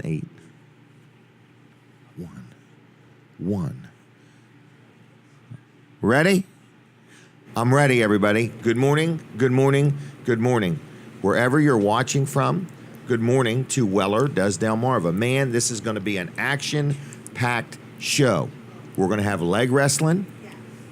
8, 1, 1. Ready? I'm ready, everybody. Good morning, good morning, good morning. Wherever you're watching from, good morning to Weller Does Delmarva. Man, this is going to be an action-packed show. We're going to have leg wrestling,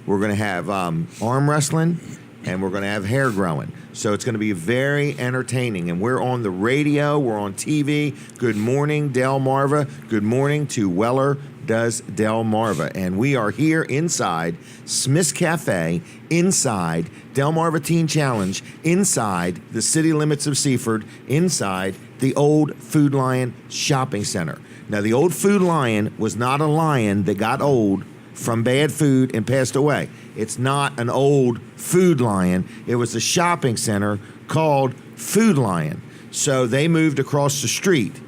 we're going to have arm wrestling, and we're going to have hair growing. So it's going to be very entertaining. And we're on the radio, we're on TV. Good morning, Delmarva. Good morning to Weller Does Delmarva. And we are here inside Smith's Cafe, inside Delmarva Teen Challenge, inside the city limits of Seaford, inside the old Food Lion Shopping Center. Now, the old Food Lion was not a lion that got old from bad food and passed away. It's not an old Food Lion. It was a shopping center called Food Lion. So they moved across the street,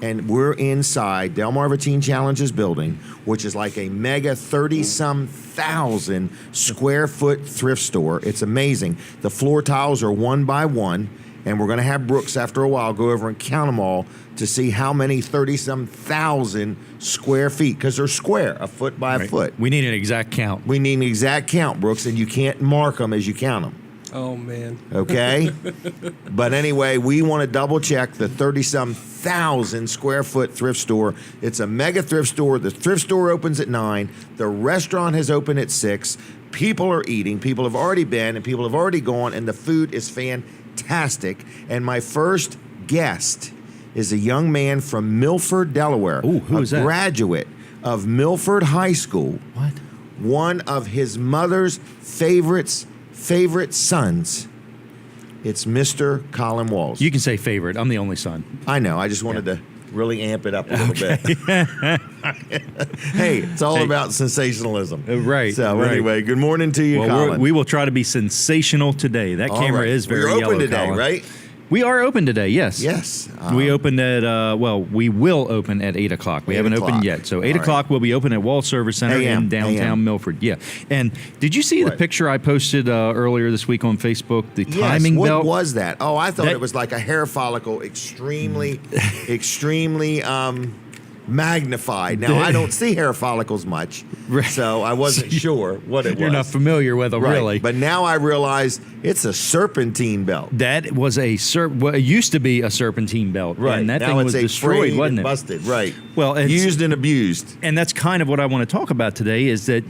and we're inside Delmarva Teen Challenge's building, which is like a mega 30-some thousand square foot thrift store. It's amazing. The floor tiles are one by one, and we're going to have Brooks after a while go over and count them all to see how many 30-some thousand square feet, because they're square, a foot by a foot. We need an exact count. We need an exact count, Brooks, and you can't mark them as you count them. Oh, man. Okay? But anyway, we want to double check the 30-some thousand square foot thrift store. It's a mega thrift store. The thrift store opens at 9. The restaurant has opened at 6. People are eating. People have already been, and people have already gone, and the food is fantastic. And my first guest is a young man from Milford, Delaware. Ooh, who is that? A graduate of Milford High School. What? One of his mother's favorite sons. It's Mr. Colin Walls. You can say favorite. I'm the only son. I know. I just wanted to really amp it up a little bit. Hey, it's all about sensationalism. Right. So right. anyway, good morning to you, Colin. We will try to be sensational today. That All camera right. is very We're yellow, open today, Colin. right? We are open today, yes. Yes. We opened at, we will open at 8 o'clock. We 8 haven't o'clock. opened yet. So 8 All o'clock we'll be open at Wall Service Center in downtown Milford. Yeah. And did you see the picture I posted earlier this week on Facebook? The timing belt? What was that? Oh, I thought it was like a hair follicle, extremely magnified. Now, I don't see hair follicles much, so I wasn't sure what it was. You're not familiar with them, really. But now I realize it's a serpentine belt. That was it used to be a serpentine belt. Right. And that now thing it's was destroyed, wasn't it? Busted, right. Well, used and abused. And that's kind of what I want to talk about today is that,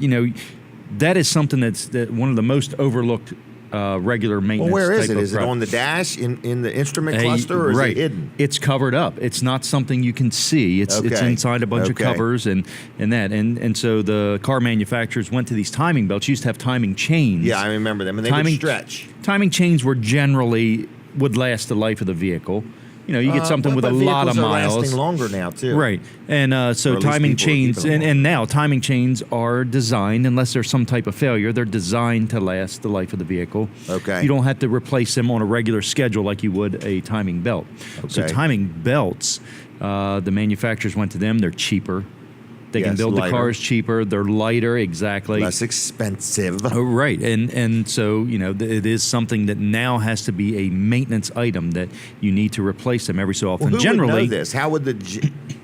that is something that's one of the most overlooked regular maintenance. Well, where is type it? of Is it prep. on the dash in the instrument cluster, or is it hidden? It's covered up. It's not something you can see. It's inside a bunch of covers and that. And so the car manufacturers went to these timing belts. Used to have timing chains. Yeah, I remember them, and they would stretch. Timing chains would last the life of the vehicle. You get something with a lot of miles. Are lasting longer now too. Right. And so timing chains, and now timing chains are designed, unless there's some type of failure, they're designed to last the life of the vehicle. Okay. You don't have to replace them on a regular schedule like you would a timing belt. Okay. So timing belts, the manufacturers went to them. They're cheaper. They can build the cars cheaper. They're lighter, exactly. Less expensive. Oh, right. And so, it is something that now has to be a maintenance item that you need to replace them every so often. Well, who Generally, would know this? How would the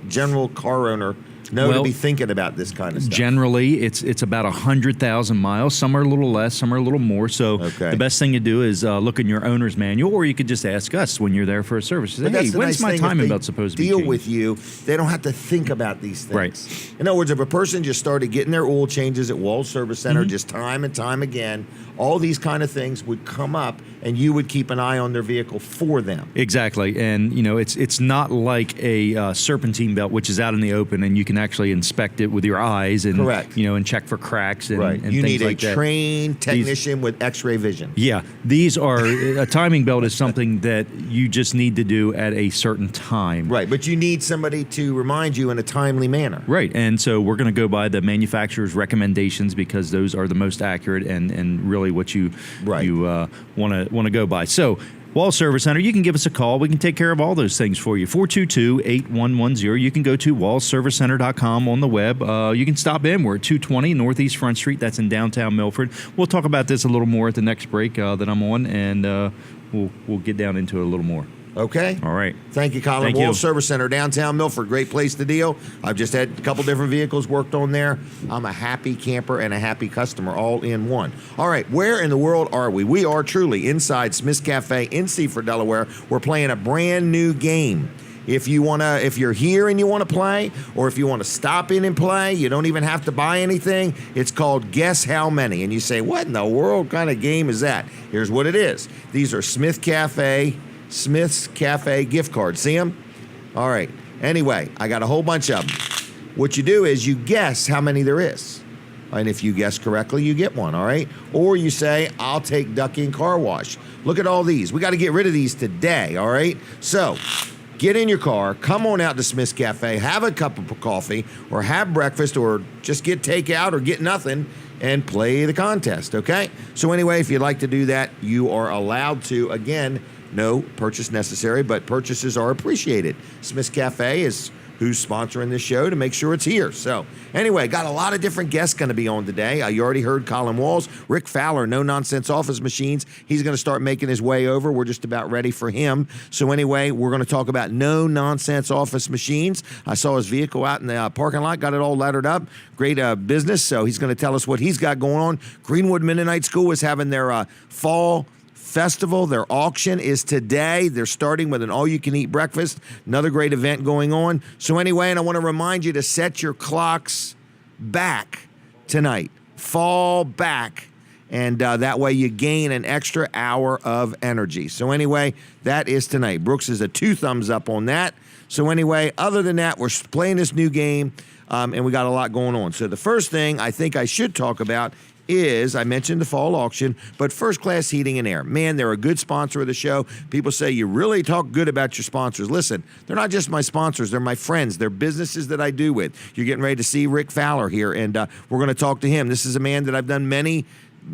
general car owner know to be thinking about this kind of stuff? Generally, it's about 100,000 miles. Some are a little less, some are a little more. So the best thing to do is look in your owner's manual, or you could just ask us when you're there for a service. Say, hey, when's my timing belt supposed to be changed? Deal with you. They don't have to think about these things. Right. In other words, if a person just started getting their oil changes at Wall Service Center just time and time again, all these kind of things would come up, and you would keep an eye on their vehicle for them. Exactly. And, it's not like a serpentine belt, which is out in the open, and you can actually inspect it with your eyes and, and check for cracks and, and you things like that. You need a trained technician with x-ray vision. Yeah. These are, a timing belt is something that you just need to do at a certain time. Right. But you need somebody to remind you in a timely manner. Right. And so we're going to go by the manufacturer's recommendations because those are the most accurate and really what you want to go by. So Wall Service Center, you can give us a call. We can take care of all those things for you. 422-8110. You can go to wallservicecenter.com on the web. You can stop in. We're at 220 Northeast Front Street. That's in downtown Milford. We'll talk about this a little more at the next break that I'm on, and we'll get down into it a little more. Okay? All right. Thank you, Colin. Thank Wall you. Service Center, downtown Milford. Great place to deal. I've just had a couple different vehicles worked on there. I'm a happy camper and a happy customer all in one. All right, where in the world are we? We are truly inside Smith's Cafe in Seaford, Delaware. We're playing a brand new game. If you're here and you want to play, or if you want to stop in and play, you don't even have to buy anything. It's called Guess How Many. And you say, what in the world kind of game is that? Here's what it is. These are Smith's Cafe gift cards. See them? All right. Anyway, I got a whole bunch of them. What you do is you guess how many there is. And if you guess correctly, you get one, all right? Or you say, I'll take Ducky and Car Wash. Look at all these. We got to get rid of these today, all right? So get in your car, come on out to Smith's Cafe, have a cup of coffee, or have breakfast, or just get takeout or get nothing, and play the contest, okay? So anyway, if you'd like to do that, you are allowed to. Again, no purchase necessary, but purchases are appreciated. Smith's Cafe is who's sponsoring this show to make sure it's here. So anyway, got a lot of different guests going to be on today. You already heard Colin Walls, Rick Fowler, No Nonsense Office Machines. He's going to start making his way over. We're just about ready for him. So anyway, we're going to talk about No Nonsense Office Machines. I saw his vehicle out in the parking lot, got it all lettered up. Great business. So he's going to tell us what he's got going on. Greenwood Mennonite School is having their fall festival. Their auction is today. They're starting with an all-you-can-eat breakfast. Another great event going on. So anyway, and I want to remind you to set your clocks back tonight. Fall back. And that way you gain an extra hour of energy. So anyway, that is tonight. Brooks is a 2 thumbs up on that. So anyway, other than that, we're playing this new game, and we got a lot going on. So the first thing I think I should talk about is, I mentioned the fall auction, but First Class Heating and Air. Man, they're a good sponsor of the show. People say you really talk good about your sponsors. Listen, they're not just my sponsors. They're my friends. They're businesses that I do with. You're getting ready to see Rick Fowler here, and we're going to talk to him. This is a man that I've done many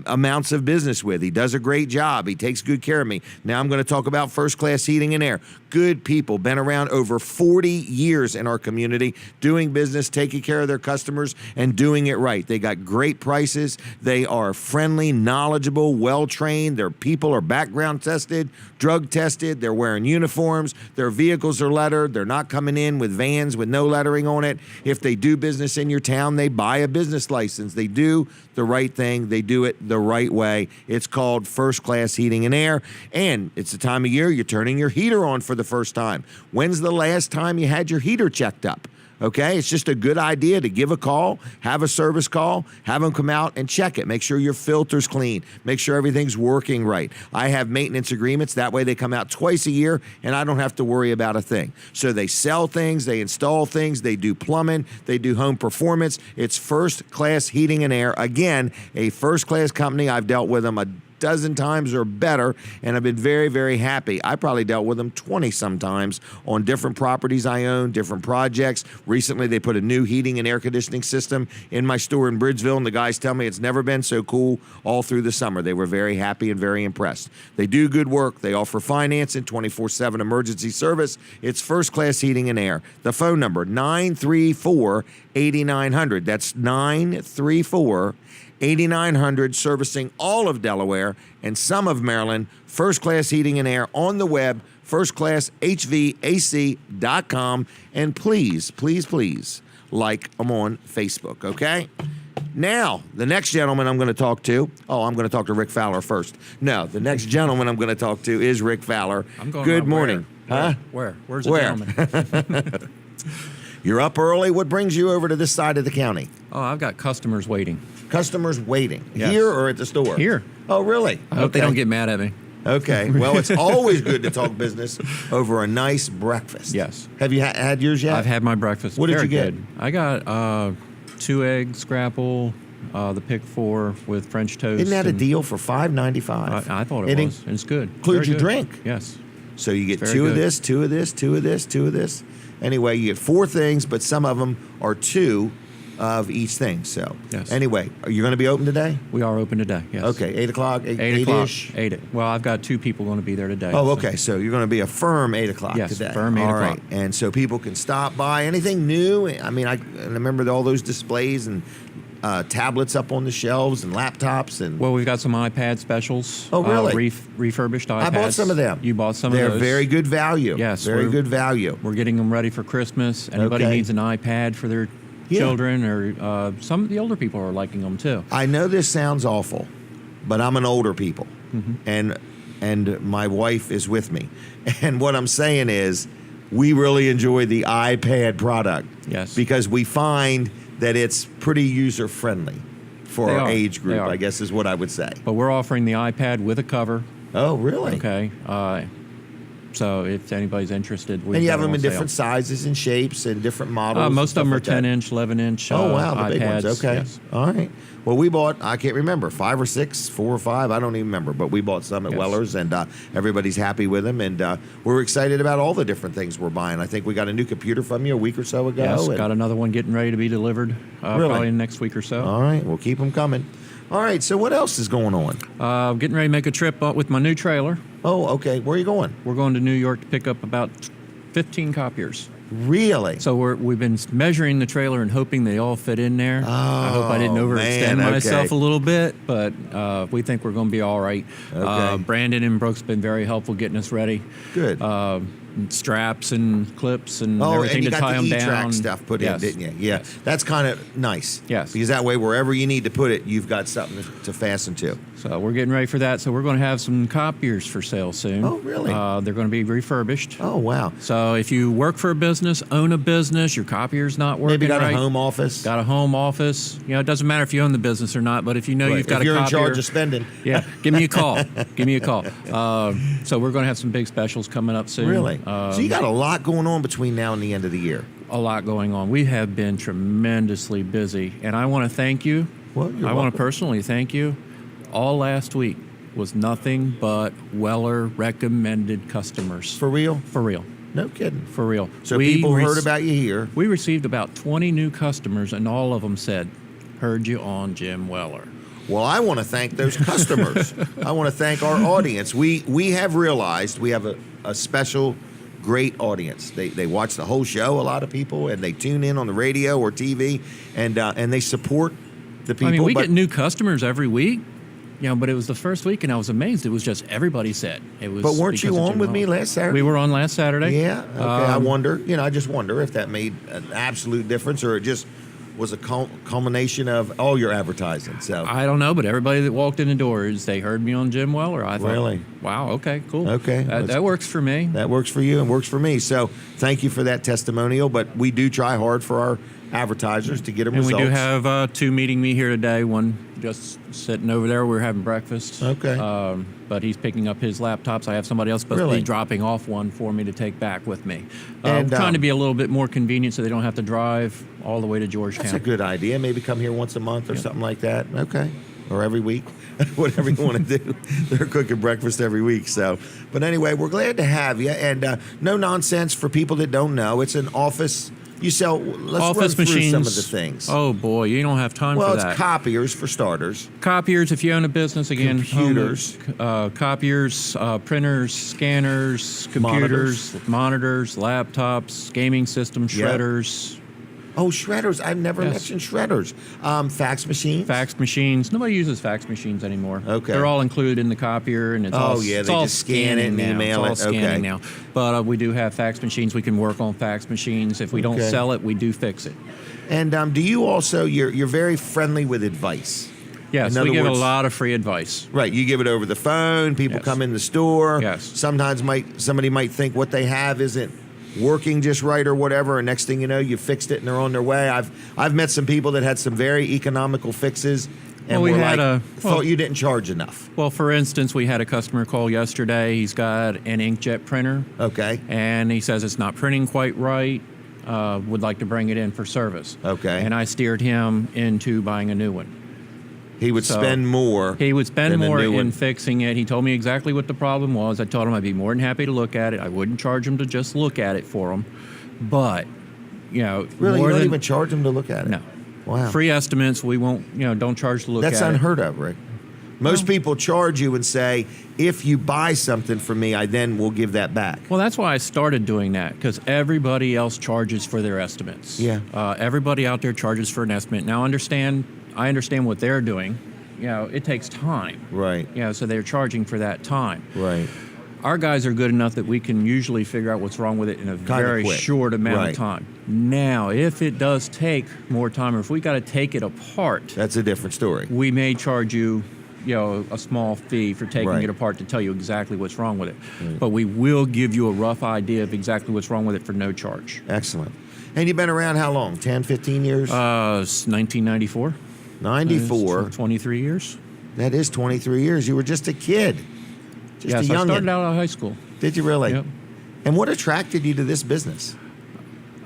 amounts of business with. He does a great job. He takes good care of me. Now I'm going to talk about First Class Heating and Air. Good people, been around over 40 years in our community, doing business, taking care of their customers, and doing it right. They got great prices. They are friendly, knowledgeable, well-trained. Their people are background tested, drug tested. They're wearing uniforms. Their vehicles are lettered. They're not coming in with vans with no lettering on it. If they do business in your town, they buy a business license. They do the right thing. They do it the right way. It's called First Class Heating and Air, and it's the time of year you're turning your heater on for the first time. When's the last time you had your heater checked up? Okay, it's just a good idea to give a call, have a service call, have them come out and check it. Make sure your filter's clean. Make sure everything's working right. I have maintenance agreements. That way they come out twice a year, and I don't have to worry about a thing. So they sell things, they install things, they do plumbing, they do home performance. It's First Class Heating and Air. Again, a first-class company. I've dealt with them a dozen times or better, and I've been very, very happy. I probably dealt with them 20 sometimes on different properties I own, different projects. Recently, they put a new heating and air conditioning system in my store in Bridgeville, and the guys tell me it's never been so cool all through the summer. They were very happy and very impressed. They do good work. They offer financing, 24/7 emergency service. It's First Class Heating and Air. The phone number, 934-8900. That's 934-8900, servicing all of Delaware and some of Maryland. First Class Heating and Air on the web, firstclasshvac.com. And please, please, please like them on Facebook, okay? Now, the next gentleman I'm going to talk to, I'm going to talk to Rick Fowler first. No, the next gentleman I'm going to talk to is Rick Fowler. I'm going Good morning. Where? Huh? Where's the gentleman? You're up early. What brings you over to this side of the county? Oh, I've got customers waiting. Customers waiting. Yes. Here or at the store? Here. Oh, really? I hope they don't get mad at me. Okay. Well, it's always good to talk business over a nice breakfast. Yes. Have you had yours yet? I've had my breakfast. What did Very you get? Good. I got 2 egg scrapple, the pick 4 with French toast. Isn't that a and deal for $5.95? I thought it was. And it's good. Includes your Very good. drink. Yes. So you get Very 2 of good. this, 2 of this, 2 of this, 2 of this. Anyway, you get 4 things, but some of them are 2 of each thing. So Yes. anyway, are you going to be open today? We are open today. Yes. Okay, 8 o'clock, 8 o'clock. 8-ish? 8. Well, I've got 2 people going to be there today. Oh, so- okay. So you're going to be a firm 8 o'clock Yes, today. firm 8 All o'clock. right. And so people can stop by. Anything new? I mean, I remember all those displays and tablets up on the shelves and laptops and. Well, we've got some iPad specials. Oh, really? Refurbished iPads. I bought some of them. You bought some of They're those. very good value. Yes, very good value. We're getting them ready for Christmas. Anybody Okay. needs an iPad for their children, or some of the older people are liking them too. I know this sounds awful, but I'm an older people, and my wife is with me, and what I'm saying is, we really enjoy the iPad product. Yes. Because we find that it's pretty user friendly for They our are. age group. They are. I guess is what I would say. But we're offering the iPad with a cover. Oh, really? Okay. So if anybody's interested, And you have them on in sale. different sizes and shapes and different models. Most of them are and stuff like that. 10-inch, 11-inch. Oh wow, the iPads. big ones. Okay, Yes. all right. Well, we bought. I can't remember 5 or 6, 4 or 5. I don't even remember. But we bought some at Yes. Weller's, and everybody's happy with them. And we're excited about all the different things we're buying. I think we got a new computer from you a week or so ago. Yes, and- got another one getting ready to be delivered probably in the next week or so. All right, we'll keep them coming. All right. So what else is going on? Getting ready to make a trip with my new trailer. Oh, okay. Where are you going? We're going to New York to pick up about 15 copiers. Really? So we've been measuring the trailer and hoping they all fit in there. I hope I didn't Oh, overextend man, myself okay. a little bit, but we think we're going to be all right. Okay. Brandon and Brooks have been very helpful getting us ready. Good. Straps and clips and Oh, everything and you to got tie the them E-track down. stuff put Yes. in, didn't you? Yeah, Yes. that's kind of nice. Yes. Because that way, wherever you need to put it, you've got something to fasten to. So we're getting ready for that. So we're going to have some copiers for sale soon. Oh, really? They're going to be refurbished. Oh, wow. So if you work for a business, own a business, your copier's not working Maybe got right, a home office. got a home office. You know, it doesn't matter if you own the business or not, but if you know Right. you've got if you're a copier, in charge of spending. yeah, give me a call. Give me a call. So we're going to have some big specials coming up soon. Really? So you got a lot going on between now and the end of the year. A lot going on. We have been tremendously busy, and I want to thank you. Well, you're I want welcome. to personally thank you. All last week was nothing but Weller recommended customers. For real? For real. No kidding. For real. So We people heard rec- about you here. We received about 20 new customers, and all of them said, "Heard you on Jim Weller." Well, I want to thank those customers. I want to thank our audience. We have realized we have a special, great audience. They watch the whole show, a lot of people, and they tune in on the radio or TV, and they support the people. I mean, we but get new customers every week, you know, but it was the first week, and I was amazed. It was just everybody said it was. But weren't because you of on Jim with me Weller. last Saturday? We were on last Saturday. Yeah. Okay. I wonder. I just wonder if that made an absolute difference, or it just was a culmination of all your advertising. So I don't know, but everybody that walked in the doors, they heard me on Jim Weller. I thought, Really? wow, okay, cool. Okay, That works for me. that works for you and works for me. So thank you for that testimonial. But we do try hard for our advertisers to get them And results. we do have two meeting me here today. One just sitting over there. We're having breakfast. Okay. But he's picking up his laptops. I have somebody else supposed to Really? be dropping off one for me to take back with me. And, trying to be a little bit more convenient so they don't have to drive all the way to Georgetown. That's a good idea. Maybe come here once a month or something like that. Okay. Or every week. Whatever you want to do. They're cooking breakfast every week. So, but anyway, we're glad to have you. And no nonsense for people that don't know. It's an office. You sell. Let's Office run through machines. some of the things. Oh boy, you don't have time well, for it's that. copiers for starters. Copiers, if you own a business, again, Computers. copiers, printers, scanners, computers, monitors, laptops, gaming systems, Yep. shredders, Oh, shredders. I've never Yes. mentioned shredders. Fax machines. fax machines. Nobody uses fax machines anymore. Okay. They're all included in the copier, and it's Oh, all yeah, it's they all just scan it and scanning now. email It's it. all scanning Okay. now. But we do have fax machines. We can work on fax machines. If we don't Okay. sell it, we do fix it. And do you also? You're very friendly with advice. Yes, In we other give words- a lot of free advice. Right, you give it over the phone. People Yes. come in the store. Yes. Sometimes somebody might think what they have isn't working just right or whatever, and next thing you know, you fixed it and they're on their way. I've met some people that had some very economical fixes, and Well, we were had like, a- thought well- you didn't charge enough. Well, for instance, we had a customer call yesterday. He's got an inkjet printer. Okay. And he says it's not printing quite right. Would like to bring it in for service. Okay. And I steered him into buying a new one. He would So, spend more. He would spend than the more new in one. fixing it. He told me exactly what the problem was. I told him I'd be more than happy to look at it. I wouldn't charge him to just look at it for him. But, Really, more you don't than even charge them to look at it. no. Wow. Free estimates. We won't. Don't charge to look That's at it. unheard of, Rick. Most people charge you and say, if you buy something from me, I then will give that back. Well, that's why I started doing that, because everybody else charges for their estimates. Yeah. Everybody out there charges for an estimate. Now, I understand what they're doing. It takes time. Right. So they're charging for that time. Right. Our guys are good enough that we can usually figure out what's wrong with it in a very quick. short amount Right. of time. Now, if it does take more time, or if we got to take it apart, That's a different story. we may charge you, a small fee for taking Right. it apart to tell you exactly what's wrong with it. But we will give you a rough idea of exactly what's wrong with it for no charge. Excellent. And you've been around how long? 10, 15 years? It's 1994. 94. 23 years. That is 23 years. You were just a kid. Just Yes, a I youngin'. started out of high school. Did you really? Yep. And what attracted you to this business?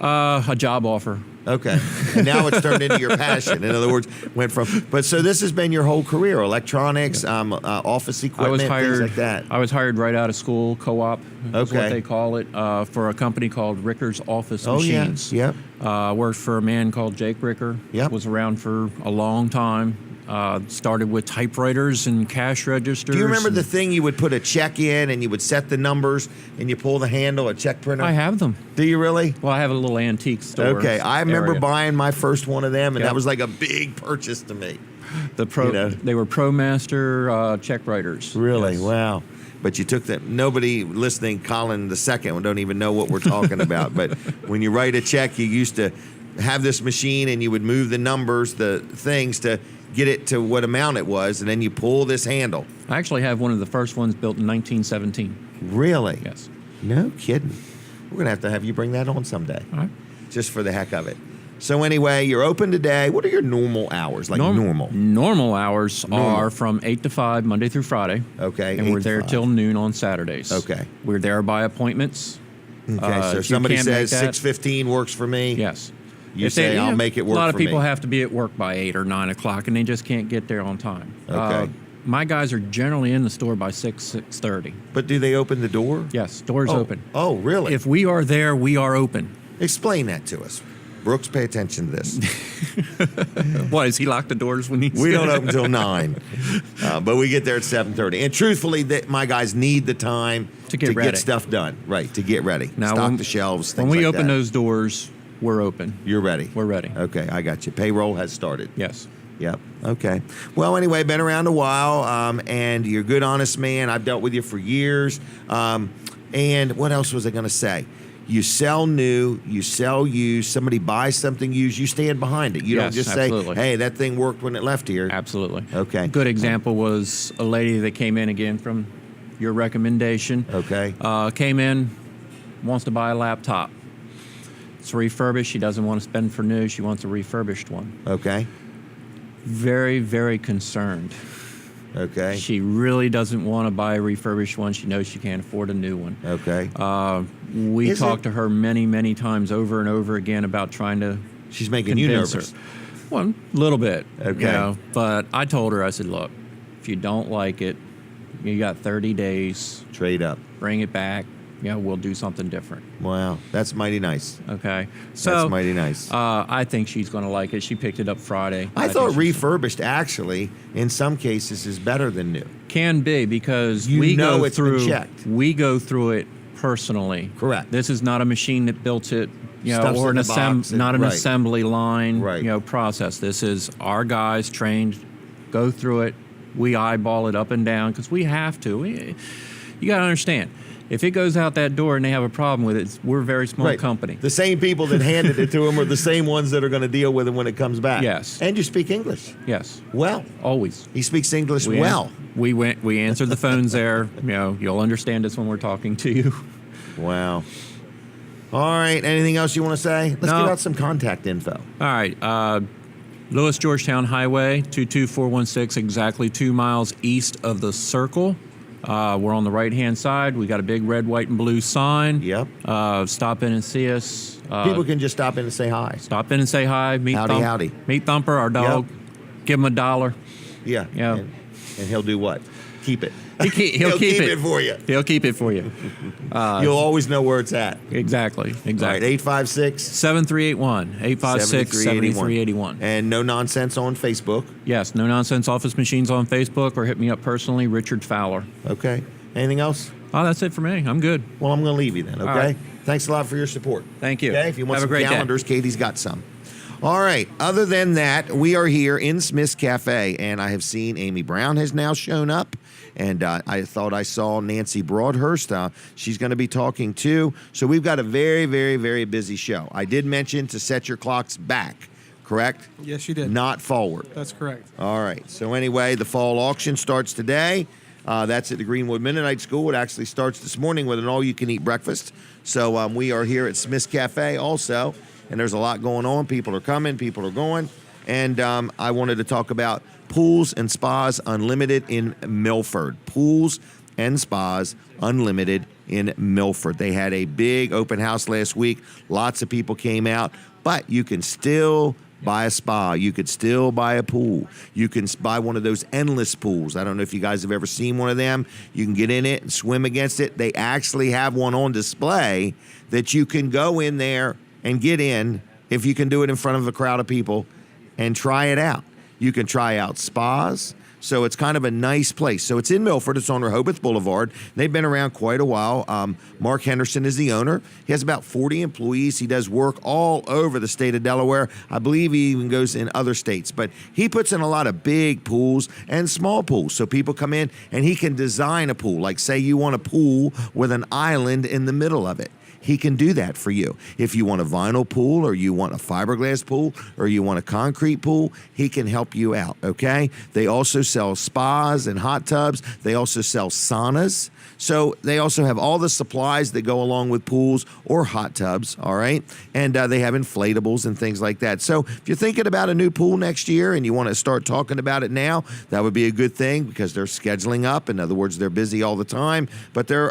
A job offer. Okay. And now it's turned into your passion. In other words, went from, but so this has been your whole career, electronics, office I equipment, was hired. things like that. I was hired right out of school, co-op, is Okay. what they call it, for a company called Ricker's Office Oh, yeah. Machines. Yep. Worked for a man called Jake Ricker. Yep. Was around for a long time. Started with typewriters and cash registers. Do you remember and the thing you would put a check in and you would set the numbers and you pull the handle, a check printer? I have them. Do you really? Well, I have a little antique store. Okay. I remember area. buying my first one of them, and Yep. that was like a big purchase to me. The They were ProMaster check writers. Really? Yes. Wow. But you took that. Nobody listening, Colin the second, don't even know what we're talking about. But when you write a check, you used to have this machine and you would move the numbers, the things to get it to what amount it was, and then you pull this handle. I actually have one of the first ones built in 1917. Really? Yes. No kidding. We're going to have you bring that on someday, All right. just for the heck of it. So anyway, you're open today. What are your normal hours? Like normal? Normal hours Normal. are from 8 to 5, Monday through Friday. Okay. And 8 we're to there 5. till noon on Saturdays. Okay. We're there by appointments. Okay, so if you somebody can't says make that- 6:15 works for me. Yes. You If say, I'll make it work A lot for of people me. have to be at work by 8 or 9 o'clock, and they just can't get there on time. Okay. My guys are generally in the store by 6:30. But do they open the door? Yes, doors Oh. open. Oh, really? If we are there, we are open. Explain that to us. Brooks, pay attention to this. Why, does he lock the doors when he's We don't open until 9, but we get there at 7:30. And truthfully, my guys need the time To get ready. stuff done. Right, to get ready. Now, Stock when- the shelves, When things we like open that. those doors, we're open. You're ready. We're ready. Okay, I got you. Payroll has started. Yes. Yep. Okay. Well, anyway, been around a while, and you're a good, honest man. I've dealt with you for years. And what else was I going to say? You sell new, you sell used. Somebody buys something used, you stand behind it. You don't Yes, just absolutely. say, "Hey, that thing worked when it left here." Absolutely. Okay. Good example was a lady that came in again from your recommendation. Okay. Came in, wants to buy a laptop. It's refurbished. She doesn't want to spend for new. She wants a refurbished one. Okay. Very, very concerned. Okay. She really doesn't want to buy a refurbished one. She knows she can't afford a new one. Okay. We Is talked it- to her many, many times over and over again about trying to She's making you convince nervous. her. Well, a little bit. Okay. But I told her, I said, look, if you don't like it, you got 30 days. Trade up. Bring it back. We'll do something different. Wow, that's mighty nice. Okay. So That's mighty nice. I think she's going to like it. She picked it up Friday. I think thought she's- refurbished actually, in some cases, is better than new. can be because You we know go it's been through. checked. We go through it personally. Correct. This is not a machine that built it. Stuff's Or in an the box and- not an right. assembly line. Right. Process. This is our guys trained. Go through it. We eyeball it up and down because we have to. You got to understand. If it goes out that door and they have a problem with it, we're a very small Right. company. The same people that handed it to him are the same ones that are going to deal with it when it comes back. Yes. And you speak English Yes, well. always. He speaks English We well. We answered the phones there. You'll understand us when we're talking to you. Wow. All right. Anything else you want to say? Let's No. give out some contact info. All right. Lewis Georgetown Highway 22416, exactly 2 miles east of the circle. We're on the right-hand side. We got a big red, white, and blue sign. Yep. Stop in and see us. People can just stop in and say hi. Stop in and say hi. Meet Howdy, howdy. Meet Thumper, our dog. Give him $1. Yeah. Yeah. And he'll do what? Keep it. He'll keep it for you. He'll keep it for you. You'll always know where it's at. Exactly. All right, 856 7381. 856 7381. And No Nonsense on Facebook. Yes, No Nonsense Office Machines on Facebook, or hit me up personally, Richard Fowler. Okay. Anything else? Oh, that's it for me. I'm good. Well, I'm going to leave you then, okay? right. Thanks a lot for your support. Thank you. Okay, if you want Have a some great day. calendars, Katie's got some. All right. Other than that, we are here in Smith's Cafe, and I have seen Amy Brown has now shown up, and I thought I saw Nancy Broadhurst. She's going to be talking too. So we've got a very, very, very busy show. I did mention to set your clocks back, correct? Yes, you did. Not forward. That's correct. All right. So anyway, the fall auction starts today. That's at the Greenwood Mennonite School. It actually starts this morning with an all-you-can-eat breakfast. So we are here at Smith's Cafe also, and there's a lot going on. People are coming. People are going. And I wanted to talk about Pools and Spas Unlimited in Milford. Pools and Spas Unlimited in Milford. They had a big open house last week. Lots of people came out, but you can still buy a spa. You could still buy a pool. You can buy one of those endless pools. I don't know if you guys have ever seen one of them. You can get in it and swim against it. They actually have one on display that you can go in there and get in, if you can do it in front of a crowd of people, and try it out. You can try out spas. So it's kind of a nice place. So it's in Milford. It's on Rehoboth Boulevard. They've been around quite a while. Mark Henderson is the owner. He has about 40 employees. He does work all over the state of Delaware. I believe he even goes in other states. But he puts in a lot of big pools and small pools. So people come in and he can design a pool. Like say you want a pool with an island in the middle of it. He can do that for you. If you want a vinyl pool or you want a fiberglass pool or you want a concrete pool, he can help you out, okay? They also sell spas and hot tubs. They also sell saunas. So they also have all the supplies that go along with pools or hot tubs, all right? And they have inflatables and things like that. So if you're thinking about a new pool next year and you want to start talking about it now, that would be a good thing because they're scheduling up. In other words, they're busy all the time, but they're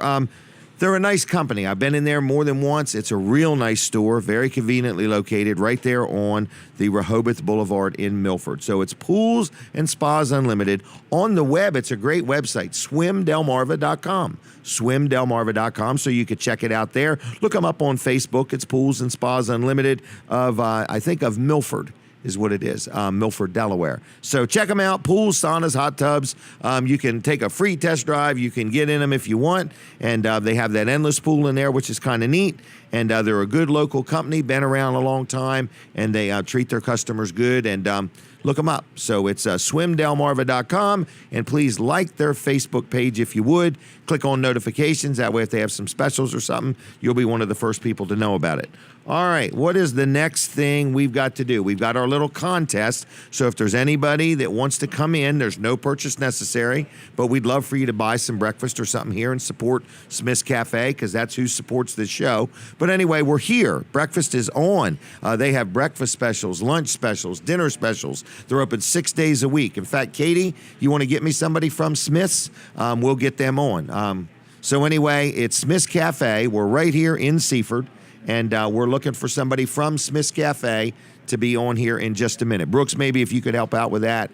a nice company. I've been in there more than once. It's a real nice store, very conveniently located right there on the Rehoboth Boulevard in Milford. So it's Pools and Spas Unlimited. On the web, it's a great website, swimdelmarva.com. Swimdelmarva.com, so you could check it out there. Look them up on Facebook. It's Pools and Spas Unlimited of, I think, of Milford. Is what it is, Milford, Delaware. So check them out, pools, saunas, hot tubs. You can take a free test drive. You can get in them if you want. And they have that endless pool in there, which is kind of neat. And they're a good local company, been around a long time, and they treat their customers good. And look them up. So it's swimdelmarva.com. And please like their Facebook page if you would. Click on notifications. That way, if they have some specials or something, you'll be one of the first people to know about it. All right, what is the next thing we've got to do? We've got our little contest. So if there's anybody that wants to come in, there's no purchase necessary, but we'd love for you to buy some breakfast or something here and support Smith's Cafe because that's who supports this show. But anyway, we're here. Breakfast is on. They have breakfast specials, lunch specials, dinner specials. They're open 6 days a week. In fact, Katie, you want to get me somebody from Smith's? We'll get them on. So anyway, it's Smith's Cafe. We're right here in Seaford. And we're looking for somebody from Smith's Cafe to be on here in just a minute. Brooks, maybe if you could help out with that.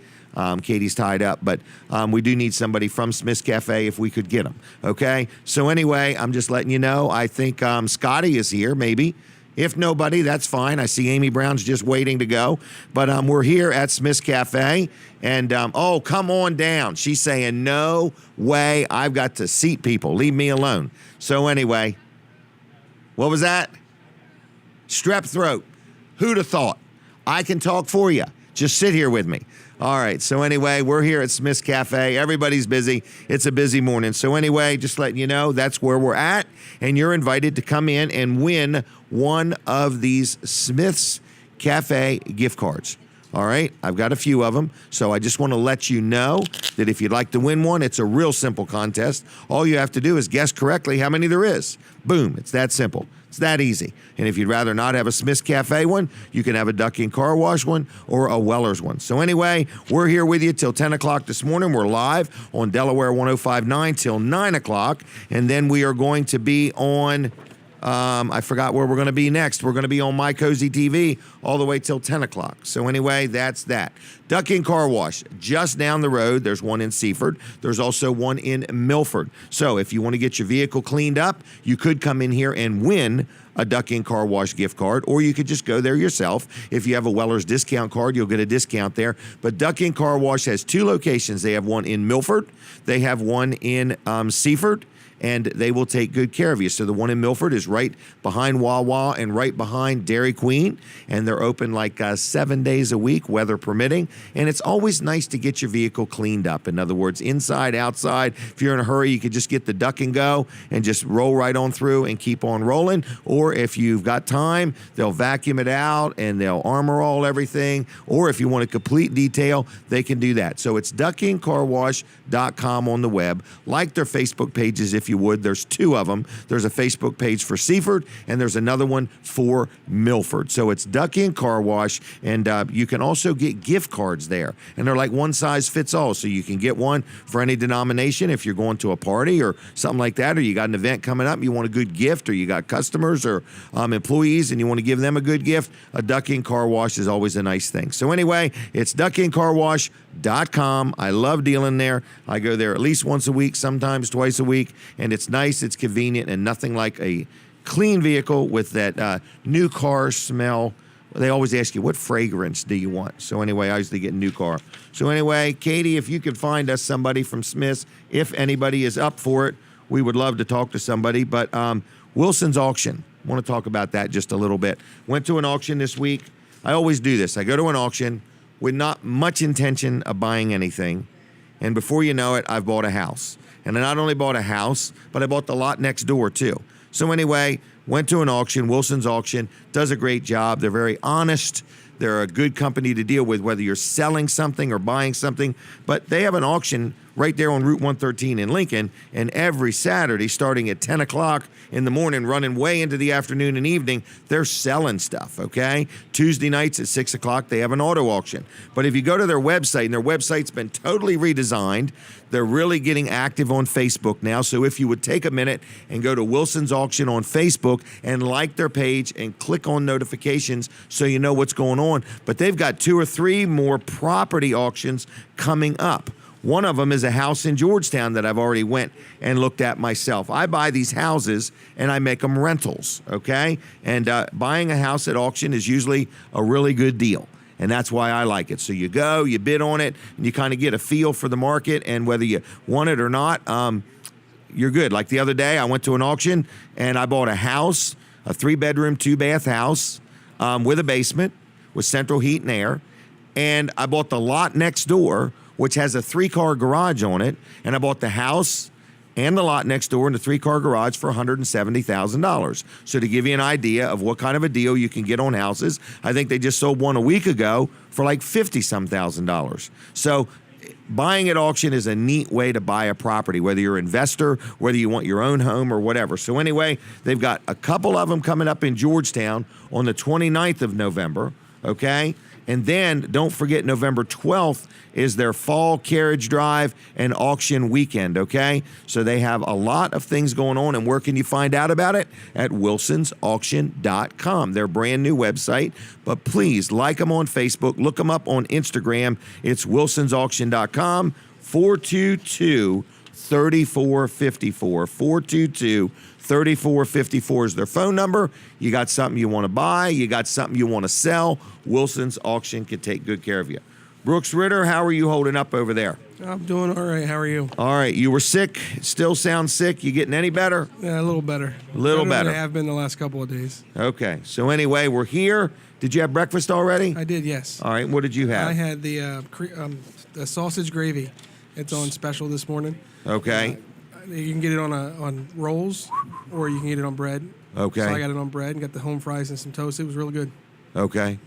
Katie's tied up, but we do need somebody from Smith's Cafe if we could get them. Okay? So anyway, I'm just letting you know. I think Scotty is here, maybe. If nobody, that's fine. I see Amy Brown's just waiting to go. But we're here at Smith's Cafe. And, oh, come on down. She's saying, no way. I've got to seat people. Leave me alone. So anyway, what was that? Strep throat. Who'd have thought? I can talk for you. Just sit here with me. All right. So anyway, we're here at Smith's Cafe. Everybody's busy. It's a busy morning. So anyway, just letting you know that's where we're at. And you're invited to come in and win one of these Smith's Cafe gift cards. All right, I've got a few of them, so I just want to let you know that if you'd like to win one, it's a real simple contest. All you have to do is guess correctly how many there is. Boom, it's that simple. It's that easy. And if you'd rather not have a Smith's Cafe one, you can have a Ducky and Car Wash one or a Weller's one. So anyway, we're here with you till 10 o'clock this morning. We're live on Delaware 105.9 till 9 o'clock, and then we are going to be on I forgot where we're going to be next. We're going to be on My Cozy TV all the way till 10 o'clock. So anyway, that's that. Duck Inn Car Wash, just down the road. There's one in Seaford. There's also one in Milford. So if you want to get your vehicle cleaned up, you could come in here and win a Duck Inn Car Wash gift card, or you could just go there yourself. If you have a Weller's discount card, you'll get a discount there. But Duck Inn Car Wash has 2 locations. They have one in Milford. They have one in Seaford. And they will take good care of you. So the one in Milford is right behind Wawa and right behind Dairy Queen. And they're open like 7 days a week, weather permitting. And it's always nice to get your vehicle cleaned up. In other words, inside, outside. If you're in a hurry, you could just get the Duck and Go and just roll right on through and keep on rolling. Or if you've got time, they'll vacuum it out and they'll armor all everything. Or if you want a complete detail, they can do that. So it's duckinncarwash.com on the web. Like their Facebook pages if you would. There's 2 of them. There's a Facebook page for Seaford, and there's another one for Milford. So it's Duck Inn Car Wash, and you can also get gift cards there. And they're like one size fits all, so you can get one for any denomination if you're going to a party or something like that, or you got an event coming up, you want a good gift, or you got customers or employees and you want to give them a good gift. A Duck Inn Car Wash is always a nice thing. So anyway, it's duckinncarwash.com. I love dealing there. I go there at least once a week, sometimes twice a week. And it's nice, it's convenient, and nothing like a clean vehicle with that new car smell. They always ask you, what fragrance do you want? So anyway, I usually get a new car. So anyway, Katie, if you could find us somebody from Smith's, if anybody is up for it, we would love to talk to somebody. But Wilson's auction, I want to talk about that just a little bit. Went to an auction this week. I always do this. I go to an auction with not much intention of buying anything. And before you know it, I've bought a house. And I not only bought a house, but I bought the lot next door too. So anyway, went to an auction. Wilson's Auction does a great job. They're very honest. They're a good company to deal with, whether you're selling something or buying something. But they have an auction right there on Route 113 in Lincoln, and every Saturday, starting at 10 o'clock in the morning, running way into the afternoon and evening, they're selling stuff, okay? Tuesday nights at 6 o'clock, they have an auto auction. But if you go to their website, and their website's been totally redesigned, they're really getting active on Facebook now. So if you would take a minute and go to Wilson's Auction on Facebook and like their page and click on notifications so you know what's going on. But they've got 2 or 3 more property auctions coming up. One of them is a house in Georgetown that I've already went and looked at myself. I buy these houses and I make them rentals, okay? And buying a house at auction is usually a really good deal. And that's why I like it. So you go, you bid on it, and you kind of get a feel for the market, and whether you want it or not, you're good. Like the other day, I went to an auction and I bought a house, a 3-bedroom, 2-bath house with a basement with central heat and air. And I bought the lot next door, which has a 3-car garage on it. And I bought the house and the lot next door and the 3-car garage for $170,000. So to give you an idea of what kind of a deal you can get on houses, I think they just sold one a week ago for like $50-some thousand. So buying at auction is a neat way to buy a property, whether you're an investor, whether you want your own home or whatever. So anyway, they've got a couple of them coming up in Georgetown on the 29th of November, okay? And then don't forget November 12th is their fall carriage drive and auction weekend, okay? So they have a lot of things going on, and where can you find out about it? At wilsonsauction.com, their brand new website. But please like them on Facebook, look them up on Instagram. It's wilsonsauction.com, 422-3454, 422-3454 is their phone number. You got something you want to buy, you got something you want to sell, Wilson's Auction can take good care of you. Brooks Ritter, how are you holding up over there? I'm doing all right. How are you? All right. You were sick. Still sound sick. You getting any better? Yeah, a little better. A little better. I have been the last couple of days. Okay. So anyway, we're here. Did you have breakfast already? I did, yes. All right. What did you have? I had the sausage gravy. It's on special this morning. Okay. You can get it on rolls, or you can get it on bread. Okay. So I got it on bread and got the home fries and some toast. It was real good. Okay.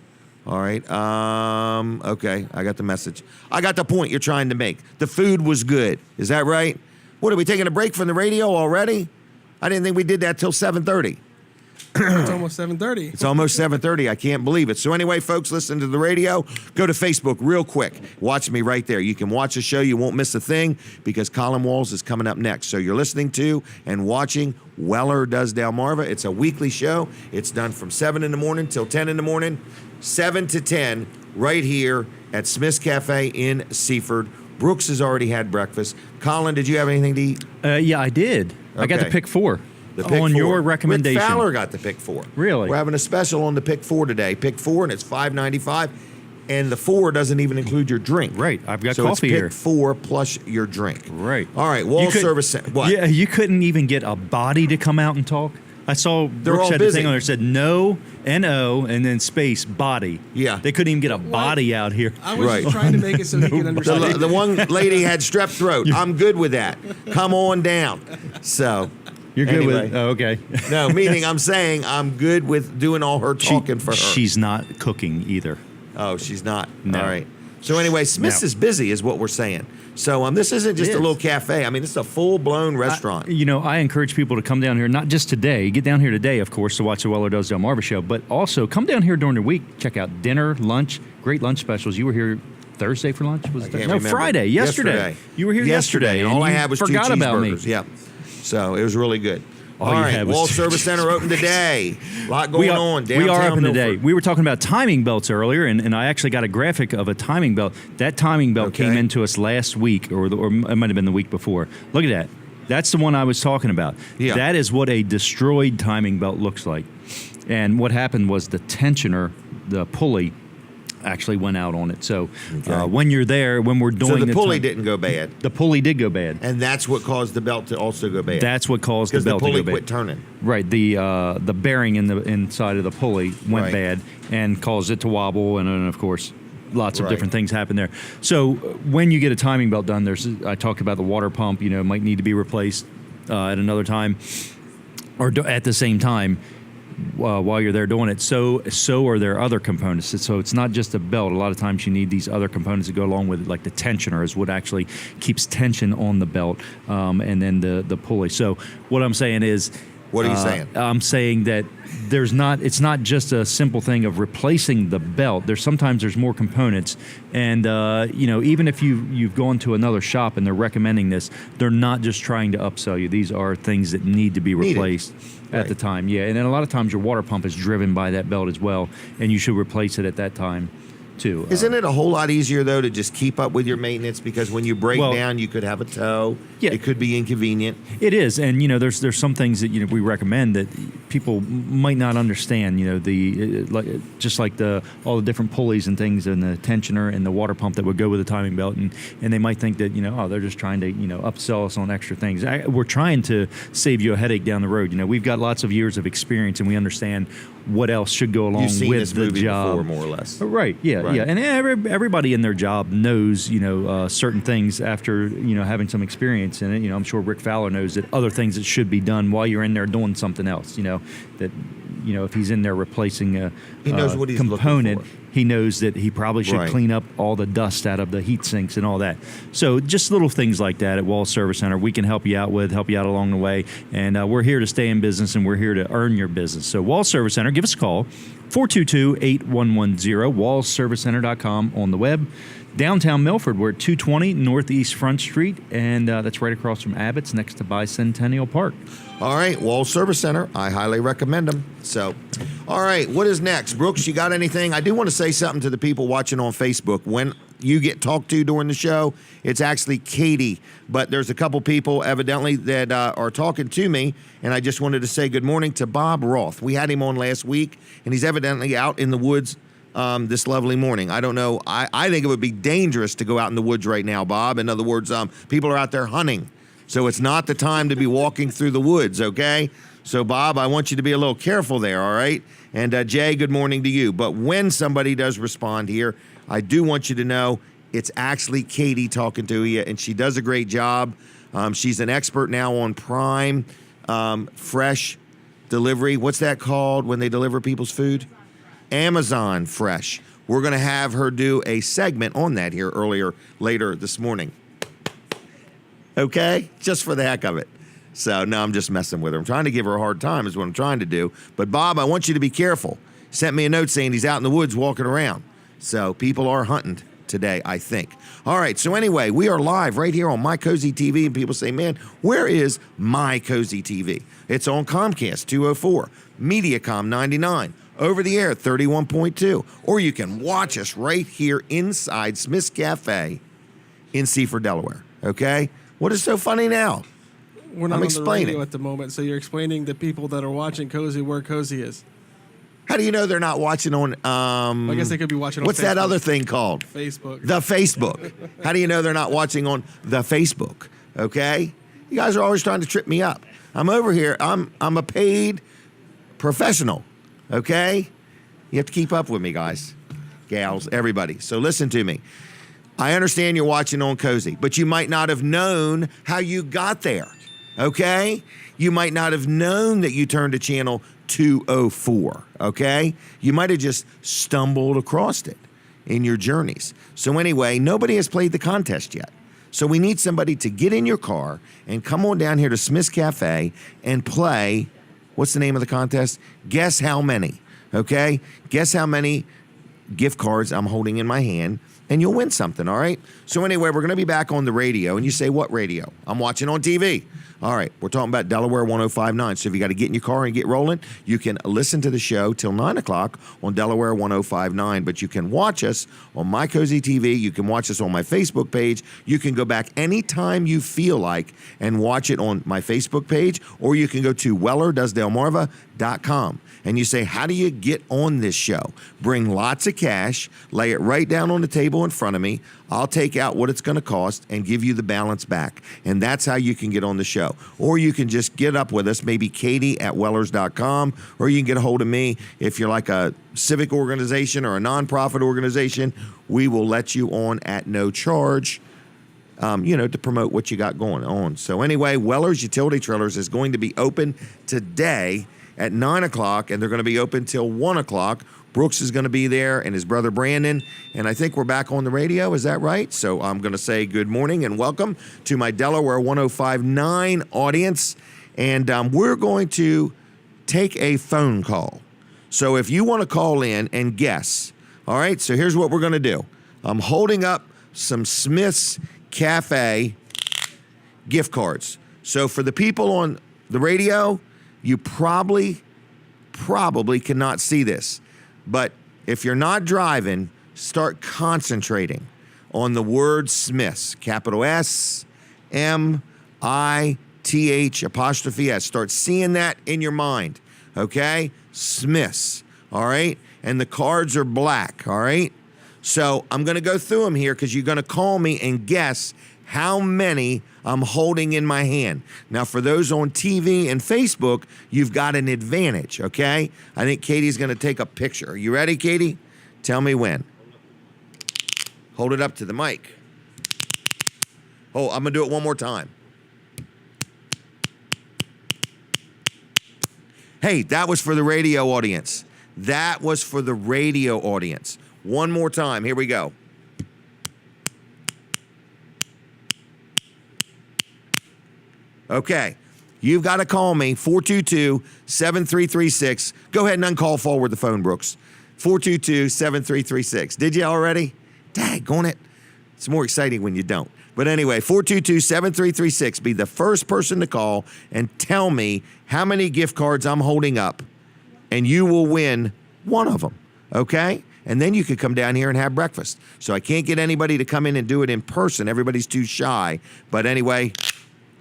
All right. Okay. I got the message. I got the point you're trying to make. The food was good. Is that right? What, are we taking a break from the radio already? I didn't think we did that till 7:30. It's almost 7:30. It's almost 7:30. I can't believe it. So anyway, folks, listen to the radio. Go to Facebook real quick. Watch me right there. You can watch the show. You won't miss a thing because Colin Walls is coming up next. So you're listening to and watching Weller Does Delmarva. It's a weekly show. It's done from 7 in the morning till 10 in the morning, 7 to 10, right here at Smith's Cafe in Seaford. Brooks has already had breakfast. Colin, did you have anything to eat? Yeah, I did. I got to Okay. pick 4. The pick on 4. your recommendation. Rick Fowler got the pick 4. Really? We're having a special on the pick 4 today. Pick 4, and it's $5.95. And the 4 doesn't even include your drink. Right. I've got so coffee it's pick here. 4 plus your drink. Right. All right. Wall You could- Service Center. What? Yeah, you couldn't even get a body to come out and talk. I saw Brooks all had busy. the thing on there that said no, N-O, and then space, body. Yeah. They couldn't even get a body out here. I was Right. just trying to make it so he could understand. The one lady had strep throat. I'm good with that. Come on down. So. You're good anyway. with oh, okay. No, meaning I'm saying I'm good with doing all her talking for her. She's not cooking either. Oh, she's not. No. All right. So anyway, Smith's No. is busy, is what we're saying. So this isn't just It a is. little cafe. I mean, it's a full-blown restaurant. I encourage people to come down here, not just today. Get down here today, of course, to watch the Weller Does Delmarva show, but also come down here during the week. Check out dinner, lunch, great lunch specials. You were here Thursday for lunch? Was it Can't no, remember. Friday, yesterday. You were here yesterday, and all I you had was 2 forgot about me. cheeseburgers. Yep. So it was really good. All All you right, had was Wall 2 Service Center open today. A lot going on. We are Downtown open today. Milford. We were talking about timing belts earlier, and I actually got a graphic of a timing belt. That timing belt Okay. came into us last week, or it might have been the week before. Look at that. That's the one I was talking about. Yeah. That is what a destroyed timing belt looks like. And what happened was the tensioner, the pulley, actually went out on it. So Okay. when you're there, when we're doing So the pulley time- didn't go bad, the pulley did go bad. and that's what caused the belt to also go bad. That's what caused the because the belt to pulley go bad. quit turning. Right, the bearing in the inside of the pulley went Right. bad and caused it to wobble, and then of course, lots of Right. different things happen there. So when you get a timing belt done, I talked about the water pump. Might need to be replaced at another time, or at the same time. While you're there doing it, so are there other components. So it's not just a belt. A lot of times you need these other components that go along with it, like the tensioner is what actually keeps tension on the belt, and then the pulley. So what I'm saying is, What are you saying? I'm saying that it's not just a simple thing of replacing the belt. Sometimes there's more components, and even if you've gone to another shop and they're recommending this, they're not just trying to upsell you. These are things that need to be Needed. replaced at Right. the time. Yeah, and then a lot of times your water pump is driven by that belt as well, and you should replace it at that time too. Isn't it a whole lot easier though to just keep up with your maintenance, because when you break Well- down, you could have a tow. Yeah. It could be inconvenient. It is, and there's some things that we recommend that people might not understand. Just like all the different pulleys and things, and the tensioner and the water pump that would go with the timing belt, and they might think that they're just trying to upsell us on extra things. We're trying to save you a headache down the road. We've got lots of years of experience, and we understand what else should go along You've seen with this the movie job. before, more or less. Right. Yeah. Right. Yeah. And everybody in their job knows, certain things after, having some experience in it. I'm sure Rick Fowler knows that other things that should be done while you're in there doing something else. That if he's in there replacing a He knows what he's looking component, for. he knows that he probably should Right. clean up all the dust out of the heat sinks and all that. So just little things like that at Wall Service Center we can help you out along the way. And we're here to stay in business, and we're here to earn your business. So Wall Service Center, give us a call, 422-8110, wallservicecenter.com on the web. Downtown Milford, we're at 220 Northeast Front Street, and that's right across from Abbott's, next to Bicentennial Park. All right, Wall Service Center. I highly recommend them. So, all right, what is next? Brooks, you got anything? I do want to say something to the people watching on Facebook. When you get talked to during the show, it's actually Katie, but there's a couple people evidently that are talking to me, and I just wanted to say good morning to Bob Roth. We had him on last week, and he's evidently out in the woods this lovely morning. I don't know. I think it would be dangerous to go out in the woods right now, Bob. In other words, people are out there hunting. So it's not the time to be walking through the woods, okay? So, Bob, I want you to be a little careful there, all right? And, Jay, good morning to you. But when somebody does respond here, I do want you to know it's actually Katie talking to you, and she does a great job. She's an expert now on Prime Fresh delivery. What's that called when they deliver people's food? Amazon Fresh. We're going to have her do a segment on that here later this morning. Okay? Just for the heck of it. So, no, I'm just messing with her. I'm trying to give her a hard time is what I'm trying to do. But, Bob, I want you to be careful. Sent me a note saying he's out in the woods walking around. So, people are hunting today, I think. All right, so anyway, we are live right here on My Cozy TV, and people say, man, where is My Cozy TV? It's on Comcast 204, Mediacom 99, over the air 31.2, or you can watch us right here inside Smith's Cafe in Seaford, Delaware. Okay? What is so funny now? We're not I'm on explaining. the radio at the moment, so you're explaining to people that are watching Cozy where Cozy is. How do you know they're not watching on I guess they could be watching on what's Facebook. that other thing called? Facebook. The Facebook. How do you know they're not watching on the Facebook? Okay? You guys are always trying to trip me up. I'm over here. I'm a paid professional. Okay? You have to keep up with me, guys, gals, everybody. So listen to me. I understand you're watching on Cozy, but you might not have known how you got there. Okay? You might not have known that you turned to channel 204. Okay? You might have just stumbled across it in your journeys. So anyway, nobody has played the contest yet. So we need somebody to get in your car and come on down here to Smith's Cafe and play. What's the name of the contest? Guess how many. Okay? Guess how many gift cards I'm holding in my hand, and you'll win something, all right? So anyway, we're going to be back on the radio, and you say, what radio? I'm watching on TV. All right, we're talking about Delaware 105.9. So if you got to get in your car and get rolling, you can listen to the show till 9 o'clock on Delaware 105.9, but you can watch us on My Cozy TV. You can watch us on my Facebook page. You can go back anytime you feel like and watch it on my Facebook page, or you can go to WellerDoesDelmarva.com. And you say, how do you get on this show? Bring lots of cash, lay it right down on the table in front of me. I'll take out what it's going to cost and give you the balance back. And that's how you can get on the show. Or you can just get up with us, maybe Katie at Wellers.com, or you can get a hold of me if you're like a civic organization or a nonprofit organization. We will let you on at no charge. To promote what you got going on. So anyway, Weller's Utility Trailers is going to be open today at 9 o'clock, and they're going to be open till 1 o'clock. Brooks is going to be there, and his brother Brandon, and I think we're back on the radio. Is that right? So I'm going to say good morning and welcome to my Delaware 105.9 audience, and we're going to take a phone call. So if you want to call in and guess, all right, so here's what we're going to do. I'm holding up some Smith's Cafe gift cards. So for the people on the radio, you probably cannot see this. But if you're not driving, start concentrating on the word Smiths. Capital S, M, I, T, H, apostrophe S. Start seeing that in your mind. Okay? Smiths. All right? And the cards are black. All right? So I'm going to go through them here because you're going to call me and guess how many I'm holding in my hand. Now, for those on TV and Facebook, you've got an advantage, okay? I think Katie's going to take a picture. Are you ready, Katie? Tell me when. Hold it up to the mic. Oh, I'm going to do it one more time. Hey, that was for the radio audience. That was for the radio audience. One more time. Here we go. Okay. You've got to call me, 422-7336. Go ahead and uncall forward the phone, Brooks. 422-7336. Did you already? Daggone it. It's more exciting when you don't. But anyway, 422-7336. Be the first person to call and tell me how many gift cards I'm holding up, and you will win one of them. Okay? And then you could come down here and have breakfast. So I can't get anybody to come in and do it in person. Everybody's too shy. But anyway,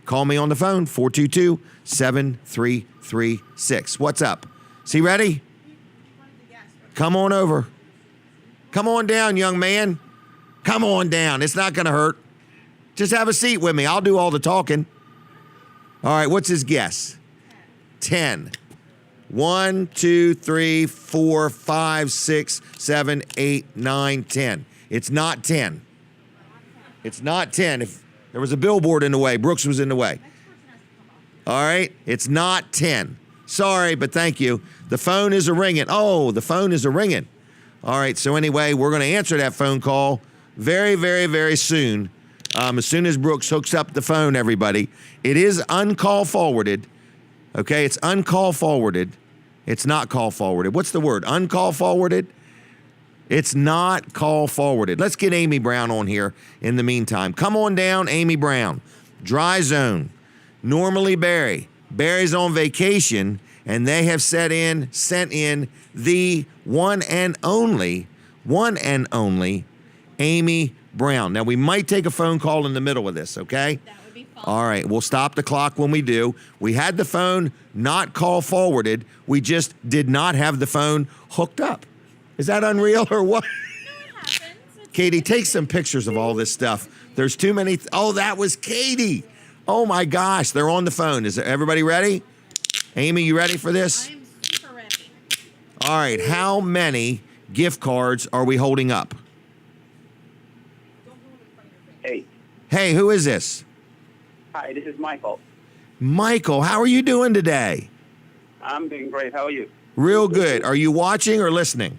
call me on the phone, 422-7336. What's up? Is he ready? Come on over. Come on down, young man. Come on down. It's not going to hurt. Just have a seat with me. I'll do all the talking. All right, what's his guess? 10. 1, 2, 3, 4, 5, 6, 7, 8, 9, 10. It's not 10. It's not 10. If there was a billboard in the way, Brooks was in the way. All right? It's not 10. Sorry, but thank you. The phone is a-ringing. Oh, the phone is a-ringing. All right, so anyway, we're going to answer that phone call very, very, very soon. As soon as Brooks hooks up the phone, everybody, it is uncall forwarded. Okay, it's uncall forwarded. It's not call forwarded. What's the word? Uncall forwarded? It's not call forwarded. Let's get Amy Brown on here in the meantime. Come on down, Amy Brown. Dry zone. Normally Barry. Barry's on vacation, and they have sent in the one and only Amy Brown. Now, we might take a phone call in the middle of this, okay? That would be fun. All right, we'll stop the clock when we do. We had the phone not call forwarded. We just did not have the phone hooked up. Is that unreal or what? No, it happens. Katie, take some pictures of all this stuff. There's too many. Oh, that was Katie. Oh my gosh, they're on the phone. Is everybody ready? Amy, you ready for this? I am super ready. All right, how many gift cards are we holding up? Hey, Hey, who is this? hi, this is Michael. Michael, how are you doing today? I'm doing great. How are you? Real good. Are you watching or listening?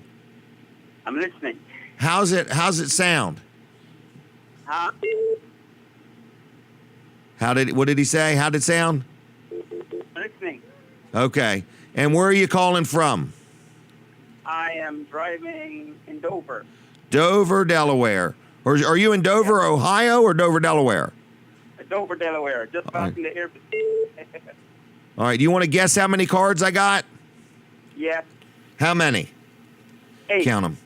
I'm listening. How's it sound? Huh? What did he say? How did it sound? Listening. Okay. And where are you calling from? I am driving in Dover. Dover, Delaware. Or are you in Dover, Ohio, or Dover, Delaware? Dover, Delaware. Just passing the airport. All right. Do you want to guess how many cards I got? Yes. How many? 8. Count them.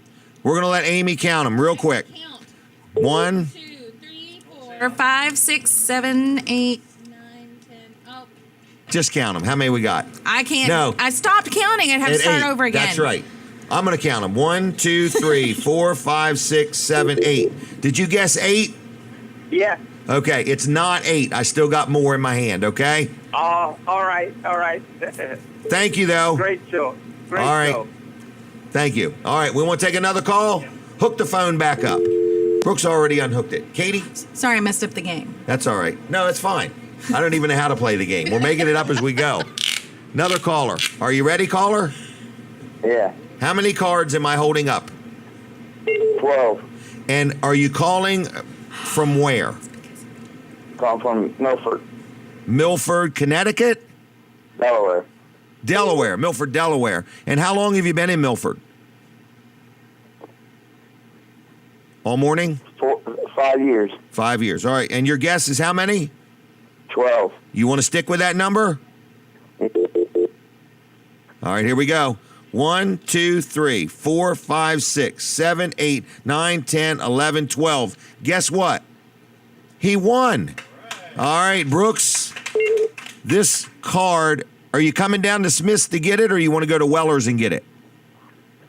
We're going to let Amy count them real quick. Count. 1, 2, 3, 4, 5, 6, 7, 8, 9, 10. Oh, just count them. How many we got? I can't. No. I stopped counting. I'd have to At start 8. over again. That's right. I'm going to count them. 1, 2, 3, 4, 5, 6, 7, 8. Did you guess 8? Yes. Okay. It's not 8. I still got more in my hand, okay? Oh, all right. All right. Thank you, though. Great show. Great All right. show. Thank you. All right. We want to take another call? Hook the phone back up. Brooks already unhooked it. Katie? Sorry, I messed up the game. That's all right. No, it's fine. I don't even know how to play the game. We're making it up as we go. Another caller. Are you ready, caller? Yeah. How many cards am I holding up? 12. And are you calling from where? Come from Milford, Milford, Connecticut? Delaware. Delaware. Milford, Delaware. And how long have you been in Milford? All morning? 5 years. 5 years. All right. And your guess is how many? 12. You want to stick with that number? All right, here we go. 1, 2, 3, 4, 5, 6, 7, 8, 9, 10, 11, 12. Guess what? He won. All right, Brooks. This card, are you coming down to Smith's to get it, or you want to go to Weller's and get it?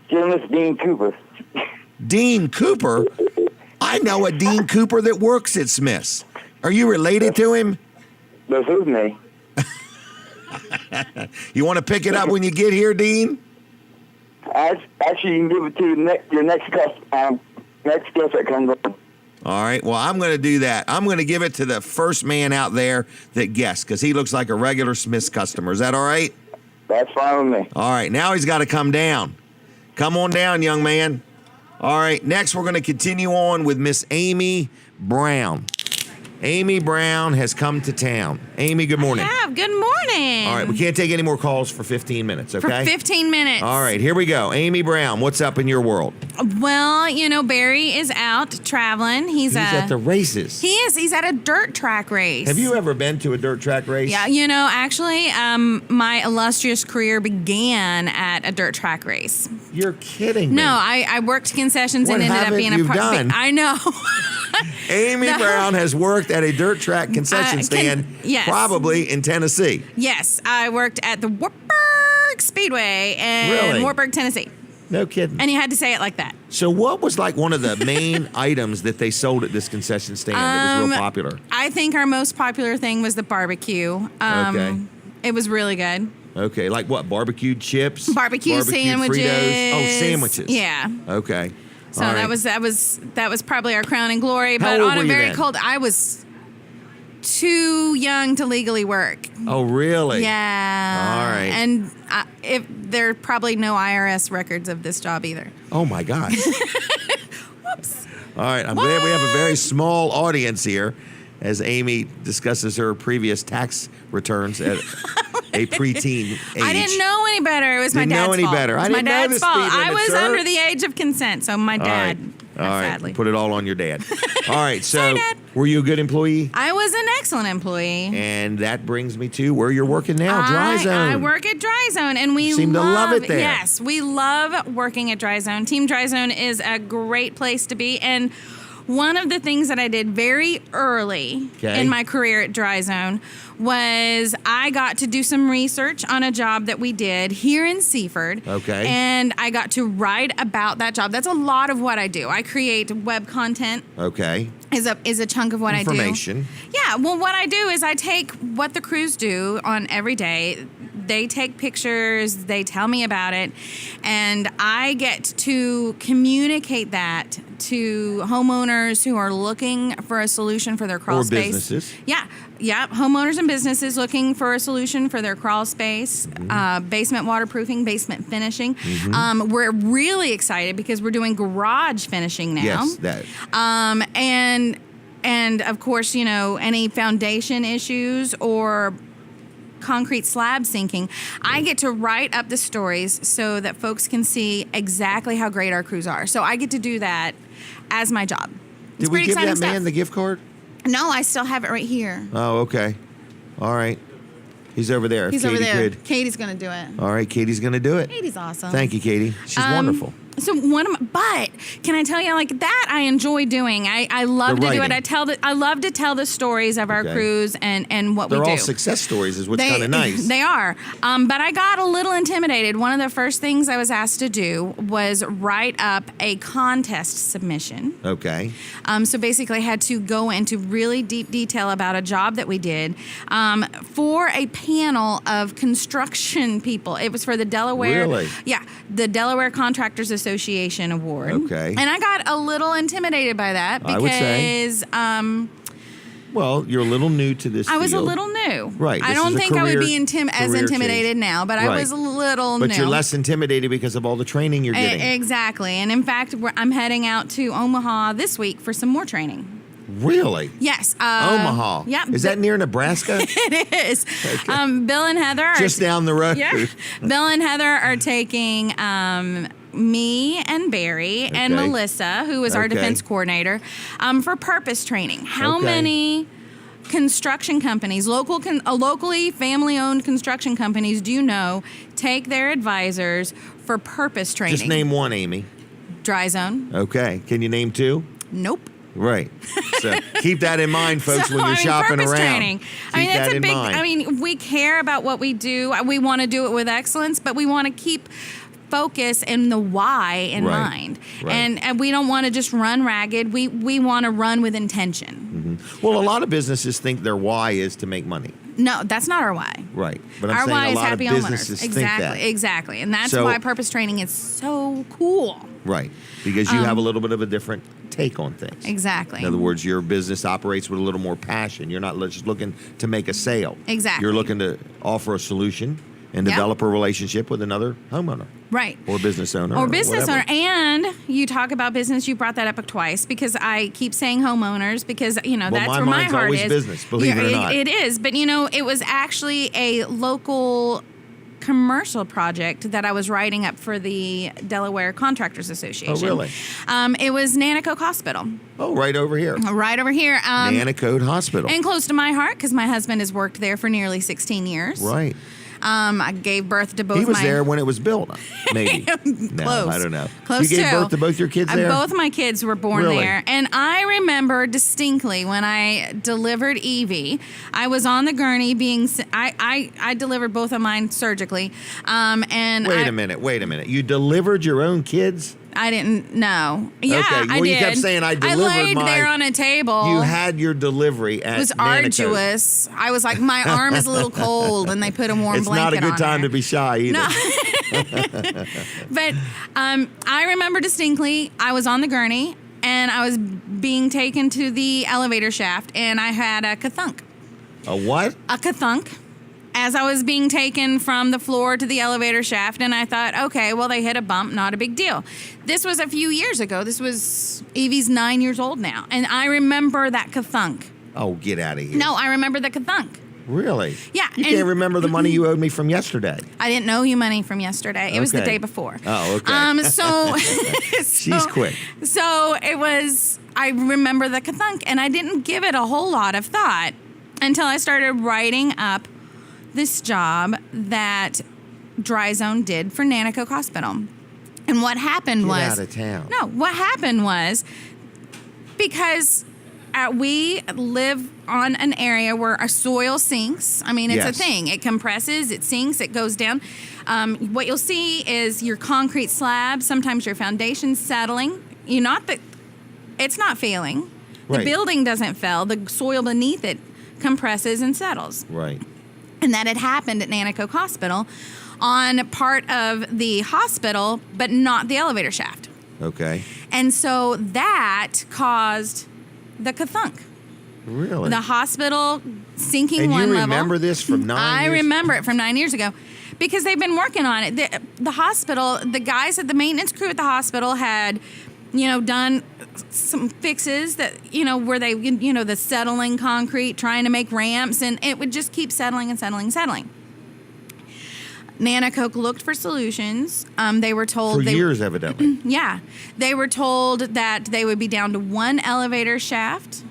Give us Dean Cooper. Dean Cooper? I know a Dean Cooper that works at Smith's. Are you related to him? That's his name. You want to pick it up when you get here, Dean? Actually, you can give it to your next guest that comes on. All right. Well, I'm going to do that. I'm going to give it to the first man out there that guessed, because he looks like a regular Smith's customer. Is that all right? That's fine with me. All right. Now he's got to come down. Come on down, young man. All right. Next, we're going to continue on with Miss Amy Brown. Amy Brown has come to town. Amy, good morning. Good morning. All right. We can't take any more calls for 15 minutes, okay? For 15 minutes. All right. Here we go. Amy Brown, what's up in your world? Well, Barry is out traveling. He's at the races. He is. He's at a dirt track race. Have you ever been to a dirt track race? Yeah, actually, my illustrious career began at a dirt track race. You're kidding me. No, I worked concessions What and ended up haven't being you a part. done? I know. Amy No. Brown has worked at a dirt track concession stand, yes. probably in Tennessee. Yes, I worked at the Wartburg Speedway in Really? Wartburg, Tennessee. No kidding. And you had to say it like that. So what was like one of the main items that they sold at this concession stand that was real popular? I think our most popular thing was the barbecue. Okay. It was really good. Okay, like what? Barbecued chips? Barbecue sandwiches. Fritos? Oh, sandwiches. Yeah. Okay. So All that right. was probably our crowning glory. How But old on were a you very then? cold, I was too young to legally work. Oh, really? Yeah. All right. And if there are probably no IRS records of this job either. Oh my gosh. Whoops. All right, I'm glad we have a very small audience here as Amy discusses her previous tax returns at a preteen age. I didn't know any better. It was my Didn't know dad's any fault. better. It was I my didn't know dad's the fault. speed I limit, was sir. under the age of consent, so my dad, All right, sadly. put it all on your dad. All right, so Sorry, Dad. were you a good employee? I was an excellent employee. And that brings me to where you're working now, Dry Zone. I work at Dry Zone, and we Seem to love it there. Yes, we love working at Dry Zone. Team Dry Zone is a great place to be, and one of the things that I did very early in my career at Dry Zone was I got to do some research on a job that we did here in Seaford. Okay. And I got to write about that job. That's a lot of what I do. I create web content. Okay. Is a chunk of what I do. Information. Yeah. Well, what I do is I take what the crews do on every day. They take pictures. They tell me about it, and I get to communicate that to homeowners who are looking for a solution for their crawl Or space. businesses. Yeah. Homeowners and businesses looking for a solution for their crawl space, basement waterproofing, basement finishing. We're really excited because we're doing garage finishing now. Yes, that. And of course, you know, any foundation issues or concrete slab sinking, I get to write up the stories so that folks can see exactly how great our crews are. So I get to do that as my job. It's Did we pretty give that exciting man stuff. the gift card? No, I still have it right here. Oh, okay. All right. He's over there. He's Katie over there. Could. Katie's going to do it. All right, Katie's going to do it. Katie's awesome. Thank you, Katie. She's wonderful. So but can I tell you, like, that I enjoy doing. I love The to do it. writing. I love to tell the stories of our Okay. crews and what They're we do. all success stories is what's kind of nice. They are. But I got a little intimidated. One of the first things I was asked to do was write up a contest submission. Okay. So basically, I had to go into really deep detail about a job that we did for a panel of construction people. It was for the Delaware. Really? Yeah, the Delaware Contractors Association Award. Okay. And I got a little intimidated by that I would say. because Well, you're a little new to this I was a field. little new. Right, I this don't is a think I would be career as intimidated change. now, but Right. I was a little But new. you're less intimidated because of all the training you're getting. Exactly. And in fact, I'm heading out to Omaha this week for some more training. Really? Yes. Omaha. Yeah. Is that near Nebraska? It is. Bill and Heather are Just down the road? Yeah. Bill and Heather are taking me and Barry and Okay. Melissa, who is our Okay. defense coordinator, for purpose training. How Okay. many construction companies, locally family-owned construction companies, do you know take their advisors for purpose training? Just name one, Amy. Dry Zone. Okay. Can you name two? Nope. Right. So keep that in mind, folks, So, when you're shopping purpose around. training. Keep that it's a in big. mind. We care about what we do. We want to do it with excellence, but we want to keep focus and the why in Right. mind. Right. And we don't want to just run ragged. We want to run with intention. Well, a lot of businesses think their why is to make money. No, that's not our why. Right. But I'm Our why saying a is lot of happy homeowners. businesses think Exactly, that. exactly. And that's So- why purpose training is so cool. Right. Because you have a little bit of a different take on things. Exactly. In other words, your business operates with a little more passion. You're not just looking to make a sale. Exactly. You're looking to offer a solution and Yep. develop a relationship with another homeowner Right. or business owner. Or business whatever. owner. And you talk about business, you brought that up twice because I keep saying homeowners because, you know, Well, that's my where my mind's heart always is. business, believe it or not. It is. But, you know, it was actually a local commercial project that I was writing up for the Delaware Contractors Association. Oh, really? It was Nanticoke Hospital, Oh, right over here. right over here. Nanticoke Hospital. And close to my heart because my husband has worked there for nearly 16 years. Right. I gave birth to both He was my... there when it was built, maybe. No, Close. I don't know. Close You gave to. birth to both your kids there? Both my kids were born Really? there. And I remember distinctly when I delivered Evie, I was on the gurney being, I delivered both of mine surgically. And Wait a minute. You delivered your own kids? I didn't know. Yeah, Okay, I well, did. you kept saying, "I delivered I laid my-" there on a table. You had your delivery at It was Nanticoke. arduous. I was like, my arm is a little cold, and they put a warm It's blanket not a good on time there. to be shy either. No. But I remember distinctly, I was on the gurney and I was being taken to the elevator shaft and I had a kathunk. A what? A kathunk. as I was being taken from the floor to the elevator shaft, and I thought, okay, well, they hit a bump, not a big deal. This was a few years ago. This was, Evie's 9 years old now, and I remember that ka-thunk. Oh, get out of here. No, I remember the ka-thunk. Really? Yeah. You can't remember the money you owed me from yesterday. I didn't owe you money from yesterday. It was the day before. Oh, okay. So She's quick. So it was, I remember the ka-thunk, and I didn't give it a whole lot of thought until I started writing up this job that Dry Zone did for Nanticoke Hospital. And what happened was... Get out of town. No, what happened was, because we live on an area where our soil sinks. I mean, it's a thing. It compresses, it sinks, it goes down. What you'll see is your concrete slab, sometimes your foundation's settling. It's not failing. The Right. building doesn't fail. The soil beneath it compresses and settles. Right. And that had happened at Nanticoke Hospital on part of the hospital, but not the elevator shaft. Okay. And so that caused the ka-thunk. Really? The hospital sinking and one you level. remember this from 9 I years? remember it from 9 years ago because they've been working on it. The hospital, the guys at the maintenance crew at the hospital had, done some fixes that, where they, the settling concrete, trying to make ramps, and it would just keep settling and settling and settling. Nanticoke looked for solutions. They were told... For years, evidently. Yeah. They were told that they would be down to one elevator shaft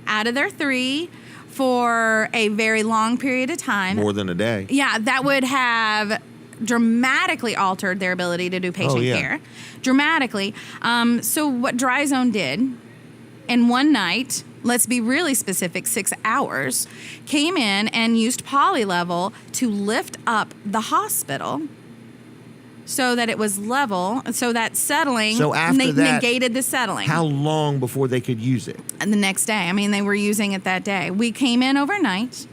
out of their 3 for a very long period of time. More than a day. Yeah, that would have dramatically altered their ability to do patient care. Dramatically. So what Dry Zone did, in one night, let's be really specific, 6 hours, came in and used polylevel to lift up the hospital so that it was level, so that settling negated the settling. How long before they could use it? And the next day. I mean, they were using it that day. We came in overnight.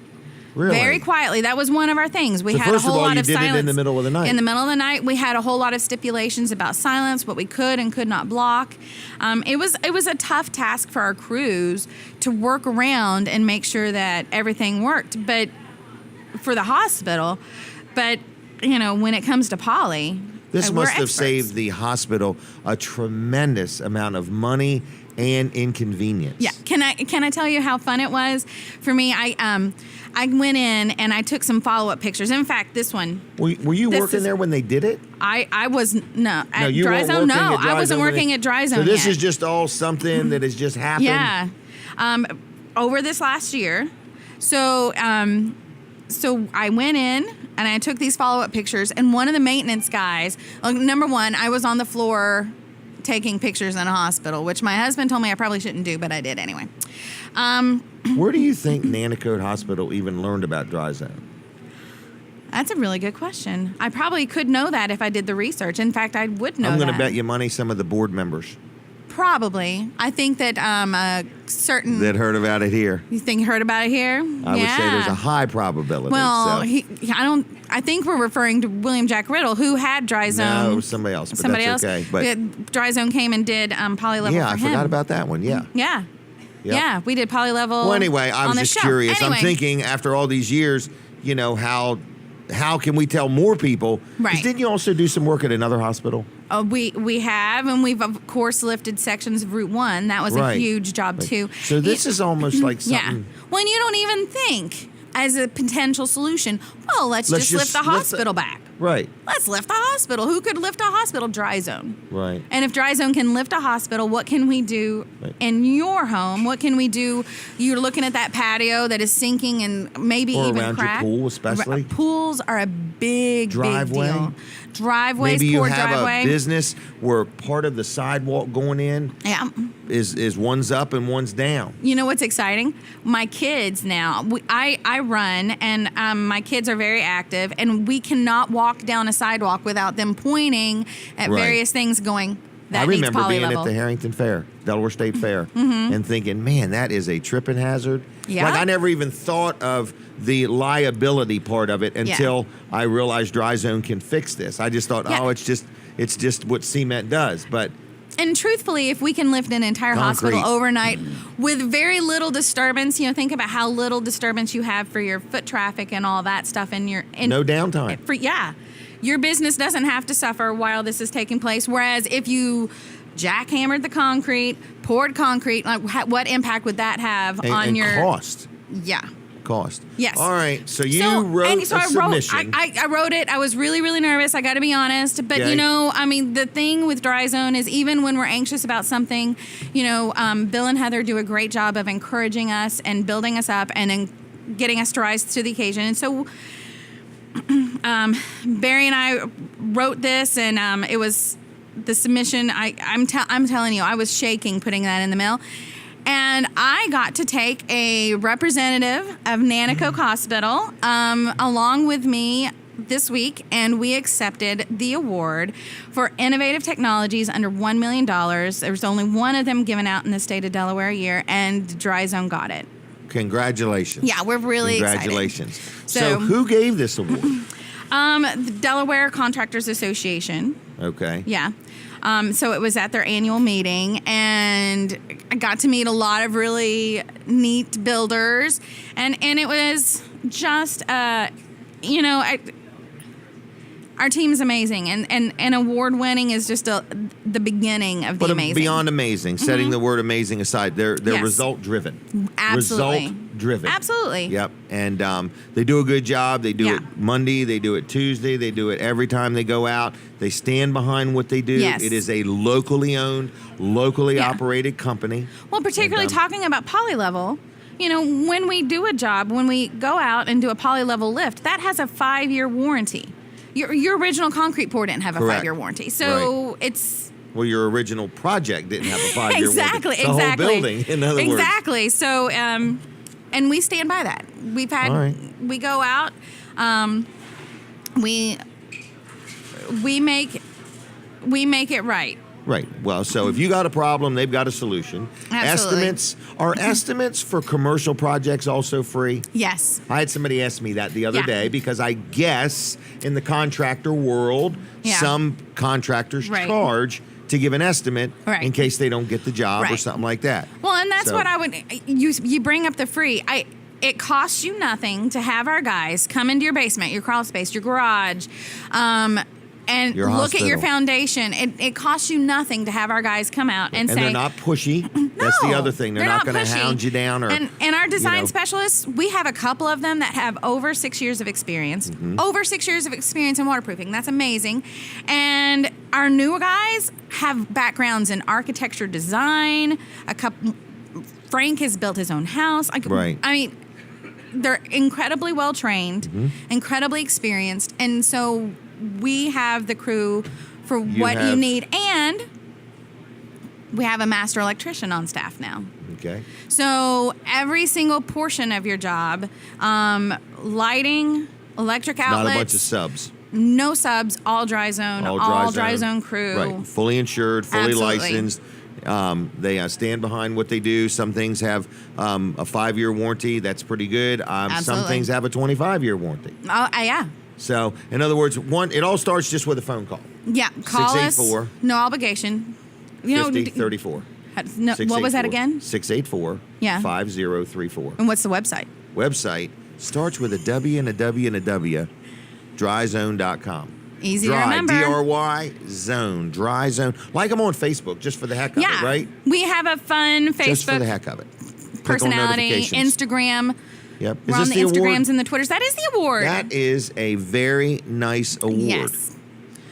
Really? Very quietly. That was one of our things. We had a whole lot of silence. First of all, you did it in the middle of the night. In the middle of the night, we had a whole lot of stipulations about silence, what we could and could not block. It was a tough task for our crews to work around and make sure that everything worked. But for the hospital, when it comes to poly, this we're must have experts. saved the hospital a tremendous amount of money and inconvenience. Yeah. Can I tell you how fun it was for me? I went in and I took some follow-up pictures. In fact, this one. Were you working there when they did it? I was at you Dry weren't Zone. working No, at Dry I wasn't Zone when working it- at Dry Zone So this yet. is just all something that has just happened? Yeah. Over this last year. So I went in and I took these follow-up pictures, and one of the maintenance guys, number one, I was on the floor taking pictures in a hospital, which my husband told me I probably shouldn't do, but I did anyway. Where do you think Nanticoke Hospital even learned about Dry Zone? That's a really good question. I probably could know that if I did the research. In fact, I would know that. I'm going to bet you money some of the board members Probably. I think that a certain... that heard about it here. You think heard about it here? I would say there's a high probability. Well, so. I think we're referring to William Jack Riddle, who had Dry Zone. No, somebody else. But Somebody that's else. okay. But Dry Zone came and did polylevel yeah, for I him. forgot about that one. Yeah. Yeah. Yep. Yeah, we did polylevel. Well, anyway, I was on the just show. curious. Anyway, I'm thinking after all these years, how can we tell more people? 'Cause Right. Didn't you also do some work at another hospital? we have, and we've of course lifted sections of Route 1. That was a Right. huge job Right. too. So this is almost like something. Yeah. When you don't even think as a potential solution, well, let's just lift the hospital back. Right. Let's lift the hospital. Who could lift a hospital? Dry Zone. Right. And if Dry Zone can lift a hospital, what can we do Right. in your home? What can we do? You're looking at that patio that is sinking and maybe Or even around your cracked. pool, especially. Pools are a big Driveway. big deal. Driveways, Maybe you poor have driveway. a business where part of the sidewalk going in Yeah. is one's up and one's down. You know what's exciting? My kids now, I run, and my kids are very active, and we cannot walk down a sidewalk without them pointing at Right. various things going, that I needs remember being at polylevel. the Harrington Fair, Delaware State Fair, and thinking, man, that is a tripping hazard. Yeah. Like I never even thought of the liability part of it until I realized Dry Zone can fix this. I just thought, Yeah. oh, it's just what cement does. But And truthfully, if we can lift an entire hospital Concrete. overnight with very little disturbance, think about how little disturbance you have for your foot traffic and all that stuff, and No downtime. Your business doesn't have to suffer while this is taking place. Whereas if you jackhammered the concrete, poured concrete, like what impact would that have on and your cost? Yeah. Cost. Yes. All right. So you wrote a submission. I wrote it. I was really, really nervous. I got to be honest. But, Okay. the thing with Dry Zone is even when we're anxious about something, Bill and Heather do a great job of encouraging us and building us up and then getting us to rise to the occasion. And so Barry and I wrote this, and it was the submission. I'm telling you, I was shaking putting that in the mail. And I got to take a representative of Nanticoke Hospital along with me this week, and we accepted the award for innovative technologies under $1 million. There was only one of them given out in the state of Delaware a year, and Dry Zone got it. Congratulations. Yeah, we're really Congratulations. excited. So who gave this award? The Delaware Contractors Association. Okay. Yeah. So it was at their annual meeting, and I got to meet a lot of really neat builders, and it was just, our team is amazing, and award winning is just the beginning of the amazing. Beyond amazing, setting the word amazing aside, they're Yes. result driven. Absolutely. Result driven. Absolutely. Yep. And they do a good job. They do it Monday. They do it Tuesday. They do it every time they go out. They stand behind what they do. Yes. It is a locally owned, locally operated company. Well, particularly talking about polylevel, when we do a job, when we go out and do a polylevel lift, that has a 5-year warranty. Your original concrete pour didn't have a Correct. 5-year warranty. So Right. it's... Well, your original project didn't have a 5-year Exactly, warranty. The whole building, in other words. Exactly. So, and we stand by that. We've had, All right. we go out, we make it right. Right. Well, so if you got a problem, they've got a solution. Absolutely. Estimates for commercial projects also free? Yes. I had somebody ask me that the other Yeah. day because I guess in the contractor world, Yeah. some contractors Right. charge to give an estimate Right. in case they don't get the job or Right. something like that. Well, and that's So- what I would. You bring up the free. It costs you nothing to have our guys come into your basement, your crawl space, your garage, and Your look at your hospital. foundation. It costs you nothing to have our guys come out and say. And they're not pushy. That's the No, other thing. They're not going to pushy. hound you down or. And our design know. specialists, we have a couple of them that have over 6 years of experience. Mm-hmm. Over 6 years of experience in waterproofing. That's amazing. And our newer guys have backgrounds in architecture design. Frank has built his own house. Right. I mean, they're incredibly well trained, Mm-hmm. incredibly experienced, and so we have the crew for what you have- need, and we have a master electrician on staff now. Okay. So every single portion of your job, lighting, electric outlets, Not a bunch of subs. no subs, all Dry Zone, all dry zone crew. Right. Fully insured, fully Absolutely. licensed. They stand behind what they do. Some things have a 5-year warranty. That's pretty good. Some Absolutely. things have a 25-year warranty. Oh, yeah. So, in other words, it all starts just with a phone call. Yeah, call us. 684. No obligation. 5034. No, what was that again? 684 Yeah. 5034. And what's the website? Website starts with a W and a W and a W, dryzone.com. Easy Dry, to remember. D-R-Y, zone, Dry Zone. Like them on Facebook, just for the heck of Yeah. it, right? We have a fun Just for the Facebook heck of it. Click on personality, notifications. Instagram. Yep. We're on the award? Instagrams and the Twitters. That is the award. That is a very nice award. Yes.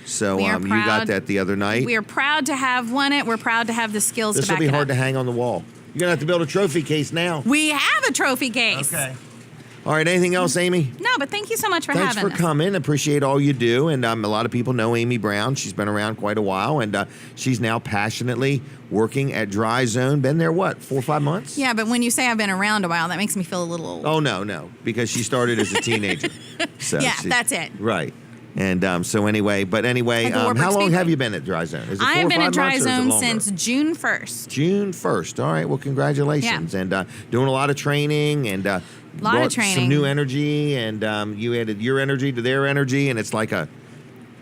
So We are you got proud. that the other night. We are proud to have won it. We're proud to have the skills This to will back be it hard up. to hang on the wall. You're going to have to build a trophy case now. We have a trophy case. All right. Anything else, Amy? No, but thank you so much for Thanks having for us. coming. Appreciate all you do. And a lot of people know Amy Brown. She's been around quite a while, and she's now passionately working at Dry Zone. Been there, 4 or 5 months? Yeah, but when you say I've been around a while, that makes me feel a little old. Oh, no, because she started as a teenager. So Yeah, that's it. Right. And so anyway, Like a how Warburg long have Speedway. you been at Dry Zone? Is it 4 I've or been 5 at Dry months, or is it Zone longer? since June 1st. June 1st. All right. Well, congratulations. Yeah. And doing a lot of training and brought some training. new energy. And you added your energy to their energy. And it's like a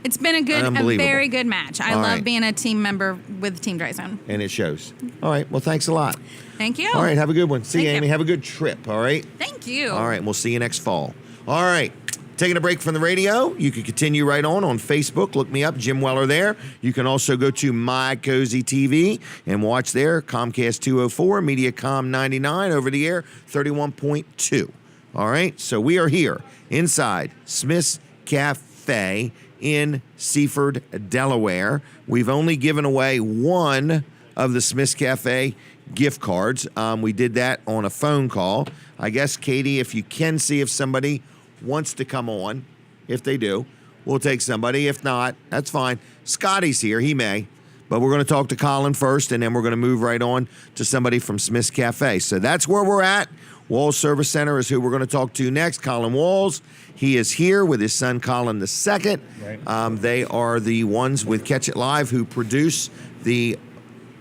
It's been a very good match. I love being a team member with Team Dry Zone. And it shows. All right. Well, thanks a lot. Thank you. All right. Have a good one. See you, Thank Amy. you. Have a good trip. All right. Thank you. All right. We'll see you next fall. All right. Taking a break from the radio. You can continue right on Facebook. Look me up, Jim Weller there. You can also go to My Cozy TV and watch there. Comcast 204, Mediacom 99, over the air 31.2. All right. So we are here inside Smith's Cafe in Seaford, Delaware. We've only given away one of the Smith's Cafe gift cards. We did that on a phone call. I guess, Katie, if you can see if somebody wants to come on, if they do, we'll take somebody. If not, that's fine. Scotty's here. He may. But we're going to talk to Colin first, and then we're going to move right on to somebody from Smith's Cafe. So that's where we're at. Walls Service Center is who we're going to talk to next. Colin Walls. He is here with his son, Colin II. Right. They are the ones with Catch It Live who produce the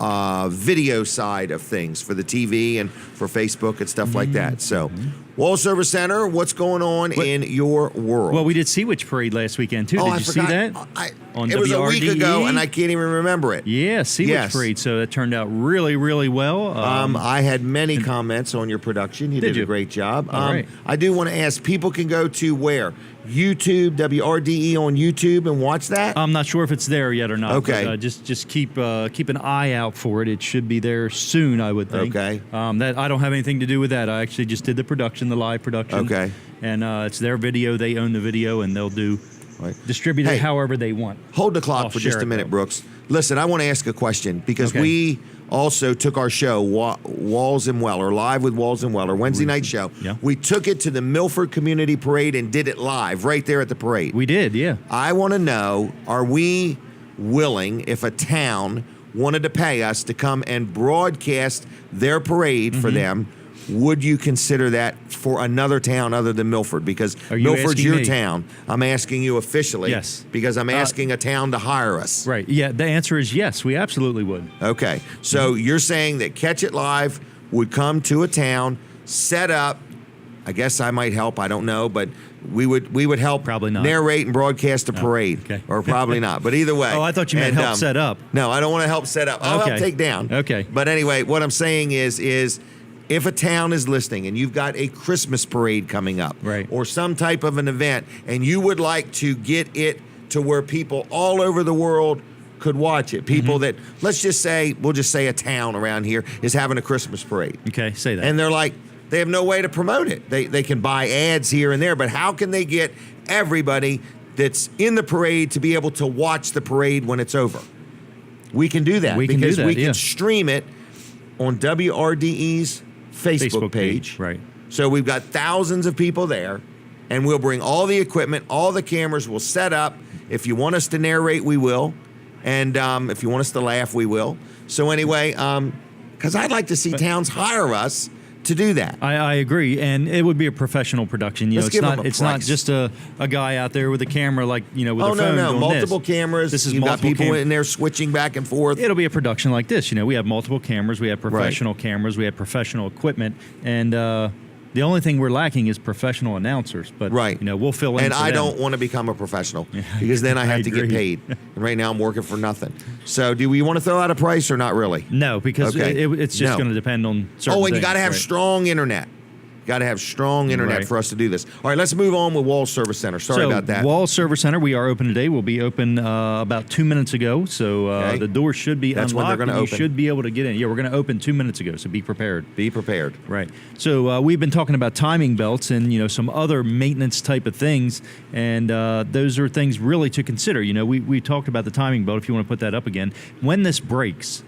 video side of things for the TV and for Facebook and stuff like that. So, Wall Service Center, what's going on in your world? Well, we did Sea Witch Parade last weekend, too. Did you see that? It was a week ago, and I can't even remember it. Yeah, Sea Witch Parade. So that turned out really, really well. I had many comments on your production. You did a great job. Right. I do want to ask, people can go to where? YouTube, WRDE on YouTube and watch that? I'm not sure if it's there yet or not. Okay. But, just keep an eye out for it. It should be there soon, I would think. Okay. That I don't have anything to do with that. I actually just did the production, the live production. Okay. And it's their video. They own the video, and they'll distribute it however they want. Hold the clock for just a minute, Brooks. Listen, I want to ask a question because we also took our show, Walls and Weller, live with Walls and Weller, Wednesday night show. Yeah. We took it to the Milford Community Parade and did it live right there at the parade. We did, yeah. I want to know, are we willing, if a town wanted to pay us to come and broadcast their parade for them, would you consider that for another town other than Milford? Because Milford's your town. I'm asking you officially. Yes. Because I'm asking a town to hire us. Right. Yeah, the answer is yes. We absolutely would. Okay. So you're saying that Catch It Live would come to a town, set up, I guess I might help, I don't know, but we would help probably not narrate and broadcast a parade. Okay. Or probably not. But either way. Oh, I thought you meant help set up. No, I don't want to help set up. I'll help take down. Okay. But anyway, what I'm saying is if a town is listening and you've got a Christmas parade coming up, right, or some type of an event, and you would like to get it to where people all over the world could watch it, people that, we'll just say a town around here is having a Christmas parade. Okay, say that. And they're like, they have no way to promote it. They can buy ads here and there, but how can they get everybody that's in the parade to be able to watch the parade when it's over? We can do that because we can stream it on WRDE's Facebook page. Right. So we've got thousands of people there, and we'll bring all the equipment, all the cameras, we'll set up. If you want us to narrate, we will. And if you want us to laugh, we will. So anyway, because I'd like to see towns hire us to do that. I agree, and it would be a professional production. It's not just a guy out there with a camera with a phone. No, multiple cameras. You've got people in there switching back and forth. It'll be a production like this. We have multiple cameras, we have professional cameras, we have professional equipment, and the only thing we're lacking is professional announcers. But we'll fill in. And I don't want to become a professional because then I have to get paid. And right now I'm working for nothing. So do we want to throw out a price or not really? No, because it's just going to depend on certain things. You got to have strong internet. Got to have strong internet for us to do this. All right, let's move on with Wall Service Center. Sorry about that. Wall Service Center, we are open today. We'll be open about 2 minutes ago, so the door should be unlocked. When they're going to open. You should be able to get in. Yeah, we're going to open 2 minutes ago, so be prepared. Be prepared. Right. So we've been talking about timing belts and some other maintenance type of things, and those are things really to consider. We talked about the timing belt. If you want to put that up again, when this breaks.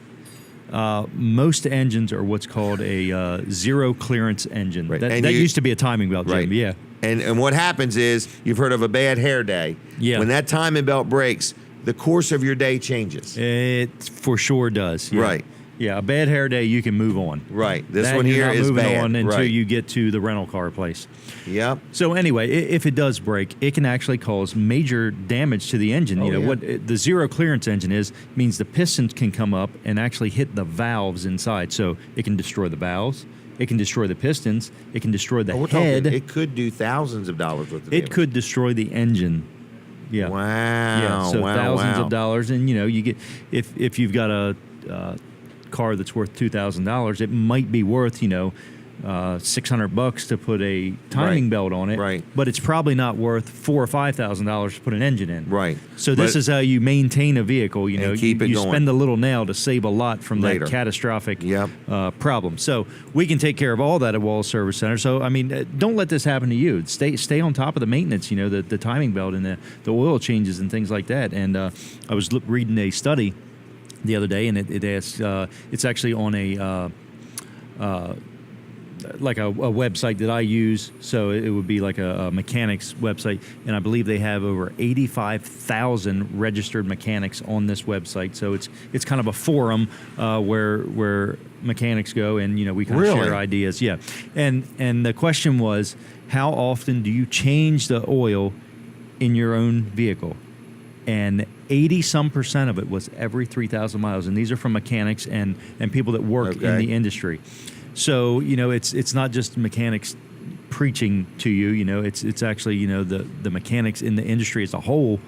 Most engines are what's called a zero clearance engine. Right. That used to be a timing belt, Jim. Right. Yeah. And what happens is, you've heard of a bad hair day. Yeah. When that timing belt breaks, the course of your day changes. It for sure does. Yeah. Right. Yeah, a bad hair day, you can move on. Right. This that one here is moving bad. on until you get to the rental car place. Yep. So anyway, if it does break, it can actually cause major damage to the engine. What the zero clearance engine means the pistons can come up and actually hit the valves inside. So it can destroy the valves. It can destroy the pistons. It can destroy the head. It could do thousands of dollars worth of damage. It could destroy the engine. Yeah. Wow. Yeah. So wow, thousands wow. of dollars, and you get if you've got a car that's worth $2,000, it might be worth $600 to put a timing belt on it, Right. But it's probably not worth $4,000 or $5,000 to put an engine in, Right. So this But- is how you maintain a vehicle. And keep it you going. spend a little now to save a lot from Later. that catastrophic Yep. problem. So we can take care of all that at Wallace Service Center. So I mean, don't let this happen to you. Stay on top of the maintenance. The timing belt and the oil changes and things like that. And I was reading a study the other day, and it asks. It's actually on a like a website that I use, so it would be like a mechanics website, and I believe they have over 85,000 registered mechanics on this website. So it's kind of a forum where mechanics go, and we kind of Really? share ideas. Yeah, and the question was, how often do you change the oil in your own vehicle? And 80-some% of it was every 3,000 miles, and these are from mechanics and people that work in the industry. So it's not just mechanics preaching to you. It's actually the mechanics in the industry as a whole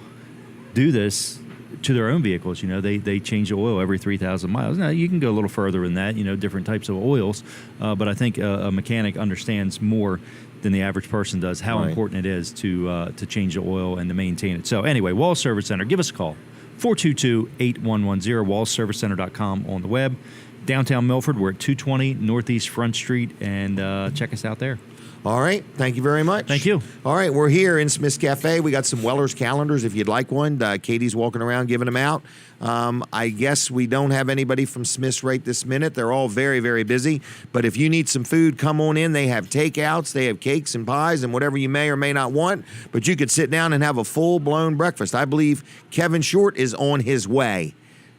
do this to their own vehicles. They change the oil every 3,000 miles. Now you can go a little further than that. Different types of oils, but I think a mechanic understands more than the average person does how important it is to change the oil and to maintain it. So anyway, Wallace Service Center, give us a call, 422-8110, wallservicecenter.com on the web. Downtown Milford, we're at 220 Northeast Front Street, and check us out there. All right. Thank you very much. Thank you. All right. We're here in Smith's Cafe. We got some Weller's calendars if you'd like one. Katie's walking around giving them out. I guess we don't have anybody from Smith's right this minute. They're all very, very busy. But if you need some food, come on in. They have takeouts. They have cakes and pies and whatever you may or may not want. But you could sit down and have a full-blown breakfast. I believe Kevin Short is on his way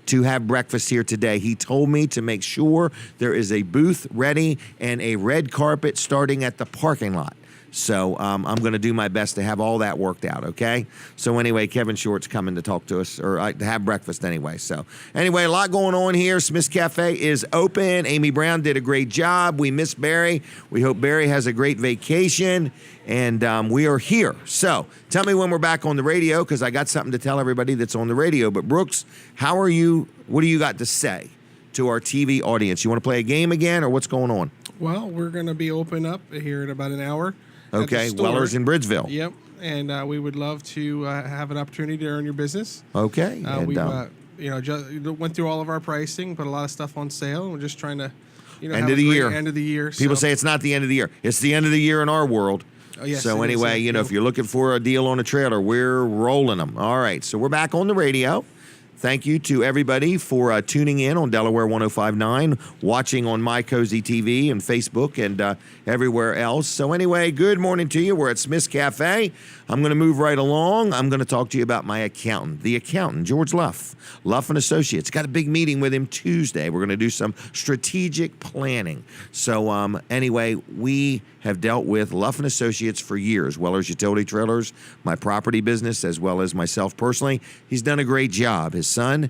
to have breakfast here today. He told me to make sure there is a booth ready and a red carpet starting at the parking lot. So I'm going to do my best to have all that worked out, okay? So anyway, Kevin Short's coming to talk to us, or to have breakfast anyway. So anyway, a lot going on here. Smith's Cafe is open. Amy Brown did a great job. We miss Barry. We hope Barry has a great vacation. And we are here. So tell me when we're back on the radio, because I got something to tell everybody that's on the radio. But Brooks, how are you? What do you got to say to our TV audience? You want to play a game again, or what's going on? Well, we're going to be open up here in about an hour. at the Okay, store. Weller's in Bridgeville. Yep, and we would love to have an opportunity to earn your business. Okay. And, We've just went through all of our pricing, put a lot of stuff on sale, and we're just trying to end have of a the great year. End of the year. People so. say it's not the end of the year. It's the end of the year in our world. Oh, yes, So it is. anyway, if you're looking for a deal on a trailer, we're rolling them. All right. So we're back on the radio. Thank you to everybody for tuning in on Delaware 105.9, watching on My Cozy TV and Facebook and everywhere else. So anyway, good morning to you. We're at Smith's Cafe. I'm going to move right along. I'm going to talk to you about my accountant, the accountant, George Luff & Associates. Got a big meeting with him Tuesday. We're going to do some strategic planning. So anyway, we have dealt with Luff & Associates for years, Weller's Utility Trailers, my property business, as well as myself personally. He's done a great job. His son,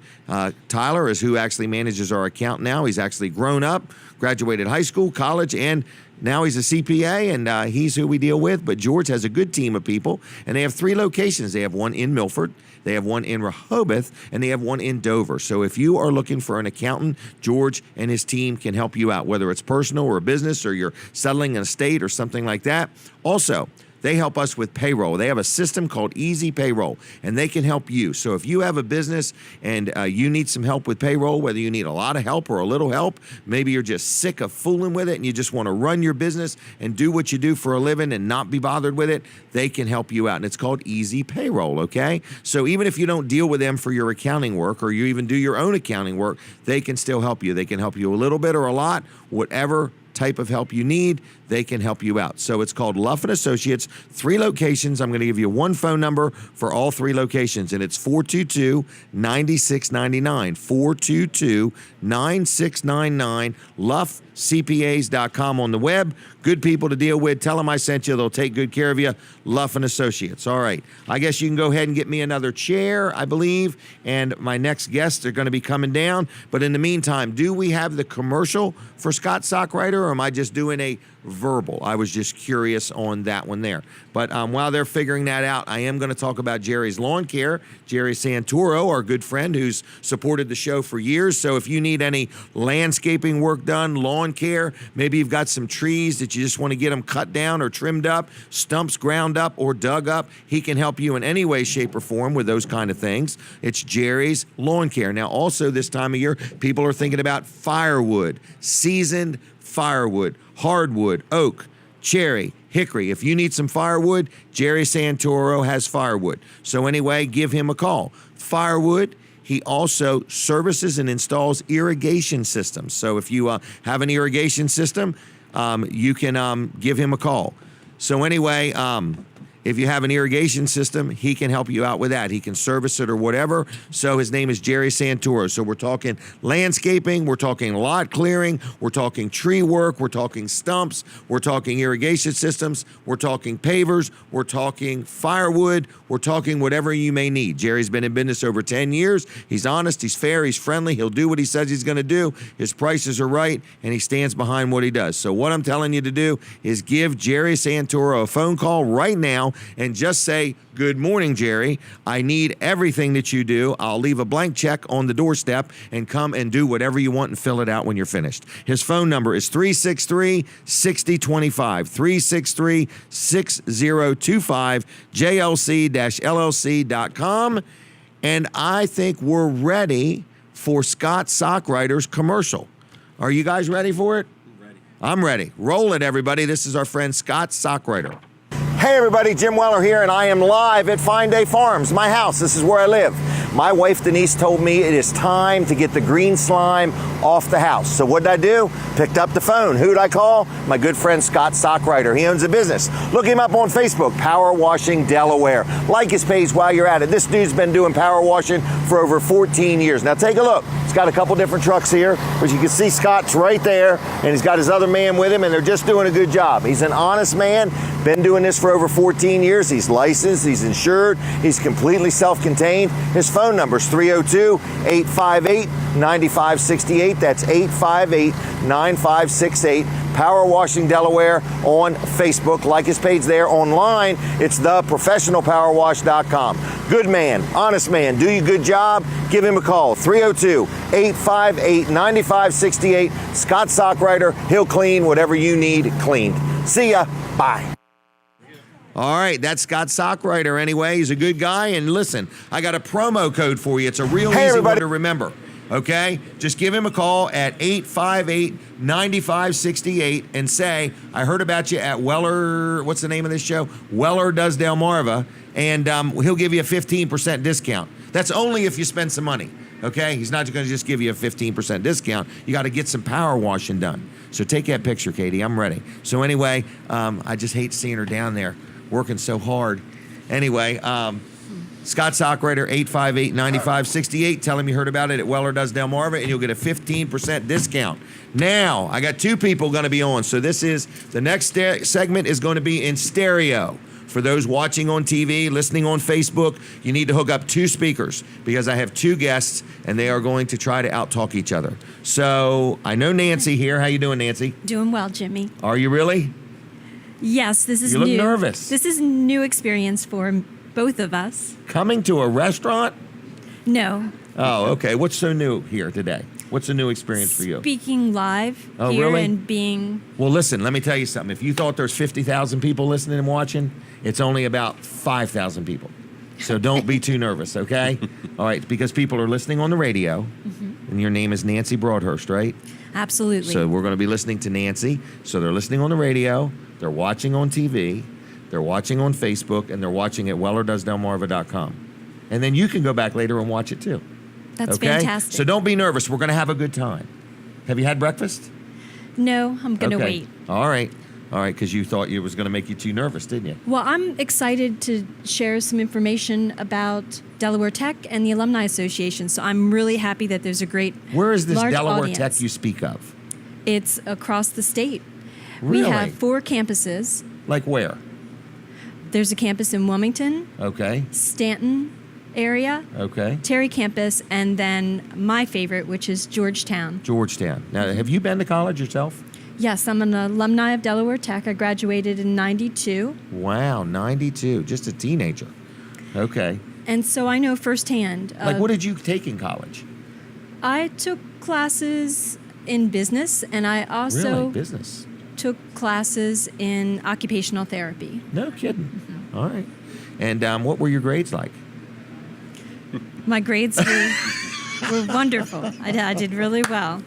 Tyler, is who actually manages our account now. He's actually grown up, graduated high school, college, and now he's a CPA, and he's who we deal with. But George has a good team of people, and they have 3 locations. They have one in Milford, they have one in Rehoboth, and they have one in Dover. So if you are looking for an accountant, George and his team can help you out, whether it's personal or a business or you're settling an estate or something like that. Also, they help us with payroll. They have a system called Easy Payroll, and they can help you. So if you have a business and you need some help with payroll, whether you need a lot of help or a little help, maybe you're just sick of fooling with it and you just want to run your business and do what you do for a living and not be bothered with it, they can help you out. And it's called Easy Payroll, okay? So even if you don't deal with them for your accounting work or you even do your own accounting work, they can still help you. They can help you a little bit or a lot, whatever type of help you need, they can help you out. So it's called Luff & Associates, 3 locations. I'm going to give you one phone number for all 3 locations, and it's 422-9699, 422-9699, Luff CPAs.com on the web. Good people to deal with. Tell them I sent you. They'll take good care of you. Luff and Associates. All right. I guess you can go ahead and get me another chair, I believe, and my next guests are going to be coming down. But in the meantime, do we have the commercial for Scott Sockrider, or am I just doing a verbal? I was just curious on that one there. But while they're figuring that out, I am going to talk about Jerry's Lawn Care. Jerry Santoro, our good friend who's supported the show for years. So if you need any landscaping work done, lawn care, maybe you've got some trees that you just want to get them cut down or trimmed up, stumps ground up or dug up, he can help you in any way, shape, or form with those kind of things. It's Jerry's Lawn Care. Now, also this time of year, people are thinking about firewood, seasoned firewood, hardwood, oak, cherry, hickory. If you need some firewood, Jerry Santoro has firewood. So anyway, give him a call. Firewood. He also services and installs irrigation systems. So if you have an irrigation system, you can give him a call. So anyway, if you have an irrigation system, he can help you out with that. He can service it or whatever. So his name is Jerry Santoro. So we're talking landscaping, we're talking lot clearing, we're talking tree work, we're talking stumps, we're talking irrigation systems, we're talking pavers, we're talking firewood, we're talking whatever you may need. Jerry's been in business over 10 years. He's honest, he's fair, he's friendly, he'll do what he says he's going to do. His prices are right, and he stands behind what he does. So what I'm telling you to do is give Jerry Santoro a phone call right now and just say, "Good morning, Jerry. I need everything that you do. I'll leave a blank check on the doorstep and come and do whatever you want and fill it out when you're finished." His phone number is 363-6025, 363-6025, jlc-llc.com. And I think we're ready for Scott Sockrider's commercial. Are you guys ready for it? Ready. I'm ready. Roll it, everybody. This is our friend Scott Sockrider. Hey everybody, Jim Weller here, and I am live at Fine Day Farms, my house. This is where I live. My wife Denise told me it is time to get the green slime off the house. So what did I do? Picked up the phone. Who did I call? My good friend Scott Sockrider. He owns a business. Look him up on Facebook, Power Washing Delaware. Like his page while you're at it. This dude's been doing power washing for over 14 years. Now take a look. He's got a couple different trucks here, but you can see Scott's right there, and he's got his other man with him, and they're just doing a good job. He's an honest man, been doing this for over 14 years. He's licensed, he's insured, he's completely self-contained. His phone number is 302-858-9568. That's 858-9568. Power Washing Delaware on Facebook. Like his page there. Online, it's theprofessionalpowerwash.com. Good man, honest man, do you a good job, give him a call. 302-858-9568. Scott Sockrider, he'll clean whatever you need cleaned. See ya. Bye. All right, that's Scott Sockrider anyway. He's a good guy. And listen, I got a promo code for you. It's a real easy one to remember. Okay? Just give him a call at 858-9568 and say, "I heard about you at Weller," what's the name of this show? Weller Does Delmarva. And he'll give you a 15% discount. That's only if you spend some money. Okay? He's not going to just give you a 15% discount. You got to get some power washing done. So take that picture, Katie. I'm ready. So anyway, I just hate seeing her down there working so hard. Anyway, Scott Sockrider, 858-9568. Tell him you heard about it at Weller Does Delmarva, and you'll get a 15% discount. Now, I got two people going to be on. So this is, the next segment is going to be in stereo. For those watching on TV, listening on Facebook, you need to hook up two speakers because I have two guests, and they are going to try to out-talk each other. So I know Nancy here. How you doing, Nancy? Doing well, Jimmy. Are you really? Yes, this is new. You look nervous. This is a new experience for both of us. Coming to a restaurant? No. Oh, okay. What's so new here today? What's a new experience for you? Speaking live Oh, here really? and being... Well, listen, let me tell you something. If you thought there's 50,000 people listening and watching, it's only about 5,000 people. So don't be too nervous, okay? All right, because people are listening on the radio, and your name is Nancy Broadhurst, right? Absolutely. So we're going to be listening to Nancy. So they're listening on the radio, they're watching on TV, they're watching on Facebook, and they're watching at wellerdoesdelmarva.com. And then you can go back later and watch it too. That's okay? fantastic. So don't be nervous. We're going to have a good time. Have you had breakfast? No, I'm going to wait. All right, because you thought it was going to make you too nervous, didn't you? Well, I'm excited to share some information about Delaware Tech and the Alumni Association. So I'm really happy that there's a great Where is this large Delaware audience. Tech you speak of? It's across the state. Really? We have 4 campuses. Like where? There's a campus in Wilmington, Okay. Stanton area, Okay. Terry campus, and then my favorite, which is Georgetown. Georgetown. Now, have you been to college yourself? Yes, I'm an alumni of Delaware Tech. I graduated in 92. Wow, 92. Just a teenager. Okay. And so I know firsthand. Like, what did you take in college? I took classes in business, and I also Really? Business? took classes in occupational therapy. No kidding. All right. And what were your grades like? My grades were wonderful. I did really well.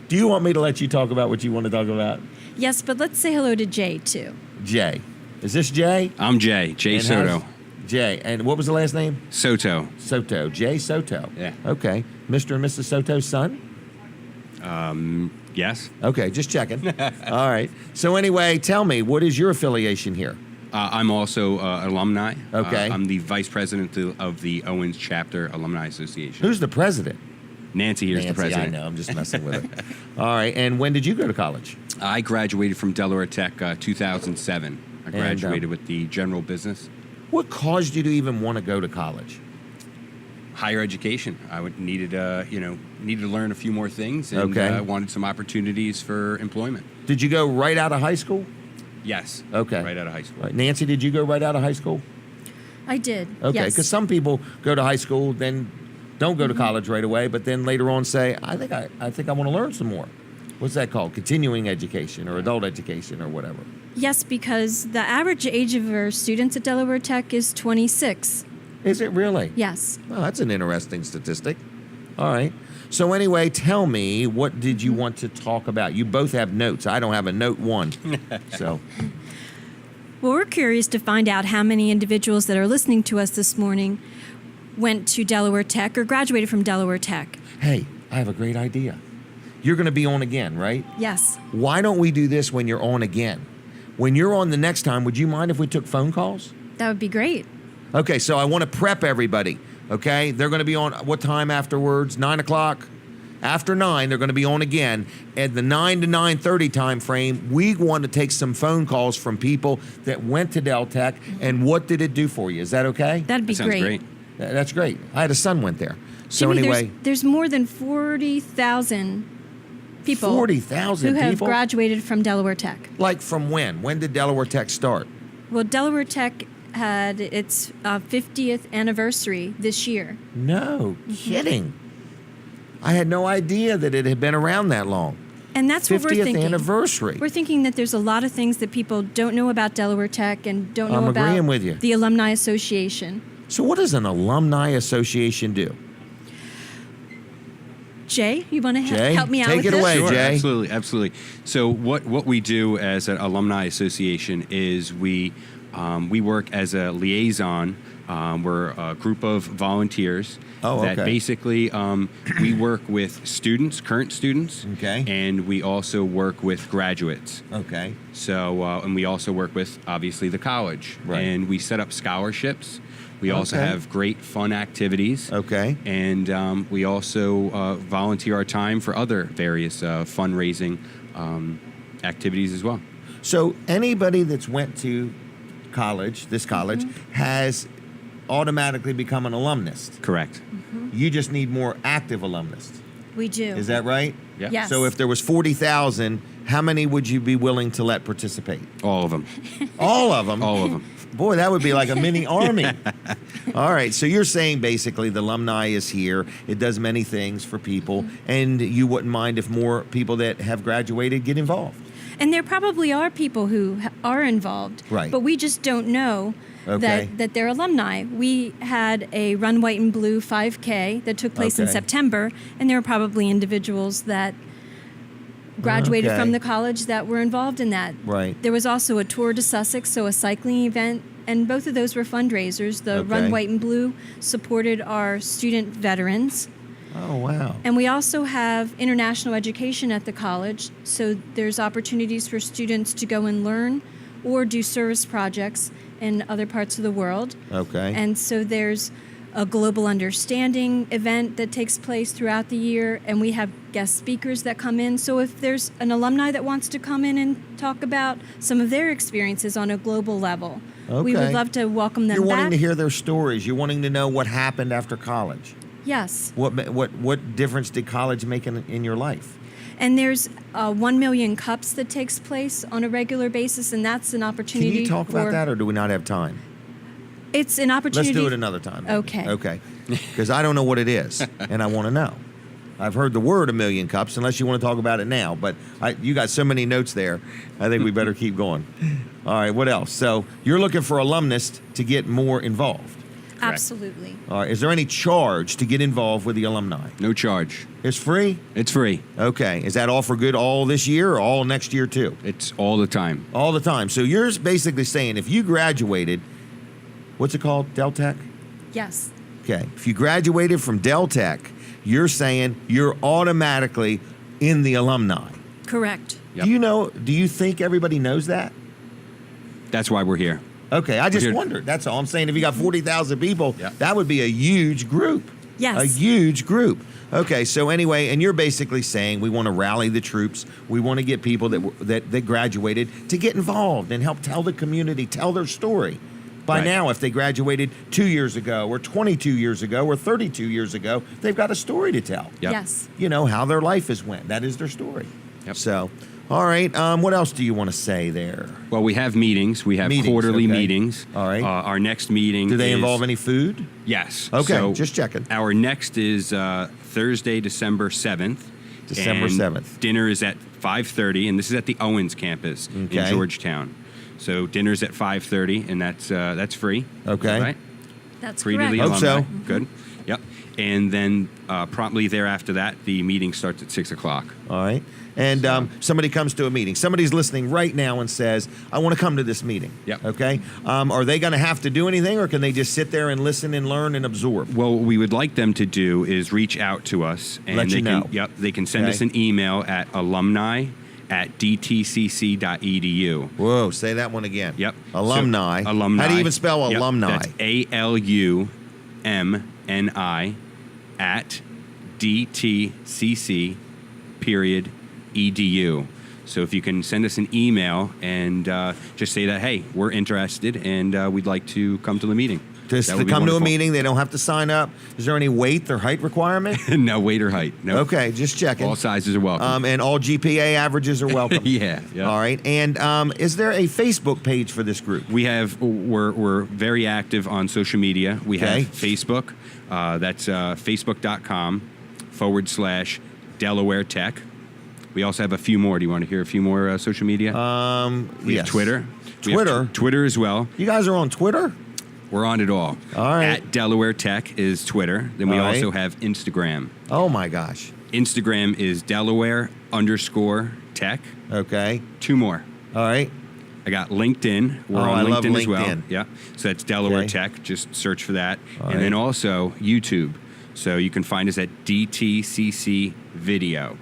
Do you want me to let you talk about what you want to talk about? Yes, but let's say hello to Jay, too. Jay. Is this Jay? I'm Jay And Soto. Jay. And what was the last name? Soto. Soto. Jay Soto. Yeah. Okay. Mr. and Mrs. Soto's son? Yes. Okay, just checking. All right. So anyway, tell me, what is your affiliation here? I'm also alumni. Okay. I'm the vice president of the Owens Chapter Alumni Association. Who's the president? Nancy here's the president. I know. I'm just messing with it. All right. And when did you go to college? I graduated from Delaware Tech 2007. I graduated with the general business. What caused you to even want to go to college? Higher education. Needed to learn a few more things, and Okay. wanted some opportunities for employment. Did you go right out of high school? Yes. Okay. Right out of high school. Right. Nancy, did you go right out of high school? I did. Okay, Yes. because some people go to high school, then don't go to college right away, but then later on say, I think I want to learn some more. What's that called? Continuing education or adult education or whatever. Yes, because the average age of our students at Delaware Tech is 26. Is it really? Yes. Well, that's an interesting statistic. All right. So anyway, tell me, what did you want to talk about? You both have notes. I don't have a note one. So Well, we're curious to find out how many individuals that are listening to us this morning went to Delaware Tech or graduated from Delaware Tech. hey, I have a great idea. You're going to be on again, right? Yes. Why don't we do this when you're on again? When you're on the next time, would you mind if we took phone calls? That would be great. Okay, so I want to prep everybody. Okay, they're going to be on what time afterwards? 9 o'clock. After 9, they're going to be on again. At the 9 to 9:30 time frame, we want to take some phone calls from people that went to Del Tech and what did it do for you? Is that okay? That'd be That sounds great. great. That's great. I had a son went there. So Jimmy, anyway, there's more than 40,000 people 40,000 who have people? graduated from Delaware Tech. Like from when? When did Delaware Tech start? Well, Delaware Tech had its 50th anniversary this year. No kidding. I had no idea that it had been around that long. And that's what we're 50th thinking. anniversary. We're thinking that there's a lot of things that people don't know about Delaware Tech and don't know I'm about agreeing with you. the Alumni Association. So what does an alumni association do? Jay, you want to Jay, help me out take with it this? away. Sure, Jay. absolutely. So what we do as an alumni association is we work as a liaison. We're a group of volunteers that okay. basically we work with students, current students, Okay. and we also work with graduates. Okay. So and we also work with obviously the college, Right. and we set up scholarships. We also Okay. have great fun activities. Okay. And we also volunteer our time for other various fundraising activities as well. So anybody that's went to college, this college, has automatically become an alumnus. Correct. You just need more active alumnus. We do. Is that right? Yeah. Yes. So if there was 40,000, how many would you be willing to let participate? All of them. All of them? All of them. Boy, that would be like a mini army. All right, so you're saying basically the alumni is here. It does many things for people, and you wouldn't mind if more people that have graduated get involved. And there probably are people who are involved, Right. but we just don't know Okay. that they're alumni. We had a Run White and Blue 5K that took place in Okay. September, and there were probably individuals that graduated Okay. from the college that were involved in that. Right. There was also a tour to Sussex, so a cycling event, and both of those were fundraisers. The Okay. Run White and Blue supported our student veterans. Oh, wow. And we also have international education at the college, so there's opportunities for students to go and learn or do service projects in other parts of the world. Okay. And so there's a global understanding event that takes place throughout the year, and we have guest speakers that come in. So if there's an alumni that wants to come in and talk about some of their experiences on a global level, we would love to welcome them You're back. wanting to hear their stories. You're wanting to know what happened after college. Yes. What difference did college make in your life? And there's 1 million cups that takes place on a regular basis, and that's an opportunity. Can you talk about that, or do we not have time? It's an opportunity. Let's do it another time. Maybe. Okay. Okay. Because I don't know what it is, and I want to know. I've heard the word 1 million cups, unless you want to talk about it now. But you got so many notes there, I think we better keep going. All right, what else? So you're looking for alumnus to get more involved. Absolutely. All right. Is there any charge to get involved with the alumni? No charge. It's free? It's free. Okay. Is that all for good all this year or all next year too? It's all the time. All the time. So you're basically saying if you graduated, what's it called? Del Tech? Yes. Okay. If you graduated from Del Tech, you're saying you're automatically in the alumni. Correct. Yep. Do you think everybody knows that? That's why we're here. Okay, I just Here. wondered. That's all I'm saying. If you got 40,000 people, Yeah. that would be a huge group. Yes. A huge group. Okay, so anyway, and you're basically saying we want to rally the troops. We want to get people that graduated to get involved and help tell the community, tell their story. By Right. now, if they graduated 2 years ago or 22 years ago or 32 years ago, they've got a story to tell. Yep. Yes. How their life has went. That is their story. Yep. So, all right, what else do you want to say there? Well, we have meetings. We have Meetings, quarterly okay. meetings. All right. Our next meeting Do they is- involve any food? Yes. Okay, So just checking. Our next is Thursday, December 7th. December and 7th. Dinner is at 5:30, and this is at the Owens campus Okay. in Georgetown. So dinner's at 5:30, and that's free. Okay. Right? That's Free correct. to the Hope alumni. so. Good. Yep. And then promptly thereafter that, the meeting starts at 6 o'clock. All right. And somebody comes to a meeting. Somebody's listening right now and says, I want to come to this meeting. Yep. Okay. Are they going to have to do anything, or can they just sit there and listen and learn and absorb? Well, what we would like them to do is reach out to us. And Let they you know. Can, yep. They can send Okay. us an email at alumni@dtcc.edu. Whoa, say that one again. Yep. Alumni. So, alumni. How do you even spell Yep, alumni? That's ALUMNI at DTCC.edu. So if you can send us an email and just say that, hey, we're interested and we'd like to come to the meeting. Just That to would be come to a wonderful. meeting, they don't have to sign up. Is there any weight or height requirement? No weight or height. No. Okay, just checking. All sizes are welcome. And all GPA averages are welcome. Yeah. All right. And is there a Facebook page for this group? We're very active on social media. We Okay. have Facebook. That's facebook.com/Delaware Tech. We also have a few more. Do you want to hear a few more social media? We yes. have Twitter. We have Twitter? Twitter as well. You guys are on Twitter? We're on it all. All right. At Delaware Tech is Twitter. Then we All right. also have Instagram. Oh, my gosh. Instagram is Delaware_Tech. Okay. 2 more. All right. I got LinkedIn. We're Oh, on I love LinkedIn as well. LinkedIn. Yeah. So that's Delaware Okay. Tech. Just search for that. All and then right. also YouTube. So you can find us at DTCC Video.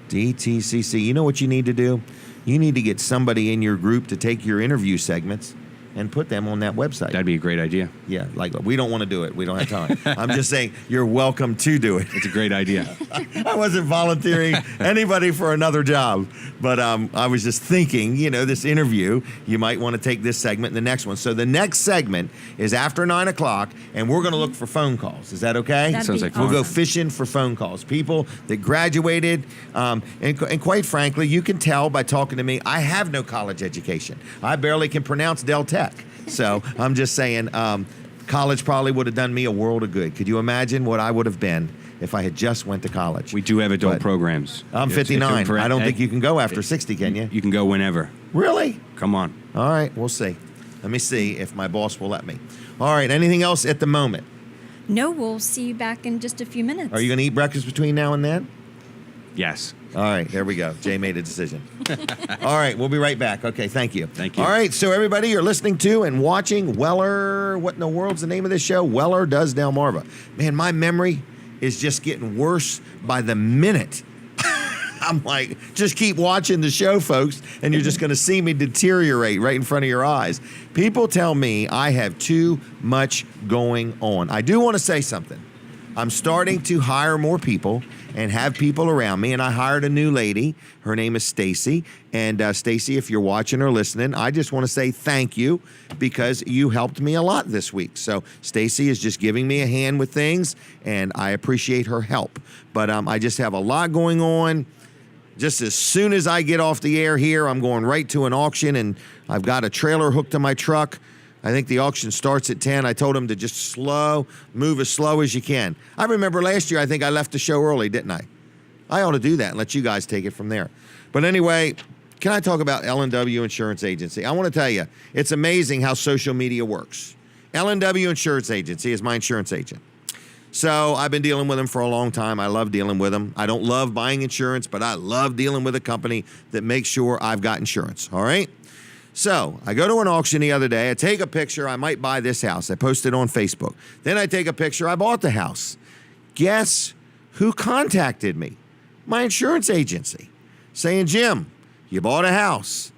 DTCC. You know what you need to do? You need to get somebody in your group to take your interview segments and put them on that website. That'd be a great idea. Yeah, like we don't want to do it. We don't have time. I'm just saying you're welcome to do it. It's a great idea. I wasn't volunteering anybody for another job, but I was just thinking, this interview, you might want to take this segment and the next one. So the next segment is after 9 o'clock, and we're going to look for phone calls. Is that okay? That'd Sounds be like We'll go awesome. fishing for phone calls. People that graduated, and quite frankly, you can tell by talking to me, I have no college education. I barely can pronounce Del Tech. So I'm just saying, college probably would have done me a world of good. Could you imagine what I would have been if I had just went to college? We do have adult But programs. I'm If 59. you're I don't hey, think you can go after 60, can you? You can go whenever. Really? Come on. All right, we'll see. Let me see if my boss will let me. All right, anything else at the moment? No, we'll see you back in just a few minutes. Are you going to eat breakfast between now and then? Yes. All right, there we go. Jay made a decision. All right, we'll be right back. Okay, thank you. Thank you. All right, so everybody, you're listening to and watching Weller. What in the world's the name of this show? Weller Does Delmarva. Man, my memory is just getting worse by the minute. I'm like, just keep watching the show, folks, and you're just going to see me deteriorate right in front of your eyes. People tell me I have too much going on. I do want to say something. I'm starting to hire more people and have people around me, and I hired a new lady. Her name is Stacy. And Stacy, if you're watching or listening, I just want to say thank you because you helped me a lot this week. So Stacy is just giving me a hand with things, and I appreciate her help. But I just have a lot going on. Just as soon as I get off the air here, I'm going right to an auction, and I've got a trailer hooked to my truck. I think the auction starts at 10. I told him to just move as slow as you can. I remember last year, I think I left the show early, didn't I? I ought to do that and let you guys take it from there. But anyway, can I talk about L&W Insurance Agency? I want to tell you, it's amazing how social media works. L&W Insurance Agency is my insurance agent. So I've been dealing with them for a long time. I love dealing with them. I don't love buying insurance, but I love dealing with a company that makes sure I've got insurance, all right? So I go to an auction the other day. I take a picture. I might buy this house. I post it on Facebook. Then I take a picture. I bought the house. Guess who contacted me? My insurance agency, saying, Jim, you bought a house.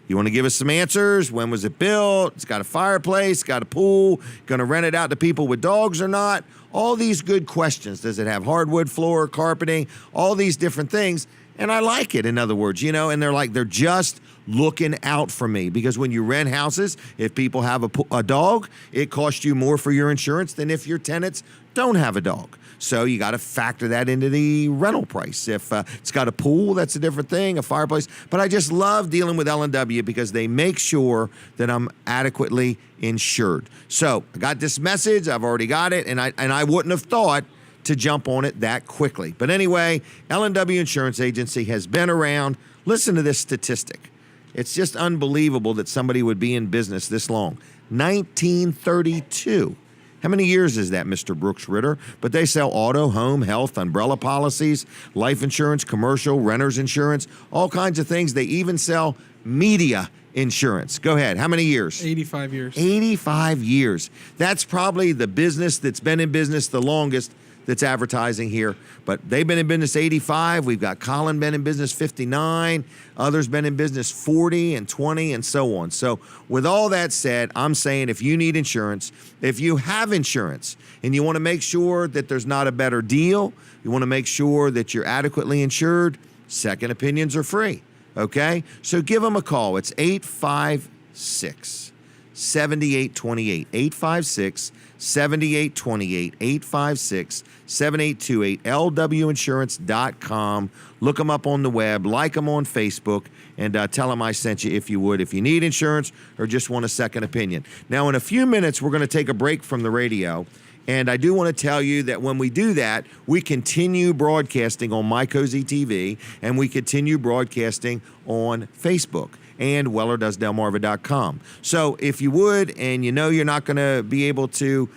You want to give us some answers? When was it built? It's got a fireplace, got a pool, going to rent it out to people with dogs or not? All these good questions. Does it have hardwood floor, carpeting, all these different things? And I like it, in other words, and they're just looking out for me, because when you rent houses, if people have a dog, it costs you more for your insurance than if your tenants don't have a dog. So you got to factor that into the rental price. If it's got a pool, that's a different thing, a fireplace. But I just love dealing with L&W because they make sure that I'm adequately insured. So I got this message. I've already got it, and I wouldn't have thought to jump on it that quickly. But anyway, L&W Insurance Agency has been around. Listen to this statistic. It's just unbelievable that somebody would be in business this long. 1932. How many years is that, Mr. Brooks Ritter? But they sell auto, home, health, umbrella policies, life insurance, commercial, renter's insurance, all kinds of things. They even sell media insurance. Go ahead. How many years? 85 years. 85 years. That's probably the business that's been in business the longest that's advertising here. But they've been in business 85. We've got Colin been in business 59. Others been in business 40 and 20 and so on. So with all that said, I'm saying if you need insurance, if you have insurance and you want to make sure that there's not a better deal, you want to make sure that you're adequately insured, second opinions are free. Okay? So give them a call. It's 856 7828. 856 7828. 856 7828. lwinsurance.com. Look them up on the web, like them on Facebook, and tell them I sent you if you would, if you need insurance or just want a second opinion. Now, in a few minutes, we're going to take a break from the radio. And I do want to tell you that when we do that, we continue broadcasting on My Cozy TV, and we continue broadcasting on Facebook and WellerDoesDelmarva.com. So if you would, and you're not going to be able to,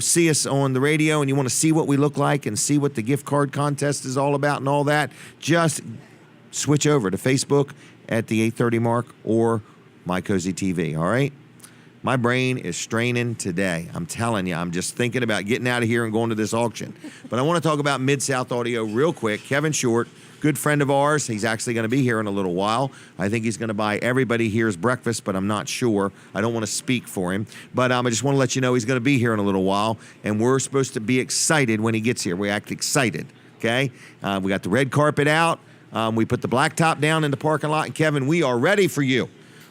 see us on the radio, and you want to see what we look like and see what the gift card contest is all about and all that, just switch over to Facebook at the 8:30 mark or My Cozy TV, all right? My brain is straining today. I'm telling you, I'm just thinking about getting out of here and going to this auction. But I want to talk about Mid-South Audio real quick. Kevin Short, good friend of ours. He's actually going to be here in a little while. I think he's going to buy everybody here's breakfast, but I'm not sure. I don't want to speak for him. But I just want to let you know he's going to be here in a little while, and we're supposed to be excited when he gets here. We act excited, okay? We got the red carpet out. We put the blacktop down in the parking lot. And Kevin, we are ready for you.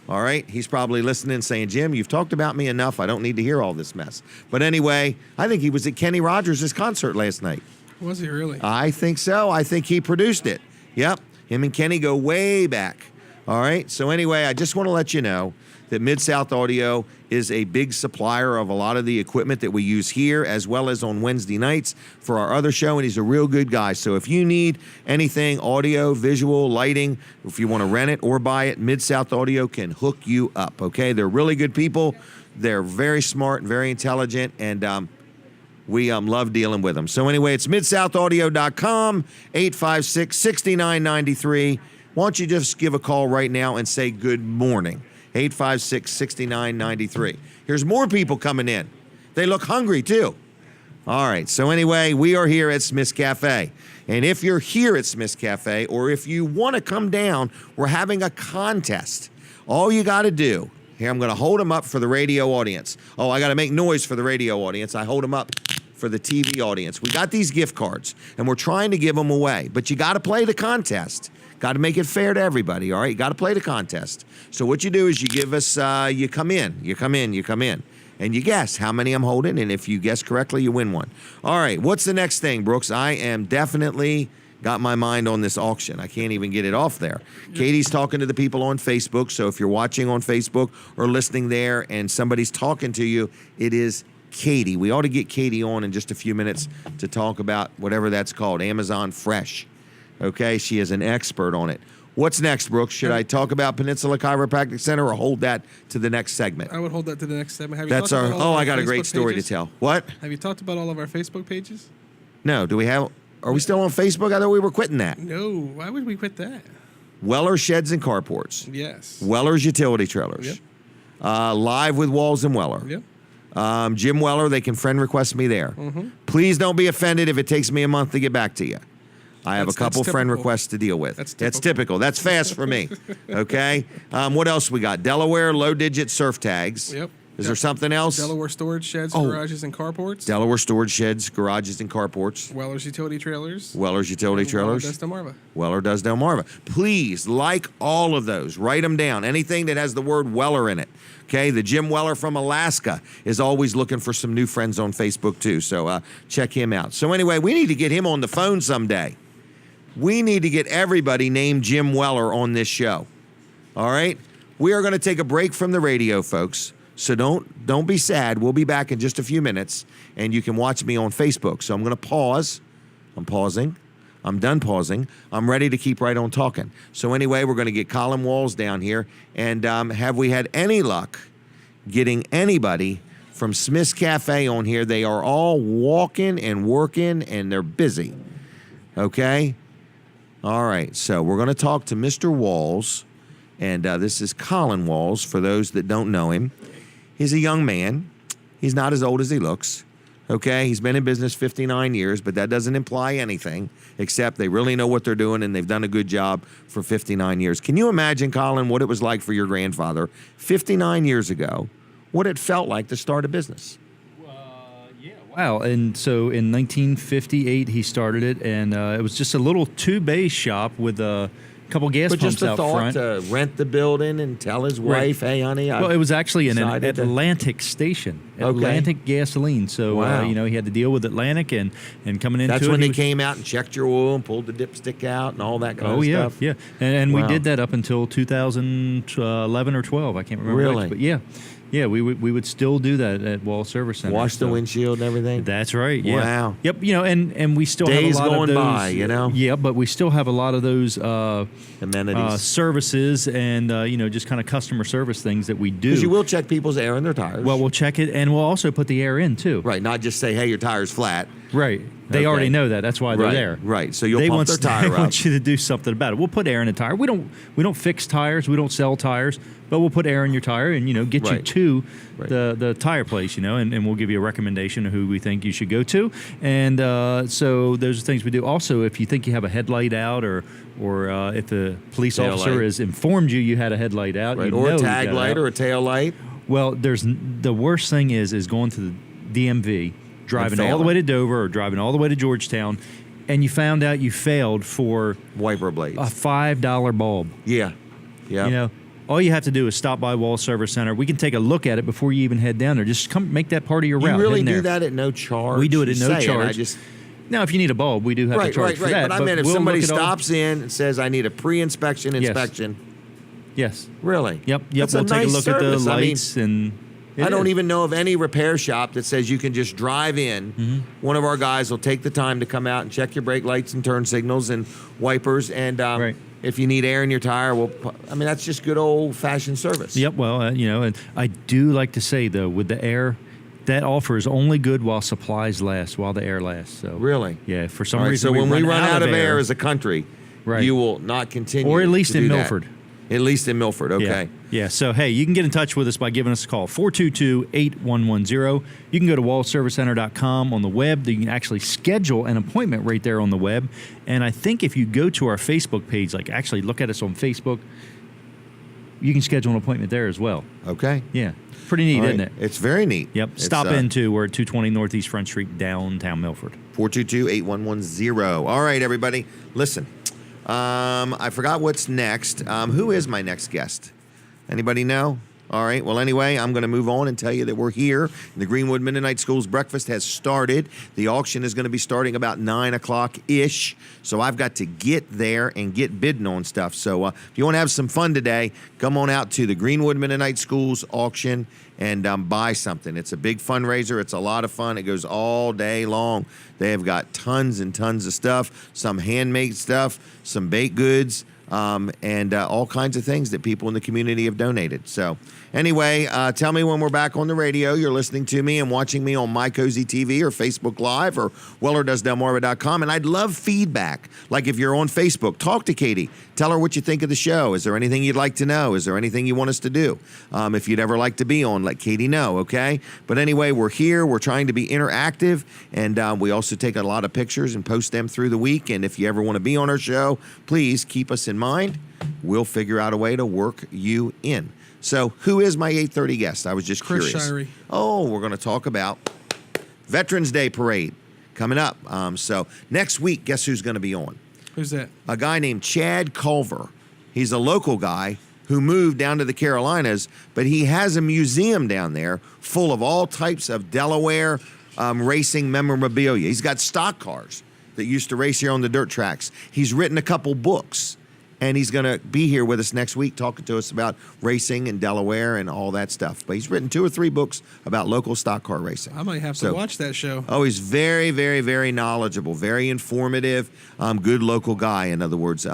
All right, he's probably listening saying, Jim, you've talked about me enough. I don't need to hear all this mess. But anyway, I think he was at Kenny Rogers' concert last night. Was he really? I think so. I think he produced it. Yep, him and Kenny go way back. All right, so anyway, I just want to let you know that Mid-South Audio is a big supplier of a lot of the equipment that we use here, as well as on Wednesday nights for our other show, and he's a real good guy. So if you need anything audio, visual, lighting, if you want to rent it or buy it, Mid-South Audio can hook you up, okay? They're really good people. They're very smart and very intelligent, and we love dealing with them. So anyway, it's midsouthaudio.com, 856-6993. Why don't you just give a call right now and say good morning? 856-6993. Here's more people coming in. They look hungry, too. All right. So anyway, we are here at Smith's Cafe. And if you're here at Smith's Cafe, or if you want to come down, we're having a contest. All you got to do, here, I'm going to hold them up for the radio audience. Oh, I got to make noise for the radio audience. I hold them up for the TV audience. We got these gift cards, and we're trying to give them away. But you got to play the contest. Got to make it fair to everybody, all right? You got to play the contest. So what you do is you give us, you come in, and you guess how many I'm holding, and if you guess correctly, you win one. All right, what's the next thing, Brooks? I am definitely got my mind on this auction. I can't even get it off there. Katie's talking to the people on Facebook, so if you're watching on Facebook or listening there and somebody's talking to you, it is Katie. We ought to get Katie on in just a few minutes to talk about whatever that's called, Amazon Fresh. Okay, she is an expert on it. What's next, Brooks? Should I talk about Peninsula Chiropractic Center or hold that to the next segment? I would hold that to the next segment. Have you That's talked our. about all Oh, of our I got a great Facebook story pages? to tell. What? Have you talked about all of our Facebook pages? No. Do we have? Are we still on Facebook? I thought we were quitting that. No. Why would we quit that? Weller Sheds and Carports. Yes. Weller's Utility Trailers. Yep. Live with Walls and Weller. Yep. Jim Weller. They can friend request me there. Please don't be offended if it takes me a month to get back to you. I have a couple that's friend typical. requests to deal with. That's typical. That's fast for me. Okay. What else we got? Delaware low digit surf tags. Yep. Is there something else? Delaware storage sheds, Oh. garages, and carports. Delaware storage sheds, garages, and carports. Weller's utility trailers. Weller's Utility and Weller Trailers. does Delmarva. Weller does Delmarva. Please like all of those. Write them down. Anything that has the word Weller in it. Okay, the Jim Weller from Alaska is always looking for some new friends on Facebook too. So check him out. So anyway, we need to get him on the phone someday. We need to get everybody named Jim Weller on this show. All right? We are going to take a break from the radio, folks. So don't be sad. We'll be back in just a few minutes, and you can watch me on Facebook. So I'm going to pause. I'm pausing. I'm done pausing. I'm ready to keep right on talking. So anyway, we're going to get Colin Walls down here. And have we had any luck getting anybody from Smith's Cafe on here? They are all walking and working, and they're busy. Okay? All right. So we're going to talk to Mr. Walls. And this is Colin Walls, for those that don't know him. He's a young man. He's not as old as he looks. Okay, he's been in business 59 years, but that doesn't imply anything except they really know what they're doing and they've done a good job for 59 years. Can you imagine, Colin, what it was like for your grandfather 59 years ago, what it felt like to start a business? Wow. And so in 1958, he started it, and it was just a little two-bay shop with a couple gas But pumps just the out thought front. to rent the building and tell his wife, hey, honey, Well, it was actually an decided to- Atlantic station, Okay. Atlantic gasoline. So, Wow. he had to deal with Atlantic and coming into That's it. when he they was- came out and checked your oil and pulled the dipstick out and all that kind Oh, of yeah, stuff. yeah. And Wow. we did that up until 2011 or 12. I can't remember Really? which, but yeah. Yeah, we would still do that at Wall Service Center. Wash the so- windshield and everything. That's right. Yeah. Wow. Yep. And we still Days have a lot going of those. by, you know? Yeah, but we still have a lot of those Amenities. services and just kind of customer service things that we do. Because you will check people's air in their tires. Well, we'll check it, and we'll also put the air in too. right, not just say, hey, your tire's flat. Right. They Okay. already know that. That's why they're Right, there. right. So you'll they pump want, their tire They up. want you to do something about it. We'll put air in a tire. We don't fix tires. We don't sell tires, but we'll put air in your tire and get Right. you to Right. the tire place. And we'll give you a recommendation of who we think you should go to. And so those are things we do. Also, if you think you have a headlight out, or if the police Tail officer light. has informed you had a headlight out, Right. you Or know a you tag got it light out. or a tail light. Well, the worst thing is going to the DMV, driving all the failing. way to Dover or driving all the way to Georgetown, and you found out you failed for Wiper blades. a $5 bulb. Yeah. Yeah. All you have to do is stop by Wall Service Center. We can take a look at it before you even head down there. Just come make that part of your route. You really Head in do there. that at no charge? We do it at You no say, and I charge. just Now, if you need a bulb, we do have to charge for that. But I meant if we'll somebody look at all- stops in and says, I need a pre-inspection Yes. inspection. Yes. Really? Yep. That's We'll take nice a look at the service. I mean, lights and. I don't is. even know of any repair shop that says you can just drive in. Mm-hmm. One of our guys will take the time to come out and check your brake lights and turn signals and wipers. And Right. if you need air in your tire, that's just good old-fashioned service. Yep. Well, and I do like to say though, with the air, that offer is only good while supplies last, while the air lasts. So Really? yeah. For some All right, reason, so when we run out of air air as a country, Right. you will not continue. or at least to in do that. Milford. At least in Milford, okay. Yeah. So, hey, you can get in touch with us by giving us a call, 422-8110. You can go to wallservicecenter.com on the web. You can actually schedule an appointment right there on the web. And I think if you go to our Facebook page, like actually look at us on Facebook, you can schedule an appointment there as well. Okay. Yeah. Pretty neat, isn't it? It's very neat. Yep. Stop in too. We're at 220 Northeast Front Street, downtown Milford. 422-8110. All right, everybody. Listen, I forgot what's next. Who is my next guest? Anybody know? All right. Well, anyway, I'm going to move on and tell you that we're here. The Greenwood Mennonite Schools breakfast has started. The auction is going to be starting about 9 o'clock-ish. So I've got to get there and get bidding on stuff. So if you want to have some fun today, come on out to the Greenwood Mennonite Schools auction and buy something. It's a big fundraiser. It's a lot of fun. It goes all day long. They have got tons and tons of stuff, some handmade stuff, some baked goods, and all kinds of things that people in the community have donated. So anyway, tell me when we're back on the radio. You're listening to me and watching me on My Cozy TV or Facebook Live or WellerDoesDelmarva.com. And I'd love feedback. Like if you're on Facebook, talk to Katie. Tell her what you think of the show. Is there anything you'd like to know? Is there anything you want us to do? If you'd ever like to be on, let Katie know, okay? But anyway, we're here. We're trying to be interactive. And we also take a lot of pictures and post them through the week. And if you ever want to be on our show, please keep us in mind. We'll figure out a way to work you in. So who is my 8:30 guest? I was just Chris curious. Shirey. Oh, we're going to talk about Veterans Day Parade coming up. So next week, guess who's going to be on? Who's that? A guy named Chad Culver. He's a local guy who moved down to the Carolinas, but he has a museum down there full of all types of Delaware racing memorabilia. He's got stock cars that used to race here on the dirt tracks. He's written a couple books, and he's going to be here with us next week talking to us about racing in Delaware and all that stuff. But he's written 2 or 3 books about local stock car racing. I might have to watch that show. Oh, he's very, very, very knowledgeable, very informative, good local guy, in other words.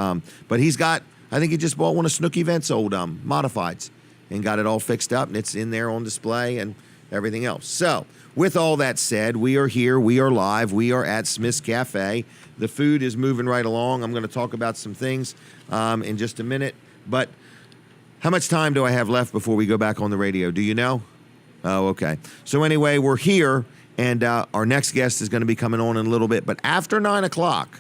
But he's got, I think he just bought one of Snook Events' old modifieds and got it all fixed up, and it's in there on display and everything else. So, with all that said, we are here, we are live, we are at Smith's Cafe. The food is moving right along. I'm going to talk about some things in just a minute. But how much time do I have left before we go back on the radio? Do you know? Oh, okay. So anyway, we're here, and our next guest is going to be coming on in a little bit. But after 9 o'clock,